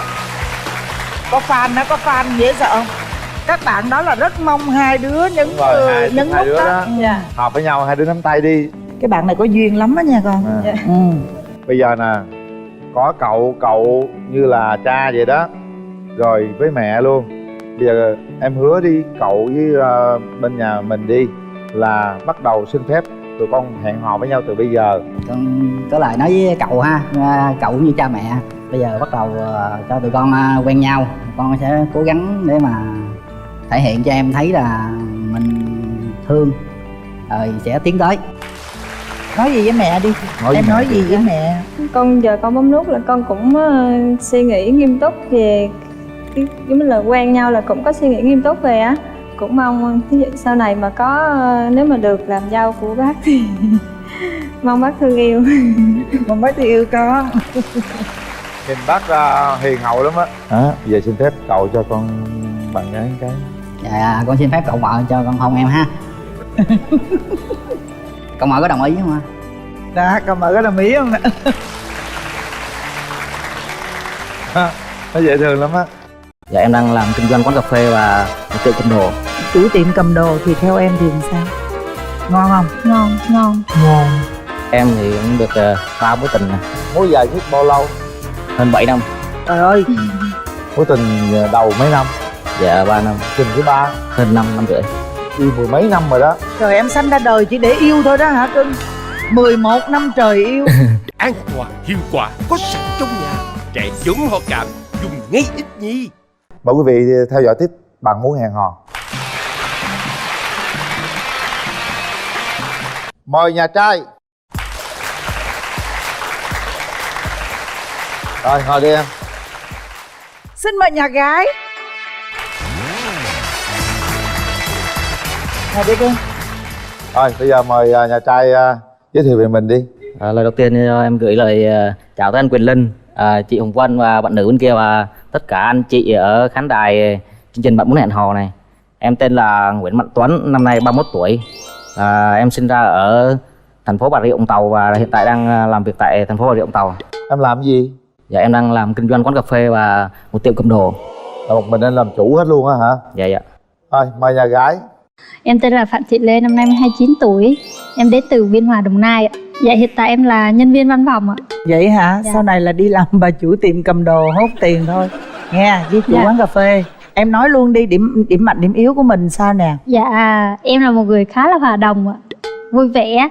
Có fan đó, có fan dễ sợ không? Các bạn đó là rất mong hai đứa nhấn nhấn nút đứa đó. Dạ. Hợp với nhau, hai đứa nắm tay đi. Cái bạn này có duyên lắm đó nha con. Dạ. Bây giờ nè, có cậu như là cha vậy đó, rồi với mẹ luôn. Bây giờ em hứa đi, cậu với bên nhà mình đi là bắt đầu xin phép tụi con hẹn hò với nhau từ bây giờ. Con có lời nói với cậu ha, cậu cũng như cha mẹ. Bây giờ bắt đầu cho tụi con quen nhau, con sẽ cố gắng để mà thể hiện cho em thấy là mình thương, rồi sẽ tiến tới. Nói gì với mẹ đi. Em nói gì với mẹ? Con giờ con bấm nút là con cũng suy nghĩ nghiêm túc về cái giống như là quen nhau là cũng có suy nghĩ nghiêm túc về á. Cũng mong ví dụ sau này mà có nếu mà được làm dâu của bác thì mong bác thương yêu. Mong bác thương yêu con. Nhìn bác hiền hậu lắm á. Bây giờ xin phép cậu cho con bạn gái cái. Dạ, con xin phép cậu vợ cho con hôn em ha. Cậu vợ có đồng ý không ạ? Đó, cậu vợ có đồng ý không? Nó dễ thương lắm á. Dạ em đang làm kinh doanh quán cà phê và tiệm cầm đồ. Chủ tiệm cầm đồ thì theo em thì sao? Ngon không? Ngon. Ngon. Em thì cũng được 3 mối tình nè. Mối dài nhất bao lâu? Hơn 7 năm. Trời ơi. Mối tình đầu mấy năm? Dạ 3 năm. Tình thứ 3? Hơn 5 năm rưỡi. Yêu 10 mấy năm rồi đó. Trời, em sanh ra đời chỉ để yêu thôi đó hả cưng? 11 năm trời yêu. An toàn, hiệu quả, có sẵn trong nhà. Trẻ chống ho cảm, dùng ngay ít nhi. Mời quý vị theo dõi tiếp Bạn Muốn Hẹn Hò. Mời nhà trai. Rồi ngồi đi em. Xin mời nhà gái. Ngồi đi cưng. Rồi bây giờ mời nhà trai giới thiệu về mình đi. Lời đầu tiên em gửi lời chào tới anh Quyền Linh, chị Hồng Vân và bạn nữ bên kia và tất cả anh chị ở khán đài chương trình Bạn Muốn Hẹn Hò này. Em tên là Nguyễn Mạnh Tuấn, năm nay 31 tuổi. Em sinh ra ở thành phố Bà Rịa Vũng Tàu và hiện tại đang làm việc tại thành phố Bà Rịa Vũng Tàu. Em làm gì? Dạ em đang làm kinh doanh quán cà phê và một tiệm cầm đồ. Là một mình anh làm chủ hết luôn á hả? Dạ dạ. Thôi mời nhà gái. Em tên là Phạm Thị Lê, năm nay 29 tuổi. Em đến từ Biên Hòa, Đồng Nai ạ. Dạ hiện tại em là nhân viên văn phòng ạ. Vậy hả? Dạ. Sau này là đi làm bà chủ tiệm cầm đồ hốt tiền thôi. Nghe, với chủ Dạ. quán cà phê. Em nói luôn đi, điểm mạnh điểm yếu của mình sao nè? Dạ em là một người khá là hòa đồng ạ, vui vẻ.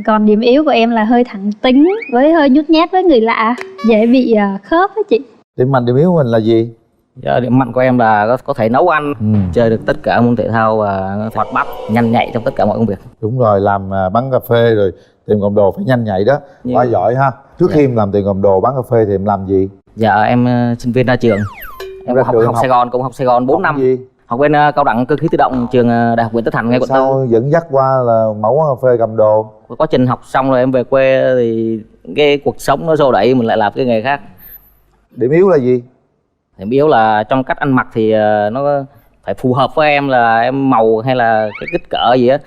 Còn điểm yếu của em là hơi thẳng tính, với hơi nhút nhát với người lạ, dễ bị khớp á chị. Điểm mạnh điểm yếu của mình là gì? Dạ, điểm mạnh của em là có thể nấu ăn, chơi được tất cả môn thể thao và hoạt bát, nhanh nhạy trong tất cả mọi công việc. Đúng rồi, làm bán cà phê rồi tiệm cầm đồ phải nhanh nhạy đó. Quá giỏi ha. Trước khi em làm tiệm cầm đồ bán cà phê thì em làm gì? Dạ em sinh viên ra trường. Em Ra học trường học Sài Gòn, cũng học Sài Gòn 4 năm. gì? Học bên cao đẳng cơ khí tự động trường Đại học Nguyễn Tất Thành ngay quận Tư. Sao dẫn dắt qua là mở quán cà phê cầm đồ? Quá trình học xong rồi em về quê thì cái cuộc sống nó xô đẩy mình lại làm cái nghề khác. Điểm yếu là gì? Điểm yếu là trong cách ăn mặc thì nó phải phù hợp với em, là em màu hay là cái kích cỡ gì á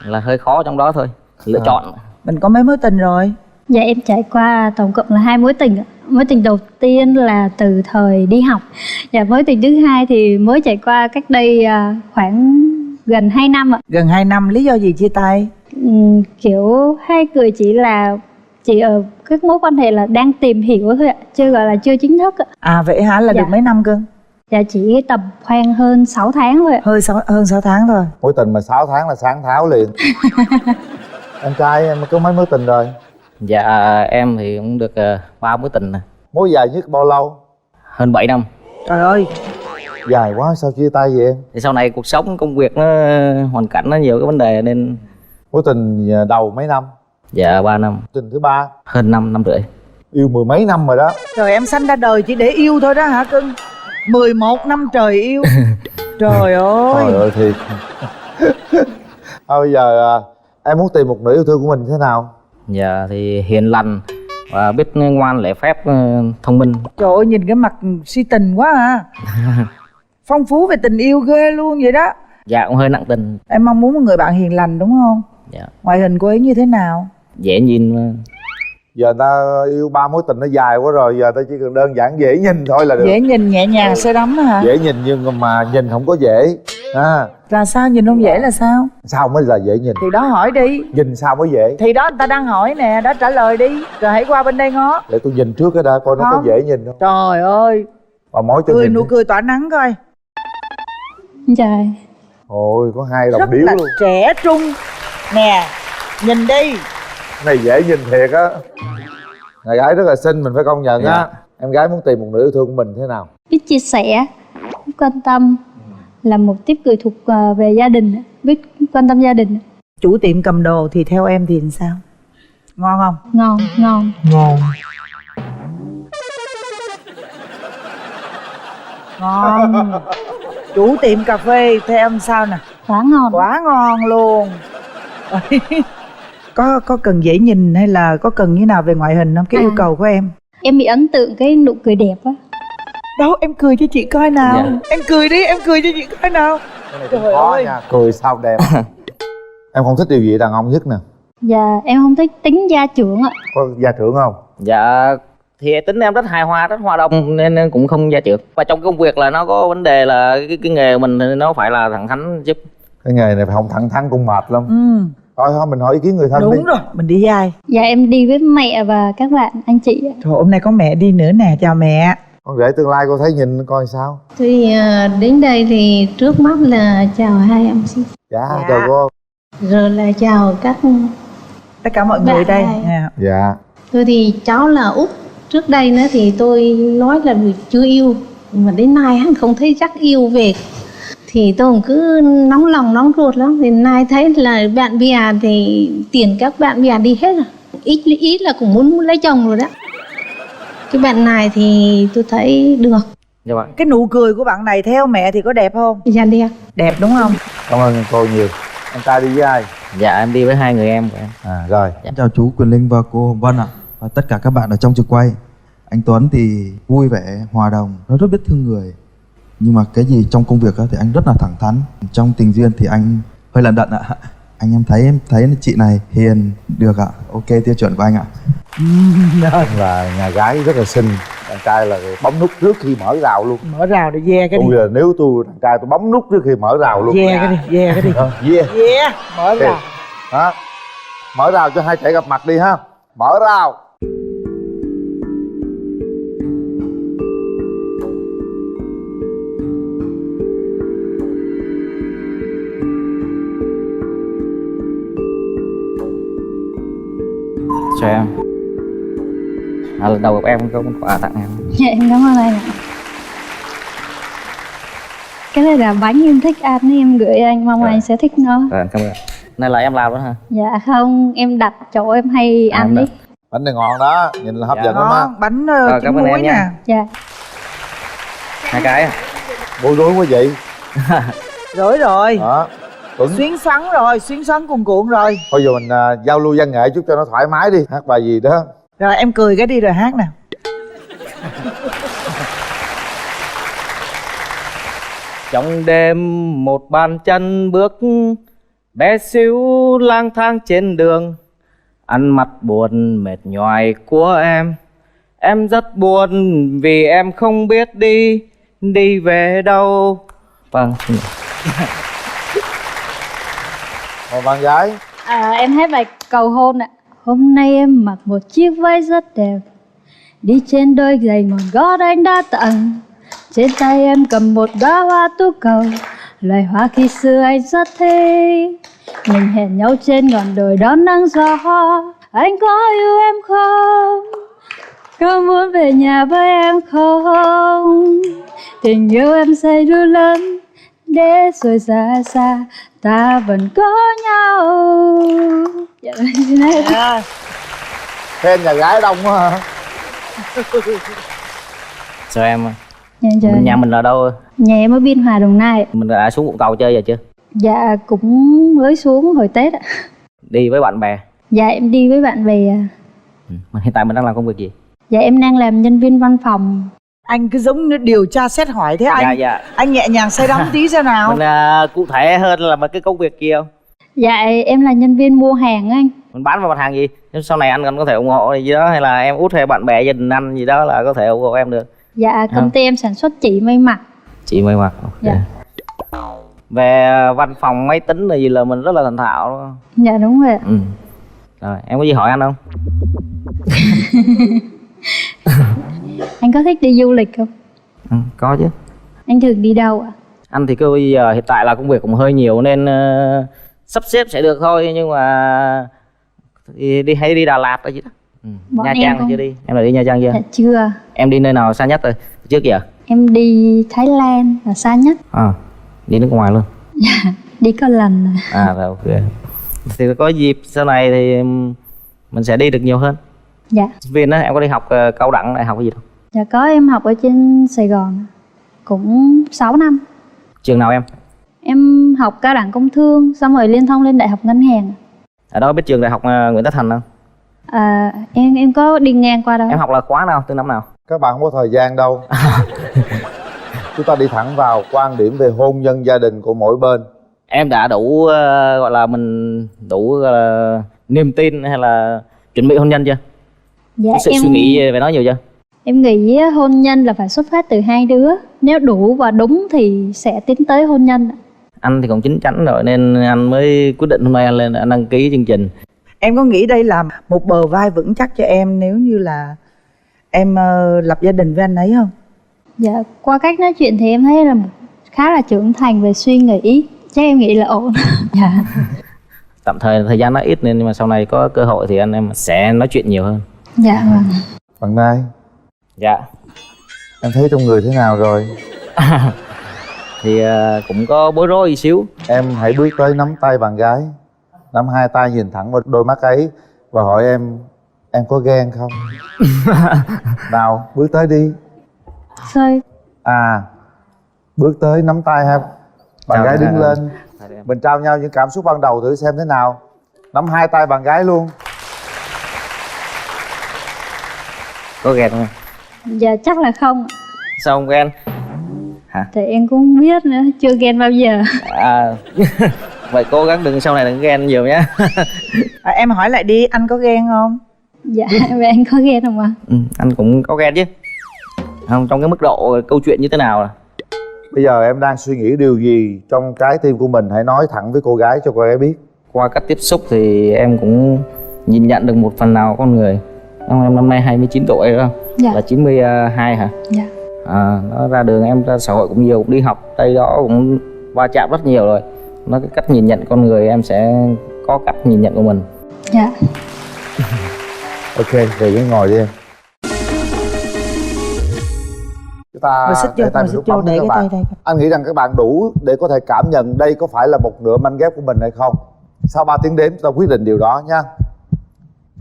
là hơi khó trong đó thôi. Lựa chọn. Mình có mấy mối tình rồi? Dạ em trải qua tổng cộng là 2 mối tình ạ. Mối tình đầu tiên là từ thời đi học. Dạ mối tình thứ hai thì mới trải qua cách đây khoảng gần 2 năm ạ. Gần 2 năm, lý do gì chia tay? Kiểu hai người chỉ ở các mối quan hệ là đang tìm hiểu thôi ạ, chưa gọi là chưa chính thức ạ. À vậy hả, là Dạ. được mấy năm cưng? Dạ chỉ tầm khoảng hơn 6 tháng thôi ạ. Hơn 6 tháng thôi. Mối tình mà 6 tháng là sáng tháo liền. Em trai em có mấy mối tình rồi? Dạ em thì cũng được 3 mối tình. Mối dài nhất bao lâu? Hơn 7 năm. Trời ơi, dài quá, sao chia tay vậy em? Thì sau này cuộc sống công việc nó hoàn cảnh nó nhiều cái vấn đề nên. Mối tình đầu mấy năm? Dạ 3 năm. Tình thứ ba? Hơn 5 năm rưỡi. Yêu 10 mấy năm rồi đó. trời em sanh ra đời chỉ để yêu thôi đó hả cưng? 11 năm trời yêu. Trời ơi. Trời ơi thiệt. Bây giờ em muốn tìm một nửa yêu thương của mình thế nào? Dạ thì hiền lành và biết ngoan lễ phép, thông minh. Trời ơi nhìn cái mặt si tình quá à. Phong phú về tình yêu ghê luôn vậy đó. Dạ cũng hơi nặng tình. Em mong muốn một người bạn hiền lành đúng không? Dạ. Ngoại hình cô ấy như thế nào? Dễ nhìn. Giờ người ta yêu 3 mối tình nó dài quá rồi, giờ ta chỉ cần đơn giản dễ nhìn thôi là được. Dễ nhìn, nhẹ nhàng, say đắm đó hả? Dễ nhìn nhưng mà nhìn không có dễ à. Là sao, nhìn không dễ là sao? Sao mới là dễ nhìn? Thì đó hỏi đi. Nhìn sao mới dễ? Thì đó người ta đang hỏi nè, đó trả lời đi. Rồi hãy qua bên đây ngó. Để tôi nhìn trước cái đã coi nó có Không. dễ nhìn không. Trời ơi. Bà mối cho Cười nhìn nụ đi. cười tỏa nắng coi. Trời. Ôi có hai đồng Rất điếu là luôn. trẻ trung. Nè, nhìn đi. Cái này dễ nhìn thiệt á. Người gái rất là xinh, mình phải công nhận á. Em gái muốn tìm một nửa yêu thương của mình thế nào? Biết chia sẻ, biết quan tâm, là một tiếp người thuộc về gia đình, biết quan tâm gia đình. Chủ tiệm cầm đồ thì theo em thì sao? Ngon không? Ngon, ngon. Ngon. Ngon. Chủ tiệm cà phê theo em sao nè? Quá ngon. Quá ngon luôn. Có cần dễ nhìn hay là có cần như nào về ngoại hình không? Cái yêu cầu của em. Em bị ấn tượng cái nụ cười đẹp á. Đâu em cười cho chị coi nào. Dạ. Em cười đi, em cười cho chị coi nào. Trời Khó ơi. nha, cười sao đẹp. Em không thích điều gì đàn ông nhất nè? Dạ em không thích tính gia trưởng ạ. Có gia trưởng không? Dạ thì tính em rất hài hòa, rất hòa đồng nên cũng không gia trưởng. Và trong công việc là nó có vấn đề là cái nghề mình thì nó phải là thẳng thắn giúp. Cái nghề này phải không thẳng thắn cũng mệt lắm. Thôi mình hỏi ý kiến người thân đi. Đúng rồi, mình đi vai. Dạ em đi với mẹ và các bạn anh chị ạ. Thôi hôm nay có mẹ đi nữa nè, chào mẹ. Con rể tương lai cô thấy nhìn coi sao? Thì đến đây thì trước mắt là chào hai ông chị. Dạ, chào cô. Rồi là chào các tất cả mọi người đây. Dạ. Tôi thì cháu là út Trước đây nữa thì tôi nói là chưa yêu, mà đến nay hắn không thấy chắc yêu về. Thì tôi cũng cứ nóng lòng nóng ruột lắm. Thì nay thấy là bạn bè thì tiền các bạn bè đi hết rồi. Ít là cũng muốn lấy chồng rồi đó. Cái bạn này thì tôi thấy được. Dạ vâng. Cái nụ cười của bạn này theo mẹ thì có đẹp không? Dạ đẹp. Đẹp đúng không? Cảm ơn cô nhiều. Em trai đi với ai? Dạ em đi với hai người em của em. Rồi. Chào chú Quyền Linh và cô Hồng Vân ạ. Và tất cả các bạn ở trong trường quay. Anh Tuấn thì vui vẻ, hòa đồng, nó rất biết thương người. Nhưng mà cái gì trong công việc thì anh rất là thẳng thắn. Trong tình duyên thì anh hơi lận đận ạ. Em thấy chị này hiền, được ạ. Ok, tiêu chuẩn của anh ạ. Là nhà gái rất là xinh, đàn trai là bấm nút trước khi mở rào luôn. Mở rào để ve cái đi. Bây giờ nếu tôi đàn trai tôi bấm nút trước khi mở rào luôn. Ve cái đi, ve cái đi. Ve. Mở rào. Đó. Mở rào cho hai trẻ gặp mặt đi ha. Mở rào. Chào em. Lần đầu gặp em có món quà tặng em. Dạ em cảm ơn anh ạ. Cái này là bánh em thích ăn, em gửi anh, mong anh sẽ thích nó. Cảm ơn. Này là em làm đó hả? Dạ không, em đặt chỗ em hay ăn đi. Bánh này ngon đó, nhìn là hấp dẫn lắm á. Bánh trứng cảm ơn muối em nè. nha. Dạ. Hai cái à? Bối rối quá vậy. Rồi. Đó. Xuyến xoắn rồi, xuyến xoắn cuồn cuộn rồi. Thôi giờ mình giao lưu văn nghệ chút cho nó thoải mái đi. Hát bài gì đó. Rồi em cười cái đi rồi hát nè. Trong đêm một bàn chân bước bé xíu lang thang trên đường, ăn mặc buồn mệt nhoài của em rất buồn vì em không biết đi về đâu. Vâng. Một bạn gái. Em hát bài Cầu Hôn ạ. Hôm nay em mặc một chiếc váy rất đẹp, đi trên đôi giày mòn gót anh đã tặng. Trên tay em cầm một đóa hoa tú cầu, loài hoa khi xưa anh rất thích. Mình hẹn nhau trên ngọn đồi đón nắng gió, anh có yêu em không? Có muốn về nhà với em không? Tình yêu em say đu lớn, để rồi xa xa ta vẫn có nhau. Dạ vâng. Khen nhà gái đông quá hả? Chào em. Dạ, chào anh. Nhà mình ở đâu? Nhà em ở Biên Hòa, Đồng Nai. Mình đã xuống Vũng Tàu chơi rồi chưa? Dạ cũng mới xuống hồi Tết ạ. Đi với bạn bè? Dạ em đi với bạn bè. Hiện tại mình đang làm công việc gì? Dạ em đang làm nhân viên văn phòng. Anh cứ giống như điều tra xét hỏi thế anh. Dạ. Anh nhẹ nhàng say đắm tí xem nào. Mình cụ thể hơn là cái công việc kia không? Dạ em là nhân viên mua hàng anh. Mình bán vào mặt hàng gì? Sau này anh còn có thể ủng hộ gì đó, hay là em út hay bạn bè gia đình anh gì đó là có thể ủng hộ em được? Dạ công ty em sản xuất chỉ may mặc. Chị may mặc. Okay. Dạ. Về văn phòng máy tính là gì là mình rất là thành thạo đúng không? Dạ đúng rồi ạ. Rồi em có gì hỏi anh không? Anh có thích đi du lịch không? Có chứ. Anh thường đi đâu ạ? Anh thì bây giờ hiện tại là công việc cũng hơi nhiều nên sắp xếp sẽ được thôi, nhưng mà hay đi Đà Lạt rồi chứ đó. Nha Trang thì chưa đi. Em là đi Nha Trang chưa? Dạ chưa. Em đi nơi nào xa nhất rồi trước kìa? Em đi Thái Lan là xa nhất. Đi nước ngoài luôn. Dạ đi có lần rồi. Rồi ok. Thì có dịp sau này thì mình sẽ đi được nhiều hơn. Dạ. Viên đó em có đi học cao đẳng đại học cái gì đâu? Dạ có, em học ở trên Sài Gòn cũng 6 năm. Trường nào em? Em học cao đẳng công thương xong rồi liên thông lên đại học ngân hàng. Ở đó biết trường đại học Nguyễn Tất Thành không? Em có đi ngang qua đâu. Em học là khóa nào, từ năm nào? Các bạn không có thời gian đâu. Chúng ta đi thẳng vào quan điểm về hôn nhân gia đình của mỗi bên. Em đã đủ gọi là mình đủ niềm tin hay là chuẩn bị hôn nhân chưa? Dạ có sự suy nghĩ về nó nhiều chưa? Em nghĩ hôn nhân là phải xuất phát từ hai đứa. Nếu đủ và đúng thì sẽ tiến tới hôn nhân. Anh thì còn chín chắn rồi nên anh mới quyết định hôm nay anh lên anh đăng ký chương trình. Em có nghĩ đây là một bờ vai vững chắc cho em nếu như là em lập gia đình với anh ấy không? Dạ qua cách nói chuyện thì em thấy là khá là trưởng thành về suy nghĩ. Chắc em nghĩ là ổn. Dạ. Tạm thời gian nó ít nên nhưng mà sau này có cơ hội thì anh em sẽ nói chuyện nhiều hơn. Dạ vâng. Bạn Nai, Dạ. Em thấy trong người thế nào rồi? Thì cũng có bối rối một xíu. Em hãy bước tới nắm tay bạn gái, nắm hai tay nhìn thẳng vào đôi mắt ấy và hỏi em có ghen không? Nào, bước tới đi. Sao? Bước tới nắm tay ha. Bạn Chào gái thầy. đứng lên. Mình trao nhau những cảm xúc ban đầu thử xem thế nào. Nắm hai tay bạn gái luôn. Có ghen không? Dạ chắc là không. Sao không ghen? Hả? Thì em cũng không biết nữa, chưa ghen bao giờ. Vậy cố gắng đừng sau này đừng ghen nhiều nhé. Em hỏi lại đi, anh có ghen không? Dạ, vậy anh có ghen không ạ? Anh cũng có ghen chứ. Không, trong cái mức độ câu chuyện như thế nào à? Bây giờ em đang suy nghĩ điều gì trong trái tim của mình, hãy nói thẳng với cô gái cho cô gái biết. Qua cách tiếp xúc thì em cũng nhìn nhận được một phần nào con người. Em năm nay 29 tuổi rồi không? Dạ. Là 92 hả? Dạ. Nó ra đường em ra xã hội cũng nhiều, cũng đi học đây đó cũng va chạm rất nhiều rồi. Nó cái cách nhìn nhận con người em sẽ có cách nhìn nhận của mình. Dạ. Ok, về ghế ngồi đi em. Chúng ta Rồi xích vô, để tay rồi vào xích nút vô, bấm để các cái bạn. tay đây. Anh nghĩ rằng các bạn đủ để có thể cảm nhận đây có phải là một nửa manh ghép của mình hay không. Sau 3 tiếng đếm chúng ta quyết định điều đó nha.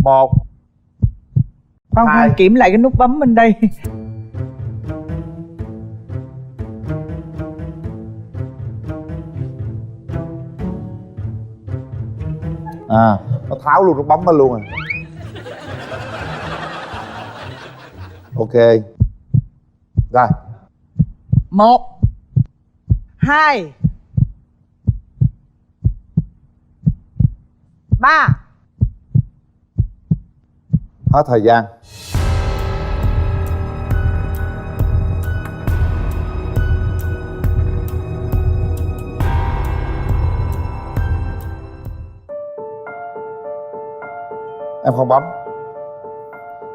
1 Khoan kiểm lại cái nút bấm bên đây. Nó tháo luôn nút bấm nó luôn rồi. Ok. Rồi. 1 2 3. Hết thời gian. Em không bấm.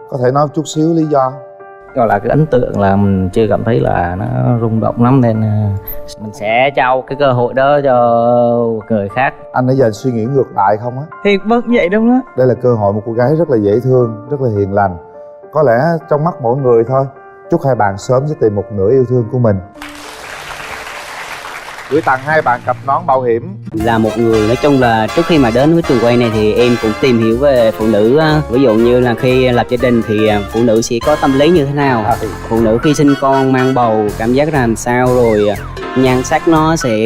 Có thể nói chút xíu lý do. Gọi là cái ấn tượng là mình chưa cảm thấy là nó rung động lắm, nên mình sẽ trao cái cơ hội đó cho người khác. Anh nãy giờ suy nghĩ ngược lại không á? Thiệt vâng vậy đúng đó. Đây là cơ hội một cô gái rất là dễ thương, rất là hiền lành. Có lẽ trong mắt mỗi người thôi. Chúc hai bạn sớm sẽ tìm một nửa yêu thương của mình. Gửi tặng hai bạn cặp nón bảo hiểm. Là một người nói chung là trước khi mà đến với trường quay này thì em cũng tìm hiểu về phụ nữ. Ví dụ như là khi lập gia đình thì phụ nữ sẽ có tâm lý như thế nào, phụ nữ khi sinh con mang bầu cảm giác làm sao, rồi nhan sắc nó sẽ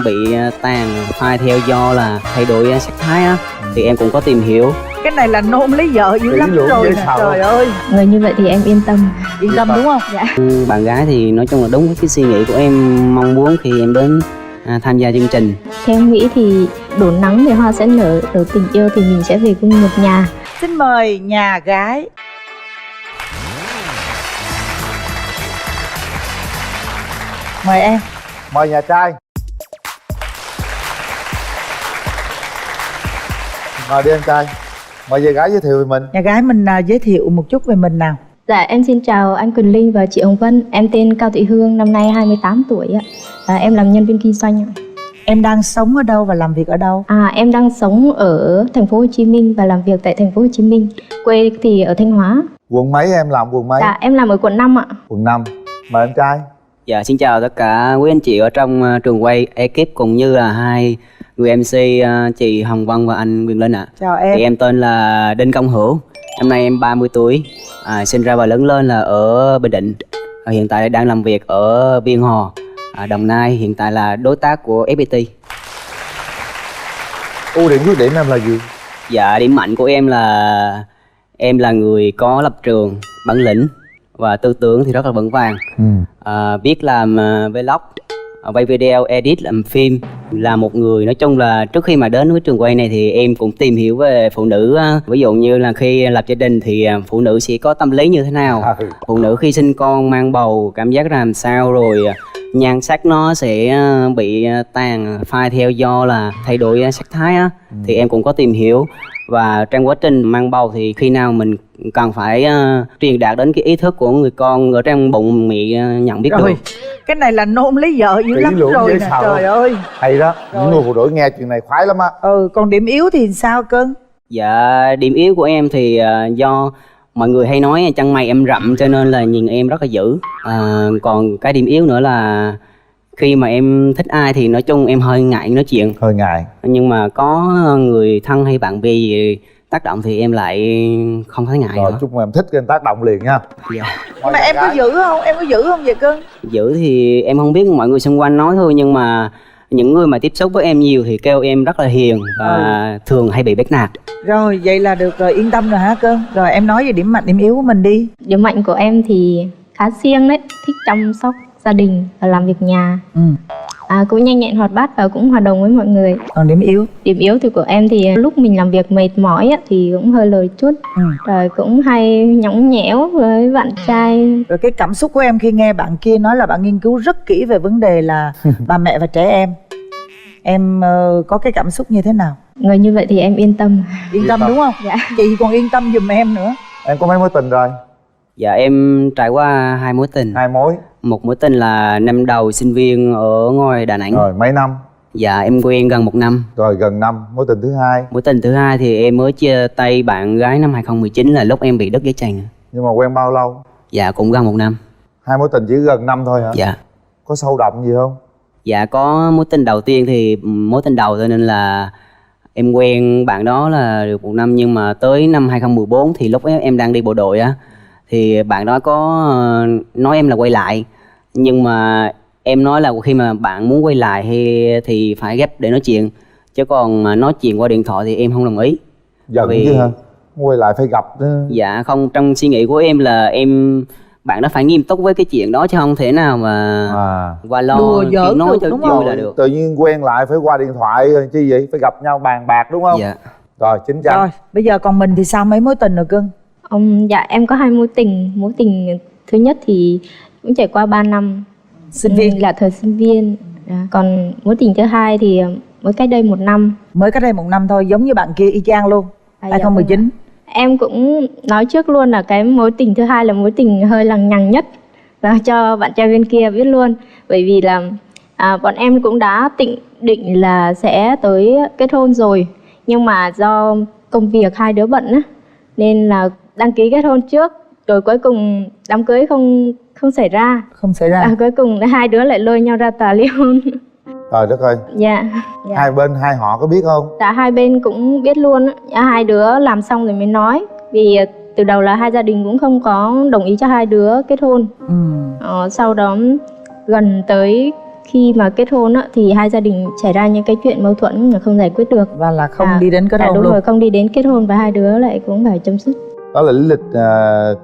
bị tàn phai theo do là thay đổi sắc thái á. Thì em cũng có tìm hiểu. Cái này là nôn lấy vợ dữ lắm rồi nè, trời ơi. Người như vậy thì em yên tâm. Yên tâm đúng không? Dạ. Bạn gái thì nói chung là đúng với cái suy nghĩ của em mong muốn khi em đến tham gia chương trình. Theo em nghĩ thì đủ nắng thì hoa sẽ nở, đủ tình yêu thì mình sẽ về cùng một nhà. Xin mời nhà gái. Mời em. Mời nhà trai. Mời đi anh trai. Mời nhà gái giới thiệu về mình. Nhà gái mình giới thiệu một chút về mình nào. Dạ, em xin chào anh Quỳnh Linh và chị Hồng Vân. Em tên Cao Thị Hương, năm nay 28 tuổi ạ. Em làm nhân viên kinh doanh ạ. Em đang sống ở đâu và làm việc ở đâu? Em đang sống ở thành phố Hồ Chí Minh và làm việc tại thành phố Hồ Chí Minh. Quê thì ở Thanh Hóa. Quận mấy em làm quận mấy? Dạ, em làm ở quận 5 ạ. Quận 5. Mời anh trai. Dạ, xin chào tất cả quý anh chị ở trong trường quay, ekip cũng như là hai người MC chị Hồng Vân và anh Quyền Linh ạ. Chào em. Thì em tên là Đinh Công Hữu. Năm nay em 30 tuổi. Sinh ra và lớn lên là ở Bình Định. Hiện tại đang làm việc ở Biên Hòa, Đồng Nai. Hiện tại là đối tác của FPT. Ưu điểm khuyết điểm em là gì? Dạ, điểm mạnh của em là người có lập trường, bản lĩnh và tư tưởng thì rất là vững vàng. Biết làm vlog, quay video, edit, làm phim. Là một người nói chung là trước khi mà đến với trường quay này thì em cũng tìm hiểu về phụ nữ. Ví dụ như là khi lập gia đình thì phụ nữ sẽ có tâm lý như thế nào, phụ nữ khi sinh con mang bầu cảm giác làm sao, rồi nhan sắc nó sẽ bị tàn phai theo do là thay đổi sắc thái á. Thì em cũng có tìm hiểu. Và trong quá trình mang bầu thì khi nào mình cần phải truyền đạt đến cái ý thức của người con ở trong bụng mẹ nhận biết rồi, được. Cái này là nôn lấy vợ dữ lắm rồi nè, trời ơi. Hay đó, những người phụ nữ nghe chuyện này khoái lắm á. Còn điểm yếu thì sao cưng? Dạ, điểm yếu của em thì do Mọi người hay nói chân mày em rậm cho nên là nhìn em rất là dữ. Còn cái điểm yếu nữa là khi mà em thích ai thì nói chung em hơi ngại nói chuyện. Hơi ngại. Nhưng mà có người thân hay bạn bè gì tác động thì em lại không thấy ngại rồi nữa. chúc em thích cái tác động liền nha. Dạ. Nhưng mà em có giữ không? Em có giữ không vậy cưng? Giữ thì em không biết, mọi người xung quanh nói thôi, nhưng mà những người mà tiếp xúc với em nhiều thì kêu em rất là hiền và thường hay bị bắt nạt. Rồi vậy là được rồi, yên tâm rồi hả cưng? Rồi em nói về điểm mạnh điểm yếu của mình đi. Điểm mạnh của em thì khá siêng đấy, thích chăm sóc gia đình và làm việc nhà. Cũng nhanh nhẹn hoạt bát và cũng hòa đồng với mọi người. Còn điểm yếu? Điểm yếu thì của em thì lúc mình làm việc mệt mỏi á, thì cũng hơi lười chút. Rồi cũng hay nhõng nhẽo với bạn trai. Rồi cái cảm xúc của em khi nghe bạn kia nói là bạn nghiên cứu rất kỹ về vấn đề là bà mẹ và trẻ em có cái cảm xúc như thế nào? Người như vậy thì em yên tâm. Yên tâm đúng không? Dạ. Chị còn yên tâm giùm em nữa. Em có mấy mối tình rồi? Dạ em trải qua 2 mối tình. 2 mối? Một mối tình là năm đầu sinh viên ở ngoài Đà Nẵng. Rồi mấy năm? Dạ em quen gần 1 năm. Rồi gần năm. Mối tình thứ hai? Mối tình thứ hai thì em mới chia tay bạn gái năm 2019 là lúc em bị đứt dây chằng. Nhưng mà quen bao lâu? Dạ cũng gần 1 năm. 2 mối tình chỉ gần năm thôi hả? Dạ. Có sâu đậm gì không? Dạ có mối tình đầu tiên thì mối tình đầu cho nên là em quen bạn đó là được 1 năm, nhưng mà tới năm 2014 thì lúc ấy em đang đi bộ đội á, thì bạn đó có nói em là quay lại, nhưng mà em nói là khi mà bạn muốn quay lại thì phải gấp để nói chuyện, chứ còn mà nói chuyện qua điện thoại thì em không đồng ý. Giận chứ hả? Quay lại phải gặp đó. Dạ không, trong suy nghĩ của em là bạn đó phải nghiêm túc với cái chuyện đó chứ không thể nào mà qua lo đùa giỡn nói được, cho đúng vui không? là được. Tự nhiên quen lại phải qua điện thoại chi vậy? Phải gặp nhau bàn bạc đúng không? Dạ. Rồi chính chắn. Rồi bây giờ còn mình thì sao, mấy mối tình rồi cưng? Dạ em có 2 mối tình. Mối tình thứ nhất thì cũng trải qua 3 năm. Sinh viên? Là thời sinh viên. Còn mối tình thứ hai thì mới cách đây 1 năm. Mới cách đây 1 năm thôi, giống như bạn kia y chang luôn. 2019. Em cũng nói trước luôn là cái mối tình thứ hai là mối tình hơi lằng nhằng nhất, và cho bạn trai bên kia biết luôn. Bởi vì là bọn em cũng đã định là sẽ tới kết hôn rồi, nhưng mà do công việc hai đứa bận á, nên là đăng ký kết hôn trước, rồi cuối cùng đám cưới không xảy ra. Không xảy ra. Cuối cùng hai đứa lại lôi nhau ra tòa ly hôn. Trời đất ơi. Dạ. Hai bên hai họ có biết không? Dạ hai bên cũng biết luôn á. Hai đứa làm xong rồi mới nói. Vì từ đầu là hai gia đình cũng không có đồng ý cho hai đứa kết hôn. Sau đó gần tới khi mà kết hôn á, thì hai gia đình xảy ra những cái chuyện mâu thuẫn mà không giải quyết được. Và là không đi đến kết hôn đúng luôn. rồi, không đi đến kết hôn và hai đứa lại cũng phải chấm dứt. Đó là lý lịch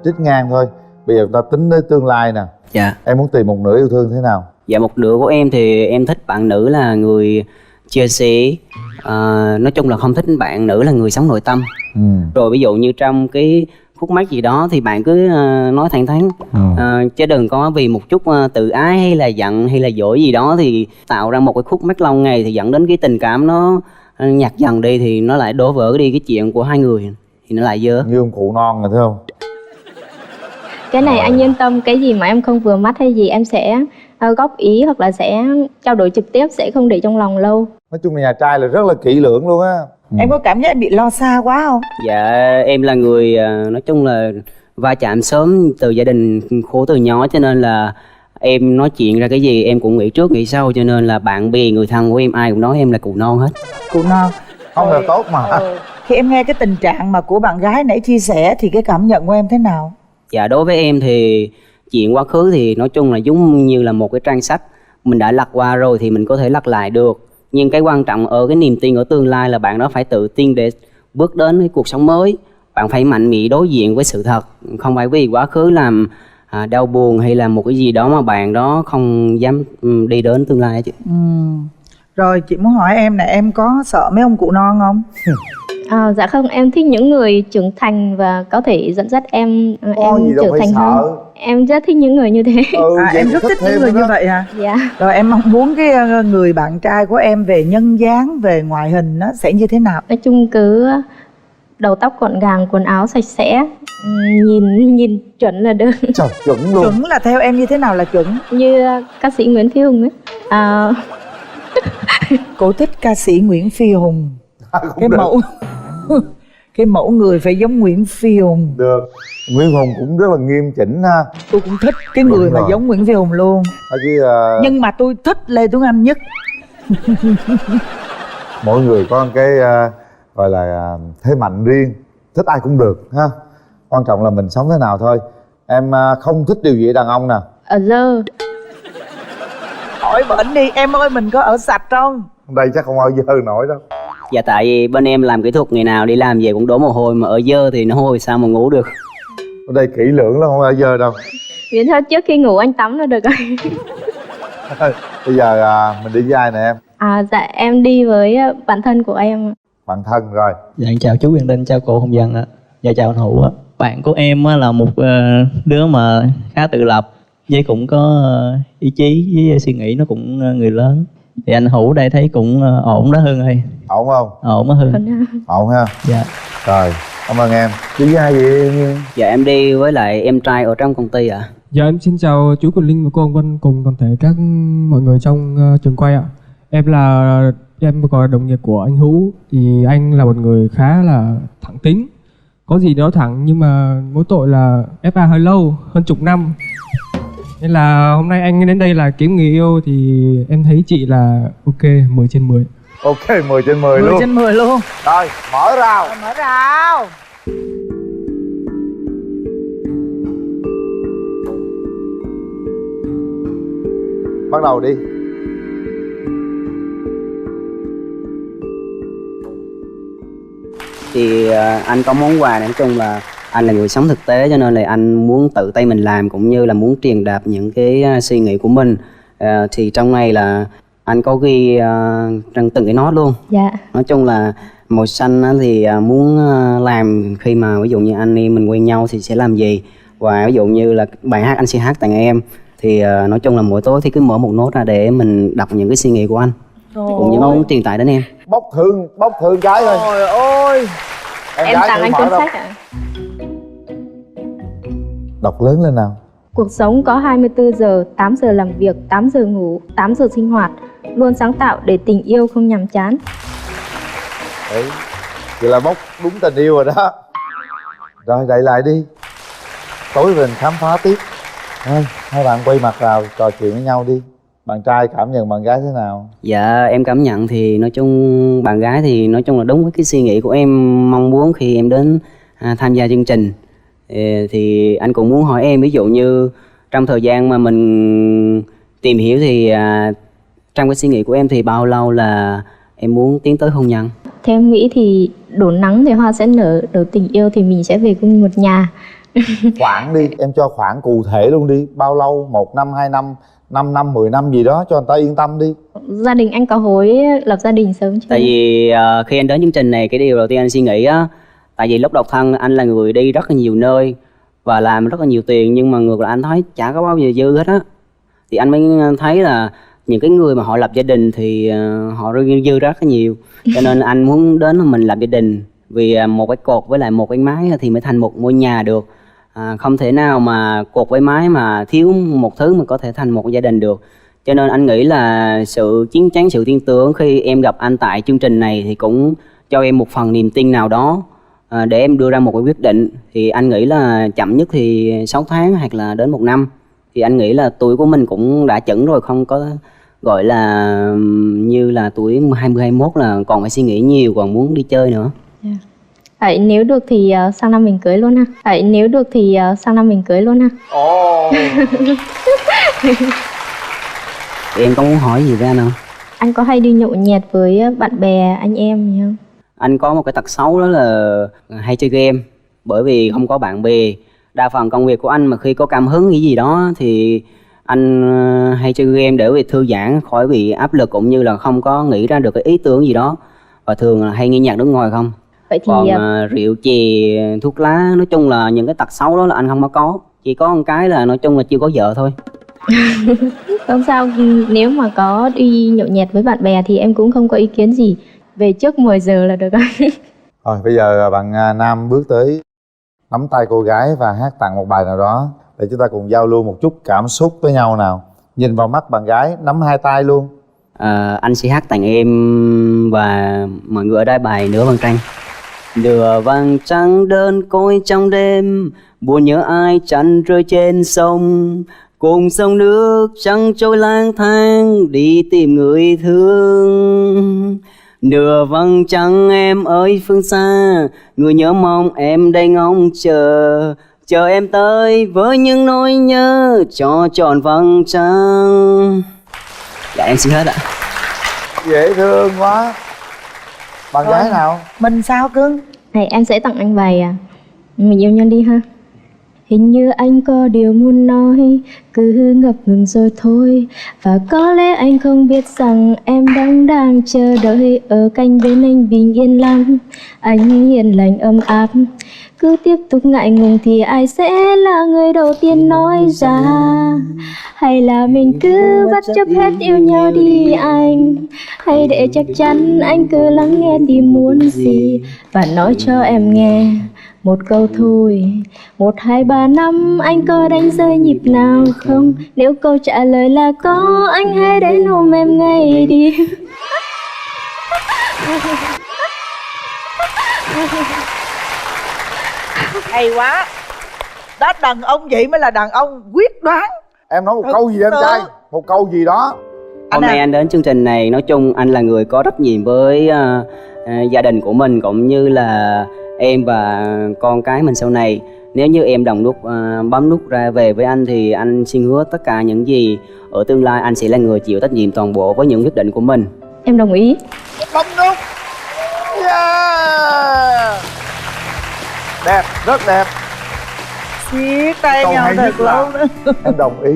trích ngang thôi. Bây giờ ta tính đến tương lai nè. Dạ. Em muốn tìm một nửa yêu thương thế nào? Dạ một nửa của em thì em thích bạn nữ là người chia sẻ, nói chung là không thích bạn nữ là người sống nội tâm. Rồi ví dụ như trong cái khúc mắc gì đó thì bạn cứ nói thẳng thắn, chứ đừng có vì một chút tự ái hay là giận hay là dỗi gì đó thì tạo ra một cái khúc mắc lâu ngày, thì dẫn đến cái tình cảm nó nhạt dần đi, thì nó lại đổ vỡ đi cái chuyện của hai người thì nó lại dơ. Như ông cụ non rồi thấy không? Cái này anh yên tâm, cái gì mà em không vừa mắt hay gì em sẽ góp ý hoặc là sẽ trao đổi trực tiếp, sẽ không để trong lòng lâu. Nói chung là nhà trai là rất là kỹ lưỡng luôn á. Em có cảm giác em bị lo xa quá không? Dạ em là người nói chung là va chạm sớm từ gia đình khổ từ nhỏ, cho nên là em nói chuyện ra cái gì em cũng nghĩ trước nghĩ sau, cho nên là bạn bè người thân của em ai cũng nói em là cụ non hết. Cụ non không là tốt mà. Khi em nghe cái tình trạng mà của bạn gái nãy chia sẻ thì cái cảm nhận của em thế nào? Dạ đối với em thì chuyện quá khứ thì nói chung là giống như là một cái trang sách, mình đã lật qua rồi thì mình có thể lật lại được, nhưng cái quan trọng ở cái niềm tin ở tương lai là bạn đó phải tự tin để bước đến cái cuộc sống mới. Bạn phải mạnh mẽ đối diện với sự thật, không phải vì quá khứ làm đau buồn hay là một cái gì đó mà bạn đó không dám đi đến tương lai chứ. Rồi chị muốn hỏi em nè, em có sợ mấy ông cụ non không? Dạ không, em thích những người trưởng thành và có thể dẫn dắt em trưởng thành hơn. Em rất thích những người như thế. Em rất thích những người như vậy hả? Dạ. Rồi em mong muốn cái người bạn trai của em về nhân dáng, về ngoại hình nó sẽ như thế nào? Nói chung cứ đầu tóc gọn gàng, quần áo sạch sẽ, nhìn chuẩn là được. Trời, chuẩn luôn. Chuẩn là theo em như thế nào là chuẩn? Như ca sĩ Nguyễn Phi Hùng ấy. Cô thích ca sĩ Nguyễn Phi Hùng. Cái Cái mẫu người phải giống Nguyễn Phi Hùng. Được. Nguyễn Hùng cũng rất là nghiêm chỉnh ha. Tôi cũng thích cái người mà giống Nguyễn Phi Hùng luôn. Chứ, nhưng mà tôi thích Lê Tuấn Anh nhất. Mỗi người có một cái gọi là thế mạnh riêng, thích ai cũng được ha. Quan trọng là mình sống thế nào thôi. Em không thích điều gì ở đàn ông nè? Ở dơ. Hỏi bệnh đi em ơi, mình có ở sạch không? Đây chắc không bao giờ nổi đâu. Dạ tại vì bên em làm kỹ thuật, ngày nào đi làm về cũng đổ mồ hôi, mà ở dơ thì nó hôi sao mà ngủ được. Ở đây kỹ lưỡng lắm, không ở dơ đâu. Miễn sao trước khi ngủ anh tắm là được rồi. Bây giờ mình đi với ai nè em? Dạ em đi với bạn thân của em. Bạn thân rồi. Dạ chào chú Quyền Linh, chào cô Hồng Vân ạ. Dạ chào anh Hữu ạ. Bạn của em là một đứa mà khá tự lập, với cũng có ý chí với suy nghĩ nó cũng người lớn. Thì anh Hữu đây thấy cũng ổn đó Hương ơi. Ổn không? Ổn đó Hương. Ổn ha. Dạ. Rồi, cảm ơn em. Đi với ai vậy em? Dạ em đi với lại em trai ở trong công ty ạ. Dạ em xin chào chú Quyền Linh và cô Hồng Vân cùng toàn thể các mọi người trong trường quay ạ. Em còn là đồng nghiệp của anh Hữu. Thì anh là một người khá là thẳng tính, có gì đó thẳng, nhưng mà mỗi tội là FA hơi lâu, hơn chục năm. Nên là hôm nay anh đến đây là kiếm người yêu thì em thấy chị là ok, 10 trên 10. Ok, 10 trên 10 luôn. 10 trên 10 luôn. Rồi, mở rào. Mở rào. Bắt đầu đi. Thì anh có món quà, nói chung là anh là người sống thực tế, cho nên là anh muốn tự tay mình làm, cũng như là muốn truyền đạt những cái suy nghĩ của mình. Thì trong này là anh có ghi trong từng cái nốt luôn. Dạ. Nói chung là màu xanh thì muốn làm khi mà ví dụ như anh em mình quen nhau thì sẽ làm gì, và ví dụ như là bài hát anh sẽ hát tặng em. Thì nói chung là mỗi tối thì cứ mở một nốt ra để mình đọc những cái suy nghĩ của anh, cũng như muốn truyền tải đến em. Bốc thương cái thôi. Trời ơi. Em tặng anh cuốn sách ạ. Đọc lớn lên nào. Cuộc sống có 24 giờ, 8 giờ làm việc, 8 giờ ngủ, 8 giờ sinh hoạt. Luôn sáng tạo để tình yêu không nhàm chán. Đấy, vậy là bốc đúng tình yêu rồi đó. Rồi đậy lại đi. Tối mình khám phá tiếp. Thôi, hai bạn quay mặt vào trò chuyện với nhau đi. Bạn trai cảm nhận bạn gái thế nào? Dạ em cảm nhận thì nói chung bạn gái thì nói chung là đúng với cái suy nghĩ của em mong muốn khi em đến tham gia chương trình. Thì anh cũng muốn hỏi em, ví dụ như trong thời gian mà mình tìm hiểu thì trong cái suy nghĩ của em thì bao lâu là em muốn tiến tới hôn nhân? Theo em nghĩ thì đổ nắng thì hoa sẽ nở, đổ tình yêu thì mình sẽ về cùng một nhà. Khoảng đi, em cho khoảng cụ thể luôn đi. Bao lâu? 1 năm, 2 năm, 5 năm, 10 năm gì đó cho người ta yên tâm đi. Gia đình anh có hối lập gia đình sớm chưa? Tại vì khi anh đến chương trình này, cái điều đầu tiên anh suy nghĩ á, tại vì lúc độc thân anh là người đi rất là nhiều nơi và làm rất là nhiều tiền, nhưng mà ngược lại anh thấy chả có bao giờ dư hết á. Thì anh mới thấy là những cái người mà họ lập gia đình thì họ dư rất là nhiều, cho nên anh muốn đến là mình lập gia đình. Vì một cái cột với lại một cái mái thì mới thành một ngôi nhà được. Không thể nào mà cột với mái mà thiếu một thứ mà có thể thành một gia đình được. Cho nên anh nghĩ là sự chín chắn, sự tin tưởng khi em gặp anh tại chương trình này thì cũng cho em một phần niềm tin nào đó để em đưa ra một cái quyết định. Thì anh nghĩ là chậm nhất thì 6 tháng hoặc là đến 1 năm. Thì anh nghĩ là tuổi của mình cũng đã chững rồi, không có gọi là như là tuổi 20, 21 là còn phải suy nghĩ nhiều, còn muốn đi chơi nữa. Vậy nếu được thì sang năm mình cưới luôn ha. Sang năm mình cưới luôn ha. Em có muốn hỏi gì với anh không? Anh có hay đi nhậu nhẹt với bạn bè, anh em gì không? Anh có một cái tật xấu đó là hay chơi game. Bởi vì không có bạn bè. Đa phần công việc của anh mà khi có cảm hứng gì đó thì anh hay chơi game để vì thư giãn, khỏi bị áp lực, cũng như là không có nghĩ ra được cái ý tưởng gì đó. Và thường là hay nghe nhạc nước ngoài không. Vậy thì còn rượu chè, thuốc lá, nói chung là những cái tật xấu đó là anh không có. Chỉ có một cái là nói chung là chưa có vợ thôi. Không sao, nếu mà có đi nhậu nhẹt với bạn bè thì em cũng không có ý kiến gì. Về trước 10 giờ là được rồi. Rồi bây giờ bạn nam bước tới nắm tay cô gái và hát tặng một bài nào đó để chúng ta cùng giao lưu một chút cảm xúc với nhau nào. Nhìn vào mắt bạn gái, nắm hai tay luôn. Anh sẽ hát tặng em và mọi người ở đây bài Nửa Vầng Trăng. Nửa vàng trắng đơn côi trong đêm, buồn nhớ ai chăn rơi trên sông. Cùng sông nước trăng trôi lang thang, đi tìm người thương. Nửa vầng trăng em ơi phương xa, người nhớ mong em đây ngóng chờ. Chờ em tới với những nỗi nhớ cho tròn vầng trăng. Dạ em xin hết ạ. Dễ thương quá. Bạn gái nào? Mình sao cưng? Này em sẽ tặng anh bài Mình yêu nhau đi ha. Hình như anh có điều muốn nói, cứ ngập ngừng rồi thôi. Và có lẽ anh không biết rằng em đang chờ đợi ở cạnh bên anh bình yên lắm. Anh hiền lành ấm áp, cứ tiếp tục ngại ngùng thì ai sẽ là người đầu tiên nói ra? Hay là mình cứ bất chấp hết yêu nhau đi anh? Hay để chắc chắn anh cứ lắng nghe tìm muốn gì và nói cho em nghe một câu thôi. 1, 2, 3, 5 anh có đánh rơi nhịp nào không? Nếu câu trả lời là có, anh hãy đến ôm em ngay đi. Hay quá. Đó, đàn ông vậy mới là đàn ông quyết đoán. Em nói một câu gì em trai? Một câu gì đó. Hôm nay anh đến chương trình này, nói chung anh là người có trách nhiệm với gia đình của mình cũng như là em và con cái mình sau này. Nếu như em đồng nút bấm nút ra về với anh thì anh xin hứa tất cả những gì ở tương lai anh sẽ là người chịu trách nhiệm toàn bộ với những quyết định của mình. Em đồng ý. Bấm nút. Yeah. Đẹp, rất đẹp. Siết tay Câu nhau hay thật nhất là lâu nữa. em đồng ý.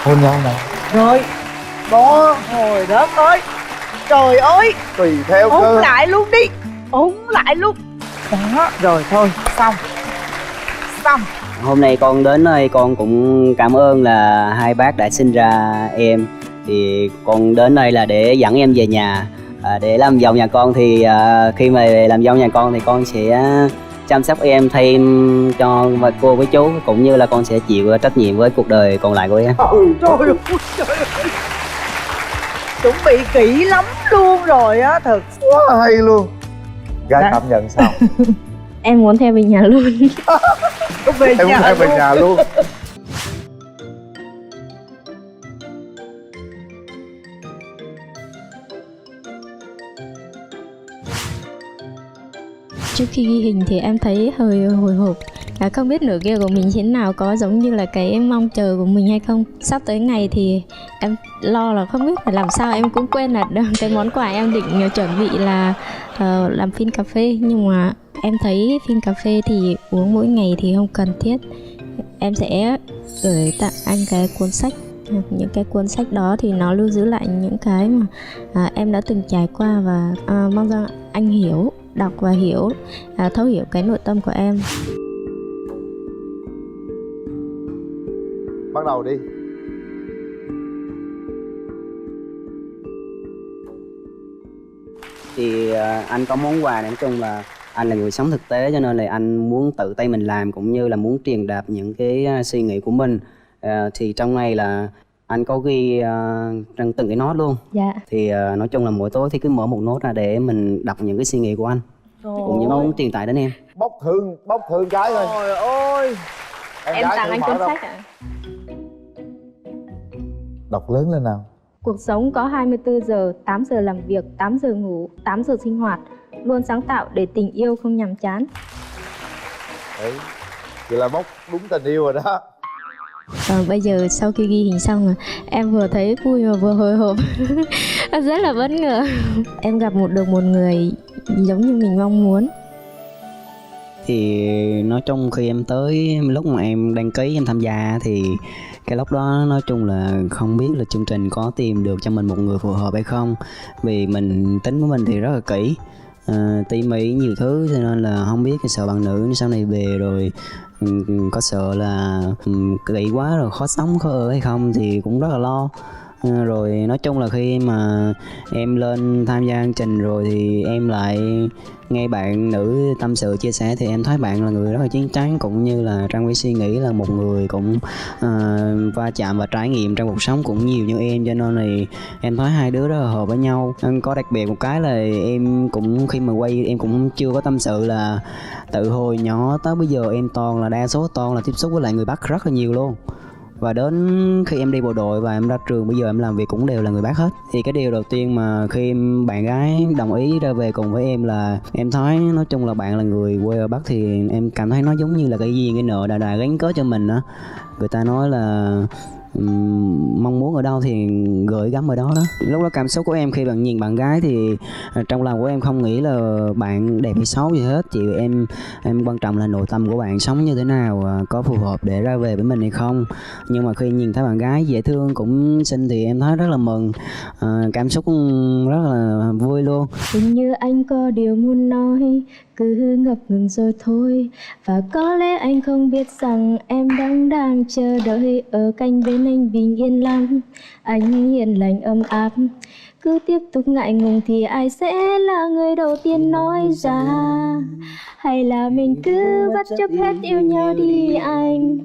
Hôn nhau nào. Rồi. Đó, hồi đất ơi. Trời ơi. Tùy theo ôm cơ. lại luôn đi. Ôm lại luôn. Đó, rồi thôi, xong. Xong. Hôm nay con đến đây con cũng cảm ơn là hai bác đã sinh ra em. Thì con đến đây là để dẫn em về nhà, để làm dâu nhà con. Thì khi mà làm dâu nhà con thì con sẽ chăm sóc em thêm cho cô với chú, cũng như là con sẽ chịu trách nhiệm với cuộc đời còn lại của em. Trời ơi, trời ơi. Chuẩn bị kỹ lắm luôn rồi á, thật quá hay luôn. Gái cảm nhận sao? Em muốn theo về nhà luôn. Về em muốn theo về nhà luôn. Trước khi ghi hình thì em thấy hơi hồi hộp, không biết nửa kia của mình thế nào, có giống như là cái mong chờ của mình hay không. Sắp tới ngày thì em lo là không biết phải làm sao, em cũng quên là cái món quà em định chuẩn bị là làm phin cà phê. Nhưng mà em thấy phin cà phê thì uống mỗi ngày thì không cần thiết. Em sẽ gửi tặng anh cái cuốn sách. Những cái cuốn sách đó thì nó lưu giữ lại những cái mà em đã từng trải qua, và mong rằng anh hiểu, đọc và hiểu, thấu hiểu cái nội tâm của em. Bắt đầu đi. Thì anh có món quà này, nói chung là anh là người sống thực tế cho nên là anh muốn tự tay mình làm, cũng như là muốn truyền đạt những cái suy nghĩ của mình. Thì trong này là anh có ghi trong từng cái nốt luôn. Dạ. Thì nói chung là mỗi tối thì cứ mở một nốt ra để mình đọc những cái suy nghĩ của anh, cũng như muốn truyền tải đến em. Bốc thương cái thôi. Trời ơi. Em tặng anh cuốn sách ạ. Đọc lớn lên nào. Cuộc sống có 24 giờ, 8 giờ làm việc, 8 giờ ngủ, 8 giờ sinh hoạt. Luôn sáng tạo để tình yêu không nhàm chán. Đấy, vậy là bốc đúng tình yêu rồi đó. Bây giờ sau khi ghi hình xong rồi, em vừa thấy vui mà vừa hồi hộp. Rất là bất ngờ. Em gặp được một người giống như mình mong muốn. Thì nói chung khi em tới lúc mà em đăng ký em tham gia thì cái lúc đó nói chung là không biết là chương trình có tìm được cho mình một người phù hợp hay không. Vì mình tính của mình thì rất là kỹ, tỉ mỉ nhiều thứ, cho nên là không biết cái sợ bạn nữ sau này về rồi có sợ là kỹ quá rồi khó sống khó ở hay không, thì cũng rất là lo. Rồi nói chung là khi mà em lên tham gia chương trình rồi thì em lại nghe bạn nữ tâm sự chia sẻ, thì em thấy bạn là người rất là chín chắn, cũng như là Trang Vy suy nghĩ là một người cũng va chạm và trải nghiệm trong cuộc sống cũng nhiều như em, cho nên thì em thấy hai đứa rất là hợp với nhau. Có đặc biệt một cái là em cũng khi mà quay em cũng chưa có tâm sự, là từ hồi nhỏ tới bây giờ em đa số là tiếp xúc với lại người Bắc rất là nhiều luôn. Và đến khi em đi bộ đội và em ra trường, bây giờ em làm việc cũng đều là người Bắc hết. Thì cái điều đầu tiên mà khi bạn gái đồng ý ra về cùng với em là em thấy nói chung là bạn là người quê ở Bắc, thì em cảm thấy nó giống như là cái duyên cái nợ đà gắn kết cho mình đó. Người ta nói là mong muốn ở đâu thì gửi gắm ở đó đó. Lúc đó cảm xúc của em khi nhìn bạn gái thì trong lòng của em không nghĩ là bạn đẹp hay xấu gì hết, chỉ em quan trọng là nội tâm của bạn sống như thế nào, có phù hợp để ra về với mình hay không. Nhưng mà khi nhìn thấy bạn gái dễ thương cũng xinh thì em thấy rất là mừng, cảm xúc rất là vui luôn. Hình như anh có điều muốn nói, cứ ngập ngừng rồi thôi. Và có lẽ anh không biết rằng em đang chờ đợi ở cạnh bên anh bình yên lắm. Anh hiền lành ấm áp, cứ tiếp tục ngại ngùng thì ai sẽ là người đầu tiên nói ra? Hay là mình cứ bất chấp hết yêu nhau đi anh?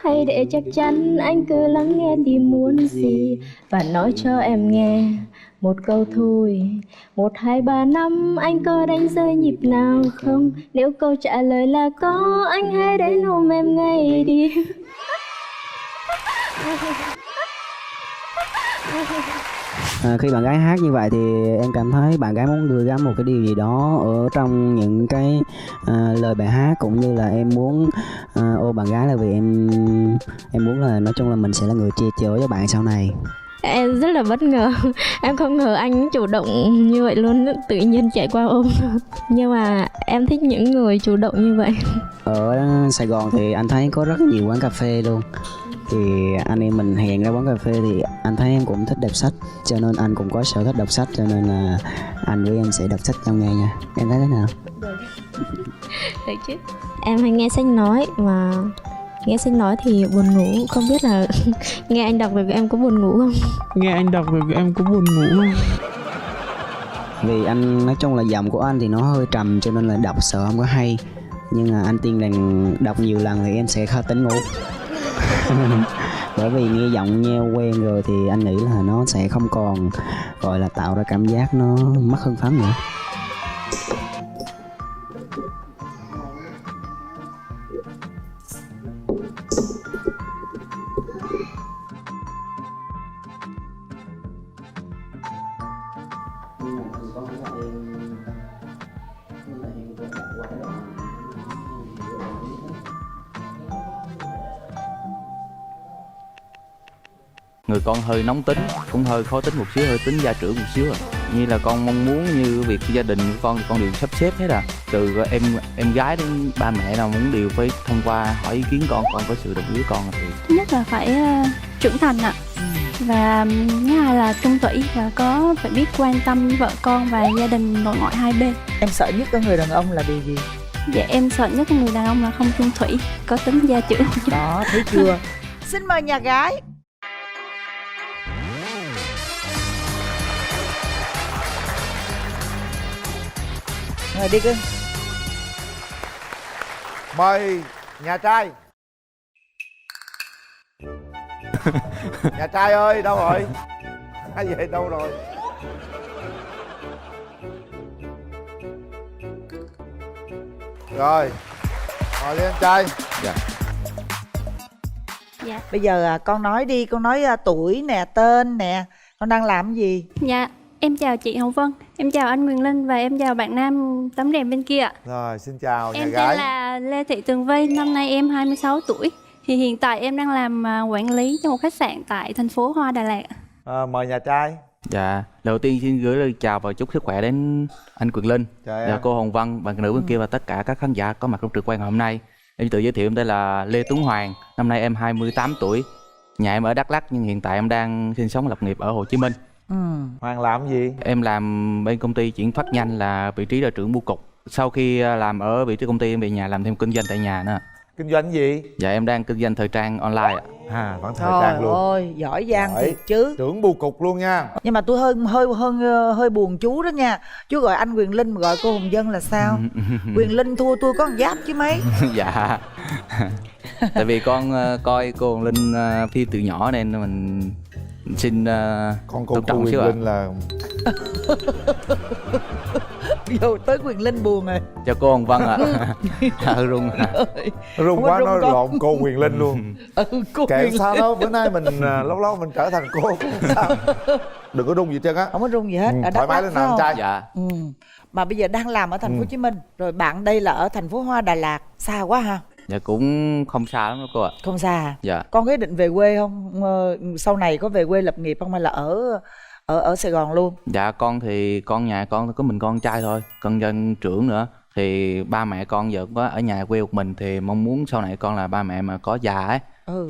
Hay để chắc chắn anh cứ lắng nghe tìm muốn gì và nói cho em nghe một câu thôi. 1, 2, 3, 5 anh có đánh rơi nhịp nào không? Nếu câu trả lời là có, anh hãy đến ôm em ngay đi. Khi bạn gái hát như vậy thì em cảm thấy bạn gái muốn gửi gắm một cái điều gì đó ở trong những cái lời bài hát, cũng như là em muốn ôm bạn gái là vì em muốn là nói chung là mình sẽ là người che chở cho bạn sau này. Em rất là bất ngờ, em không ngờ anh chủ động như vậy luôn, tự nhiên chạy qua ôm. Nhưng mà em thích những người chủ động như vậy. Ở Sài Gòn thì anh thấy có rất nhiều quán cà phê luôn. Thì anh em mình hẹn ra quán cà phê thì anh thấy em cũng thích đọc sách, cho nên anh cũng có sở thích đọc sách, cho nên là anh với em sẽ đọc sách nhau ngày nha. Em thấy thế nào? Được chứ. Em hay nghe sách nói, mà nghe sách nói thì buồn ngủ, không biết là nghe anh đọc được em có buồn ngủ không? Nghe anh đọc được em có buồn ngủ không? Vì anh nói chung là giọng của anh thì nó hơi trầm, cho nên là đọc sợ không có hay. Nhưng mà anh tin rằng đọc nhiều lần thì em sẽ khó tỉnh ngủ. Bởi vì nghe giọng nghe quen rồi thì anh nghĩ là nó sẽ không còn gọi là tạo ra cảm giác nó mất hưng phấn nữa. Người con hơi nóng tính, cũng hơi khó tính một xíu, hơi tính gia trưởng một xíu à. Như là con mong muốn như việc gia đình của con đều sắp xếp hết à. Từ em gái đến ba mẹ nào muốn đều phải thông qua hỏi ý kiến con có sự đồng ý của con thì thứ nhất là phải trưởng thành ạ. Và thứ hai là trung thủy, và có phải biết quan tâm vợ con và gia đình nội ngoại hai bên. Em sợ nhất ở người đàn ông là điều gì? Dạ em sợ nhất người đàn ông là không trung thủy, có tính gia trưởng. Đó, thấy chưa? Xin mời nhà gái. Ngồi đi cưng. Mời nhà trai. Nhà trai ơi, đâu rồi? Ai về đâu rồi? Rồi, ngồi đi anh trai. dạ. Dạ. Bây giờ con nói đi, con nói tuổi nè, tên nè, con đang làm cái gì? Dạ, em chào chị Hồng Vân, em chào anh Quyền Linh và em chào bạn nam tấm đèn bên kia ạ. Rồi, xin chào nhà Em gái. tên là Lê Thị Tường Vy, năm nay em 26 tuổi. Thì hiện tại em đang làm quản lý cho một khách sạn tại thành phố Hoa Đà Lạt. Mời nhà trai. Dạ, đầu tiên xin gửi lời chào và chúc sức khỏe đến anh Quyền Linh và cô Hồng Vân, bạn nữ bên kia và tất cả các khán giả có mặt trong trường quay ngày hôm nay. Em tự giới thiệu, em tên là Lê Tuấn Hoàng, năm nay em 28 tuổi. Nhà em ở Đắk Lắk nhưng hiện tại em đang sinh sống lập nghiệp ở Hồ Chí Minh. Hoàng làm gì? Em làm bên công ty chuyển phát nhanh là vị trí là trưởng bưu cục. Sau khi làm ở vị trí công ty em về nhà làm thêm kinh doanh tại nhà nữa. Kinh doanh gì? Dạ em đang kinh doanh thời trang online ạ. Vẫn thời trang luôn. Trời ơi, giỏi giang thiệt chứ. Trưởng bưu cục luôn nha. Nhưng mà tôi hơi buồn chú đó nha. Chú gọi anh Quyền Linh mà gọi cô Hồng Vân là sao? Quyền Linh thua tôi có một giáp chứ mấy. Dạ. Tại vì con coi cô Hồng Linh phim từ nhỏ nên mình xin con cô tôn trọng Quyền xíu ạ. Linh là Vô tới Quyền Linh buồn rồi. Cho cô Hồng Vân ạ. Rung rung quá nói lộn cô Quyền Linh luôn. Cô Kệ Quyền sao Linh. đâu, bữa nay mình lâu lâu mình trở thành cô cũng không sao. Đừng có rung gì trơn á. Không có rung gì hết. Ở thoải mái lên nào anh trai. Dạ. Mà bây giờ đang làm ở thành phố Hồ Chí Minh, rồi bạn đây là ở thành phố Hoa Đà Lạt, xa quá ha? Dạ cũng không xa lắm đâu cô ạ. Không xa à? Dạ. Con có ý định về quê không? Sau này có về quê lập nghiệp không hay là ở Sài Gòn luôn? Dạ con thì nhà con có mình con trai thôi, con dân trưởng nữa. Thì ba mẹ con giờ có ở nhà quê một mình, thì mong muốn sau này con là ba mẹ mà có già ấy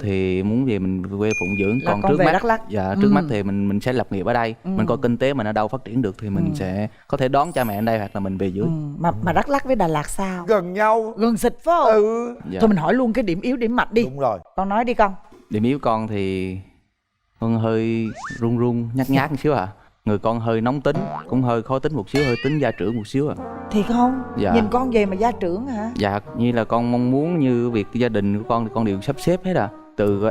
thì muốn về mình quê phụng dưỡng. Là Còn con trước về mắt Đắk Lắk. dạ trước mắt thì mình sẽ lập nghiệp ở đây. Mình coi kinh tế mình ở đâu phát triển được thì mình sẽ có thể đón cha mẹ ở đây hoặc là mình về dưới. Mà Đắk Lắk với Đà Lạt sao? Gần nhau. Gần xịt phải không? Dạ. Thôi mình hỏi luôn cái điểm yếu điểm mạnh đi. Đúng rồi. Con nói đi con. Điểm yếu con thì con hơi run nhát một xíu người con hơi nóng tính, cũng hơi khó tính một xíu, hơi tính gia trưởng một xíu Thiệt không? Dạ. Nhìn con về mà gia trưởng hả? Dạ, như là con mong muốn như việc gia đình của con thì con đều sắp xếp hết từ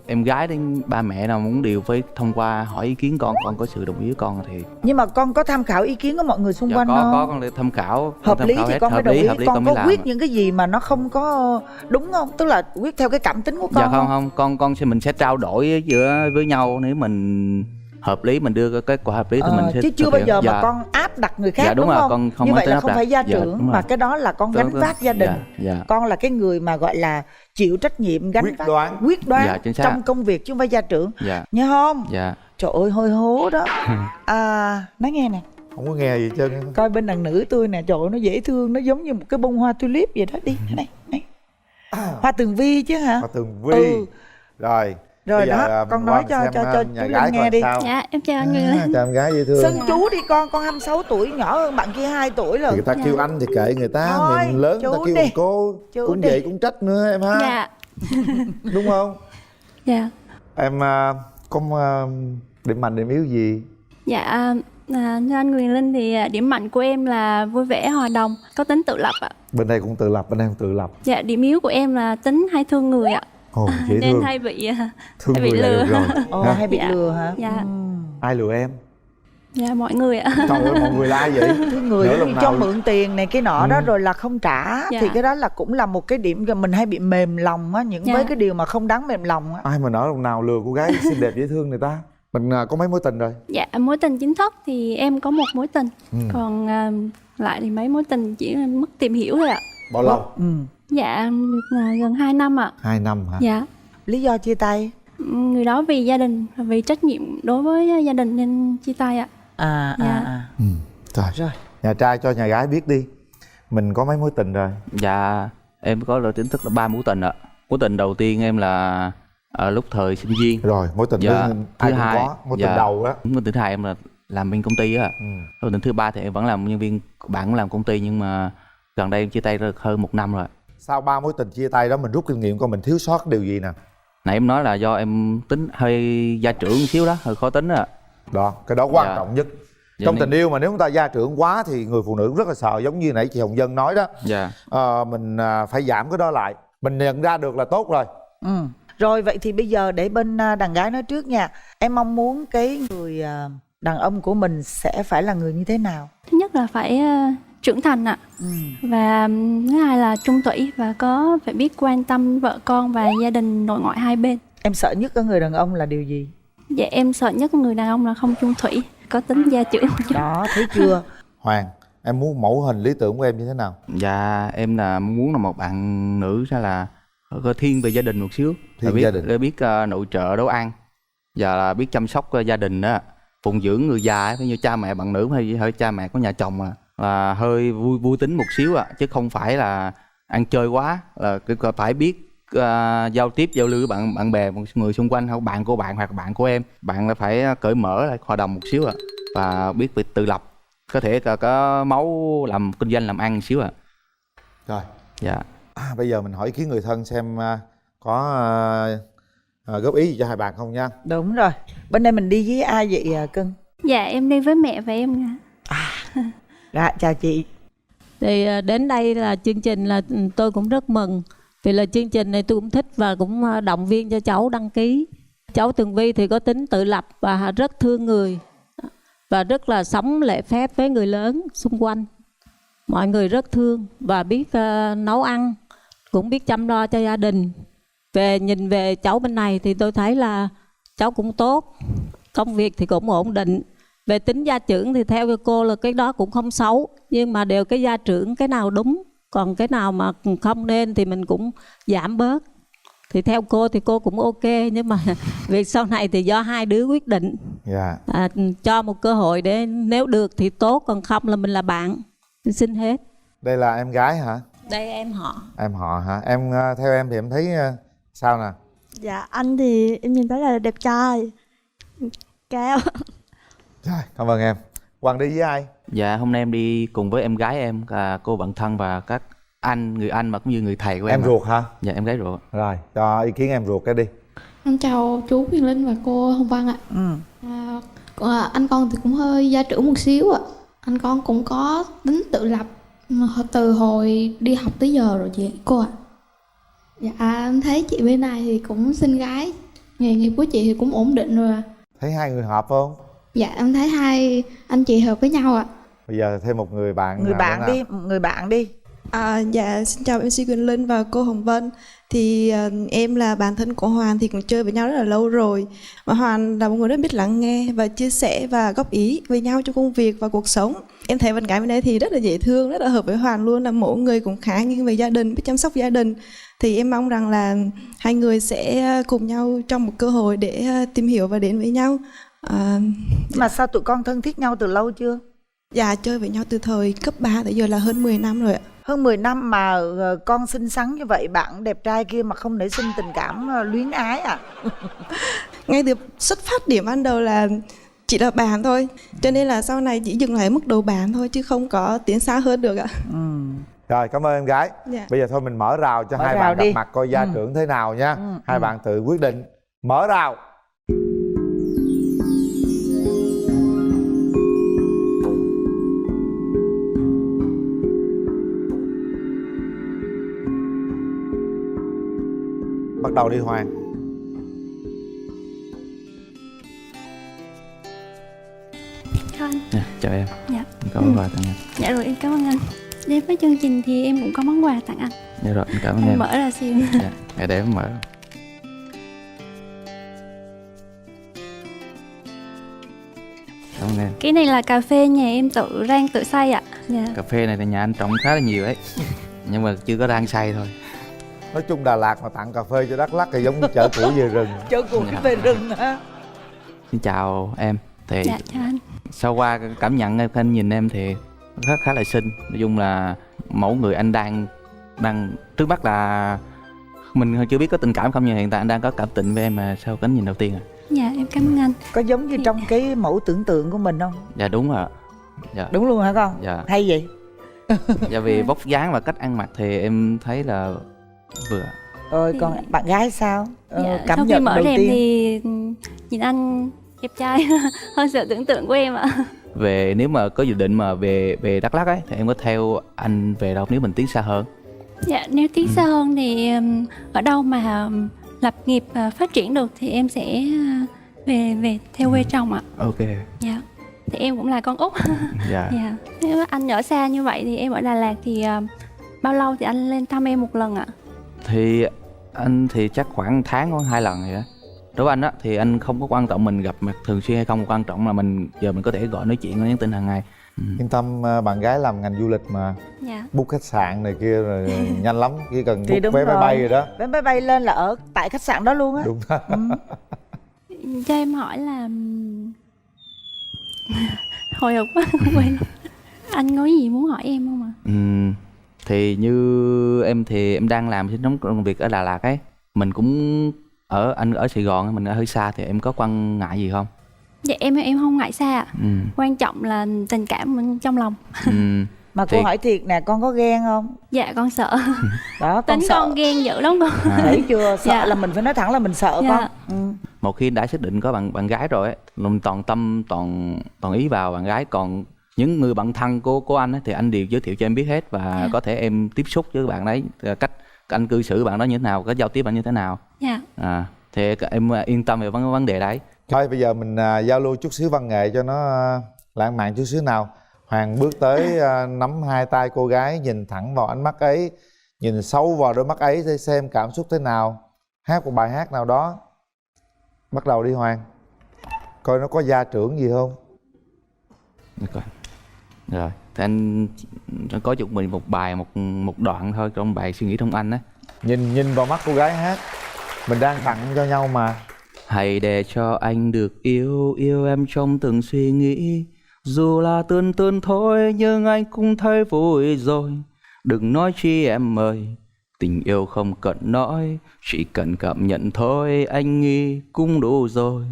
em gái đến ba mẹ nào muốn đều phải thông qua hỏi ý kiến con có sự đồng ý của con thì. Nhưng mà con có tham khảo ý kiến của mọi người xung quanh không? Có con để tham khảo. Hợp lý thì con phải đồng ý. Con có quyết làm. những cái gì mà nó không có đúng không? Tức là quyết theo cái cảm tính của con. Dạ không, mình sẽ trao đổi với nhau, nếu mình hợp lý mình đưa cái kết quả hợp lý thì mình sẽ chứ chưa bao giờ mà con áp đặt người khác. Dạ, đúng không? rồi, con không như vậy là áp không đặt. phải gia Dạ, trưởng mà cái đó là con gánh vác gia đình. Dạ. Con là cái người mà gọi là chịu trách nhiệm, gánh vác quyết đoán dạ, trong công việc chứ không phải gia trưởng. Dạ. Nhớ không? Dạ. Trời ơi hơi hố đó. Nói nghe nè. Không có nghe gì chứ. Coi bên đàn nữ tôi nè, trời ơi nó dễ thương, nó giống như một cái bông hoa tulip vậy đó. Đi này. Hoa tường vi chứ hả? Hoa tường vi. Rồi đó, con nói cho chú Linh nghe đi. Dạ, em chào anh Quyền Linh. Chào em gái dễ thương. Xưng chú đi con 26 tuổi, nhỏ hơn bạn kia 2 tuổi rồi. Người ta kêu anh thì kệ người ta, thôi, mình lớn người ta kêu đi. cô. Cũng vậy cũng trách nữa em ha. Dạ. Đúng không? Dạ. Em có điểm mạnh điểm yếu gì? Dạ, thưa anh Quyền Linh thì điểm mạnh của em là vui vẻ, hòa đồng, có tính tự lập ạ. Bên đây cũng tự lập, bên đây cũng tự lập. Dạ, điểm yếu của em là tính hay thương người ạ. Dễ nên thương. hay bị Thương hay bị người là lừa. được rồi. Hay bị Dạ. lừa hả? Dạ. Ai lừa em? Dạ, mọi người ạ. Trời ơi, mọi người là ai vậy? Thương người Nửa thì lần cho nào- mượn tiền này cái nọ đó rồi là không trả. Dạ. Thì cái đó là cũng là một cái điểm mình hay bị mềm lòng á, những Dạ. với cái điều mà không đáng mềm lòng á. Ai mà nỡ lòng nào lừa cô gái xinh đẹp dễ thương người ta. Mình có mấy mối tình rồi? Dạ, mối tình chính thức thì em có một mối tình. Còn lại thì mấy mối tình chỉ là mất tìm hiểu thôi ạ. Bao lâu? Dạ, được gần 2 năm ạ. 2 năm hả? Dạ. Lý do chia tay? Người đó vì gia đình, vì trách nhiệm đối với gia đình nên chia tay ạ. Rồi. Nhà trai cho nhà gái biết đi. Mình có mấy mối tình rồi? Dạ em có là chính thức là 3 mối tình ạ. Mối tình đầu tiên em là lúc thời sinh viên. Rồi mối tình dạ. ai cũng có. Mối tình đầu đó. Mối tình thứ hai em là làm bên công ty á. Mối tình thứ ba thì em vẫn làm nhân viên, bạn cũng làm công ty, nhưng mà gần đây em chia tay được hơn 1 năm rồi. Sau 3 mối tình chia tay đó mình rút kinh nghiệm coi mình thiếu sót điều gì nè. Nãy em nói là do em tính hơi gia trưởng một xíu đó, hơi khó tính đó. Đó, cái đó quan trọng nhất. Dạ, Trong tình yêu mà nếu chúng ta gia trưởng quá thì người phụ nữ rất là sợ, giống như nãy chị Hồng Vân nói đó. Dạ. Mình phải giảm cái đó lại. Mình nhận ra được là tốt rồi. Rồi vậy thì bây giờ để bên đàn gái nói trước nha. Em mong muốn cái người đàn ông của mình sẽ phải là người như thế nào? Thứ nhất là phải trưởng thành ạ. Và thứ hai là trung thủy và phải biết quan tâm vợ con và gia đình nội ngoại hai bên. Em sợ nhất ở người đàn ông là điều gì? Dạ, em sợ nhất người đàn ông là không trung thủy, có tính gia trưởng. Đó, thấy chưa? Hoàng, em muốn mẫu hình lý tưởng của em như thế nào? Dạ em là muốn là một bạn nữ sẽ là có thiên về gia đình một xíu, Thiên gia đình. để biết nội trợ nấu ăn và là biết chăm sóc gia đình đó, phụng dưỡng người già như cha mẹ bạn nữ hay cha mẹ có nhà chồng là hơi vui tính một xíu chứ không phải là ăn chơi quá, là phải biết giao tiếp giao lưu với bạn bè một người xung quanh, hoặc bạn của bạn hoặc bạn của em. Bạn là phải cởi mở lại, hòa đồng một xíu và biết việc tự lập, có thể có máu làm kinh doanh làm ăn một xíu Rồi. Dạ. Bây giờ mình hỏi ý kiến người thân xem có góp ý gì cho hai bạn không nha. Đúng rồi. Bên đây mình đi với ai vậy cưng? Dạ em đi với mẹ và em. Dạ chào chị. Thì đến đây là chương trình là tôi cũng rất mừng. Vì là chương trình này tôi cũng thích và cũng động viên cho cháu đăng ký. Cháu Tường Vi thì có tính tự lập và rất thương người. Và rất là sống lễ phép với người lớn xung quanh. Mọi người rất thương và biết nấu ăn, cũng biết chăm lo cho gia đình. Nhìn về cháu bên này thì tôi thấy là cháu cũng tốt, công việc thì cũng ổn định. Về tính gia trưởng thì theo cô là cái đó cũng không xấu, nhưng mà đều cái gia trưởng cái nào đúng, còn cái nào mà không nên thì mình cũng giảm bớt. Thì theo cô thì cô cũng ok, nhưng mà việc sau này thì do hai đứa quyết định. Cho một cơ hội để nếu được thì tốt, còn không là mình là bạn. Xin hết. Đây là em gái hả? Đây em họ. Em họ hả? Em theo em thì em thấy sao nè? Dạ anh thì em nhìn thấy là đẹp trai, cao. Rồi, cảm ơn em. Hoàng đi với ai? Dạ hôm nay em đi cùng với em gái em, cô bạn thân và các người anh mà cũng như người thầy của em. Em ruột hả? Dạ em gái ruột. Rồi, cho ý kiến em ruột cái đi. Em chào chú Quyền Linh và cô Hồng Vân ạ. Anh con thì cũng hơi gia trưởng một xíu ạ. Anh con cũng có tính tự lập từ hồi đi học tới giờ rồi cô ạ. Dạ em thấy chị bên này thì cũng xinh gái, nghề nghiệp của chị thì cũng ổn định rồi ạ. Thấy hai người hợp không? Dạ em thấy hai anh chị hợp với nhau ạ. Bây giờ thêm một người bạn. Người bạn đi. Dạ xin chào MC Quyền Linh và cô Hồng Vân. Thì em là bạn thân của Hoàn, thì cũng chơi với nhau rất là lâu rồi. Và Hoàn là một người rất biết lắng nghe và chia sẻ và góp ý với nhau trong công việc và cuộc sống. Em thấy bạn gái bên đây thì rất là dễ thương, rất là hợp với Hoàn luôn, là mỗi người cũng khá nghiêng về gia đình, biết chăm sóc gia đình. Thì em mong rằng là hai người sẽ cùng nhau trong một cơ hội để tìm hiểu và đến với nhau. Mà sao tụi con thân thiết nhau từ lâu chưa? Dạ chơi với nhau từ thời cấp 3 tới giờ là hơn 10 năm rồi ạ. Hơn 10 năm mà con xinh xắn như vậy, bạn đẹp trai kia mà không nảy sinh tình cảm luyến ái à? Ngay từ xuất phát điểm ban đầu là chỉ là bạn thôi, cho nên là sau này chỉ dừng lại mức độ bạn thôi chứ không có tiến xa hơn được ạ. Rồi cảm ơn em gái. Dạ. Bây giờ thôi mình mở rào cho hai bạn gặp mặt coi gia trưởng thế nào nha. Hai bạn tự quyết định. Mở rào. Bắt đầu đi Hoàng. Chào anh. Chào em. Dạ. Em có món quà tặng anh. Dạ rồi em cảm ơn anh. Đến với chương trình thì em cũng có món quà tặng anh. Dạ rồi, em cảm ơn anh em. Mở ra xem. Dạ, để em mở. Cảm ơn em. Cái này là cà phê nhà em tự rang tự xay ạ. Dạ. Cà phê này thì nhà anh trồng khá là nhiều ấy, nhưng mà chưa có rang xay thôi. Nói chung Đà Lạt mà tặng cà phê cho Đắk Lắk thì giống như chợ củi về rừng. Chợ củi về rừng hả? Xin chào em. Thì dạ, chào anh. Sau qua cảm nhận anh nhìn em thì khá là xinh. Nói chung là mẫu người anh đang trước mắt là mình chưa biết có tình cảm không, nhưng hiện tại anh đang có cảm tình với em mà sau cái nhìn đầu tiên. Dạ em cảm ơn anh. Có giống như trong cái mẫu tưởng tượng của mình không? Dạ đúng rồi. Dạ. Đúng luôn hả con? Dạ. Hay vậy? Dạ vì vóc dáng và cách ăn mặc thì em thấy là vừa. Rồi còn bạn gái sao? Cảm sau khi nhận mở đầu rèm tiên thì nhìn anh đẹp trai hơn sự tưởng tượng của em ạ. Về nếu mà có dự định mà về Đắk Lắk ấy thì em có theo anh về đâu nếu mình tiến xa hơn? Dạ nếu tiến xa hơn thì ở đâu mà lập nghiệp phát triển được thì em sẽ về theo quê chồng ạ. Ok. Dạ. Thì em cũng là con út. Dạ. Dạ. Nếu mà anh ở xa như vậy thì em ở Đà Lạt thì bao lâu thì anh lên thăm em một lần ạ? Thì anh thì chắc khoảng tháng có 2 lần vậy đó. Đối với anh á thì anh không có quan trọng mình gặp mặt thường xuyên hay không, quan trọng là mình giờ mình có thể gọi nói chuyện, nhắn tin hàng ngày. Yên tâm, bạn gái làm ngành du lịch mà. Dạ. Book khách sạn này kia rồi nhanh lắm, chỉ cần thì book vé máy bay rồi đó. Vé máy bay lên là ở tại khách sạn đó luôn á. Đúng đó. Cho em hỏi là hồi hộp quá không quên. Anh có gì muốn hỏi em không ạ? Thì như em thì em đang làm sinh sống công việc ở Đà Lạt ấy, mình cũng anh ở Sài Gòn, mình ở hơi xa thì em có quan ngại gì không? Dạ em không ngại xa ạ. Quan trọng là tình cảm mình trong lòng. Mà cô Thiệt. hỏi thiệt nè, con có ghen không? Dạ con sợ. Đó, con Tính sợ. con ghen dữ lắm con. Thấy chưa? Sợ Dạ. là mình phải nói thẳng là mình sợ Dạ. con. Ừ. Một khi đã xác định có bạn gái rồi ấy, mình toàn tâm toàn ý vào bạn gái, còn những người bạn thân của anh ấy, thì anh đều giới thiệu cho em biết hết, và có thể em tiếp xúc với bạn ấy, cách anh cư xử bạn đó như thế nào, cách giao tiếp bạn như thế nào. Dạ. Thì em yên tâm về vấn đề đấy. Thôi bây giờ mình giao lưu chút xíu văn nghệ cho nó lãng mạn chút xíu nào. Hoàng bước tới nắm hai tay cô gái, nhìn thẳng vào ánh mắt ấy, nhìn sâu vào đôi mắt ấy để xem cảm xúc thế nào. Hát một bài hát nào đó. Bắt đầu đi Hoàng. Coi nó có gia trưởng gì không. Rồi thì anh có chụp mình một bài, một đoạn thôi trong bài Suy Nghĩ Trong Anh á. Nhìn vào mắt cô gái hát. Mình đang tặng cho nhau mà. Hãy để cho anh được yêu em trong từng suy nghĩ. Dù là tơn thôi nhưng anh cũng thấy vui rồi. Đừng nói chi em ơi, tình yêu không cần nói, chỉ cần cảm nhận thôi anh nghĩ cũng đủ rồi.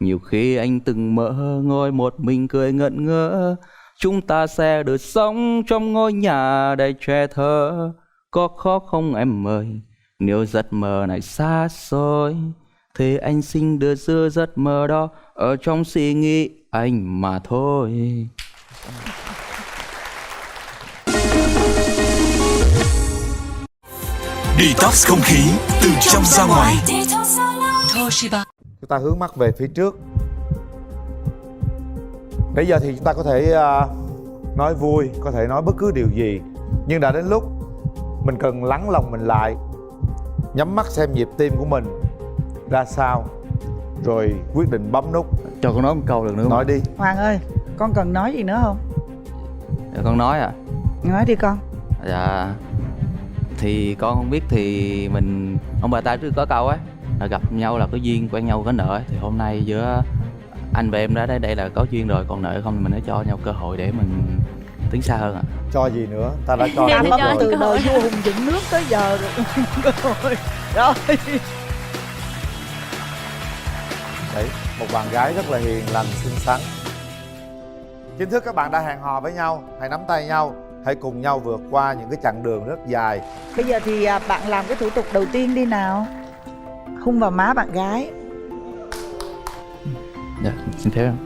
Nhiều khi anh từng mơ ngồi một mình cười ngẩn ngơ, chúng ta sẽ được sống trong ngôi nhà đầy trẻ thơ. Có khó không em ơi, nếu giấc mơ này xa xôi, thì anh xin đưa giữ giấc mơ đó ở trong suy nghĩ anh mà thôi. Detox không khí từ trong ra ngoài. Chúng ta hướng mắt về phía trước. Bây giờ thì chúng ta có thể nói vui, có thể nói bất cứ điều gì. Nhưng đã đến lúc mình cần lắng lòng mình lại, nhắm mắt xem nhịp tim của mình ra sao, rồi quyết định bấm nút. Cho con nói một câu được nữa không? Nói đi. Hoàng ơi, con cần nói gì nữa không? Dạ, con nói à? Nói đi con. Dạ thì con không biết, thì mình ông bà ta trước có câu ấy là gặp nhau là có duyên, quen nhau có nợ ấy. Thì hôm nay giữa anh và em đó đây là có duyên rồi, còn nợ không thì mình hãy cho nhau cơ hội để mình tiến xa hơn ạ. Cho gì nữa, ta đã cho Nam trước Âm rồi. từ đời vua hùng dựng nước tới giờ rồi. Rồi. Đấy, một bạn gái rất là hiền lành, xinh xắn. Chính thức các bạn đã hẹn hò với nhau, hãy nắm tay nhau, hãy cùng nhau vượt qua những cái chặng đường rất dài. Bây giờ thì bạn làm cái thủ tục đầu tiên đi nào. Hôn vào má bạn gái. Dạ, xin phép em.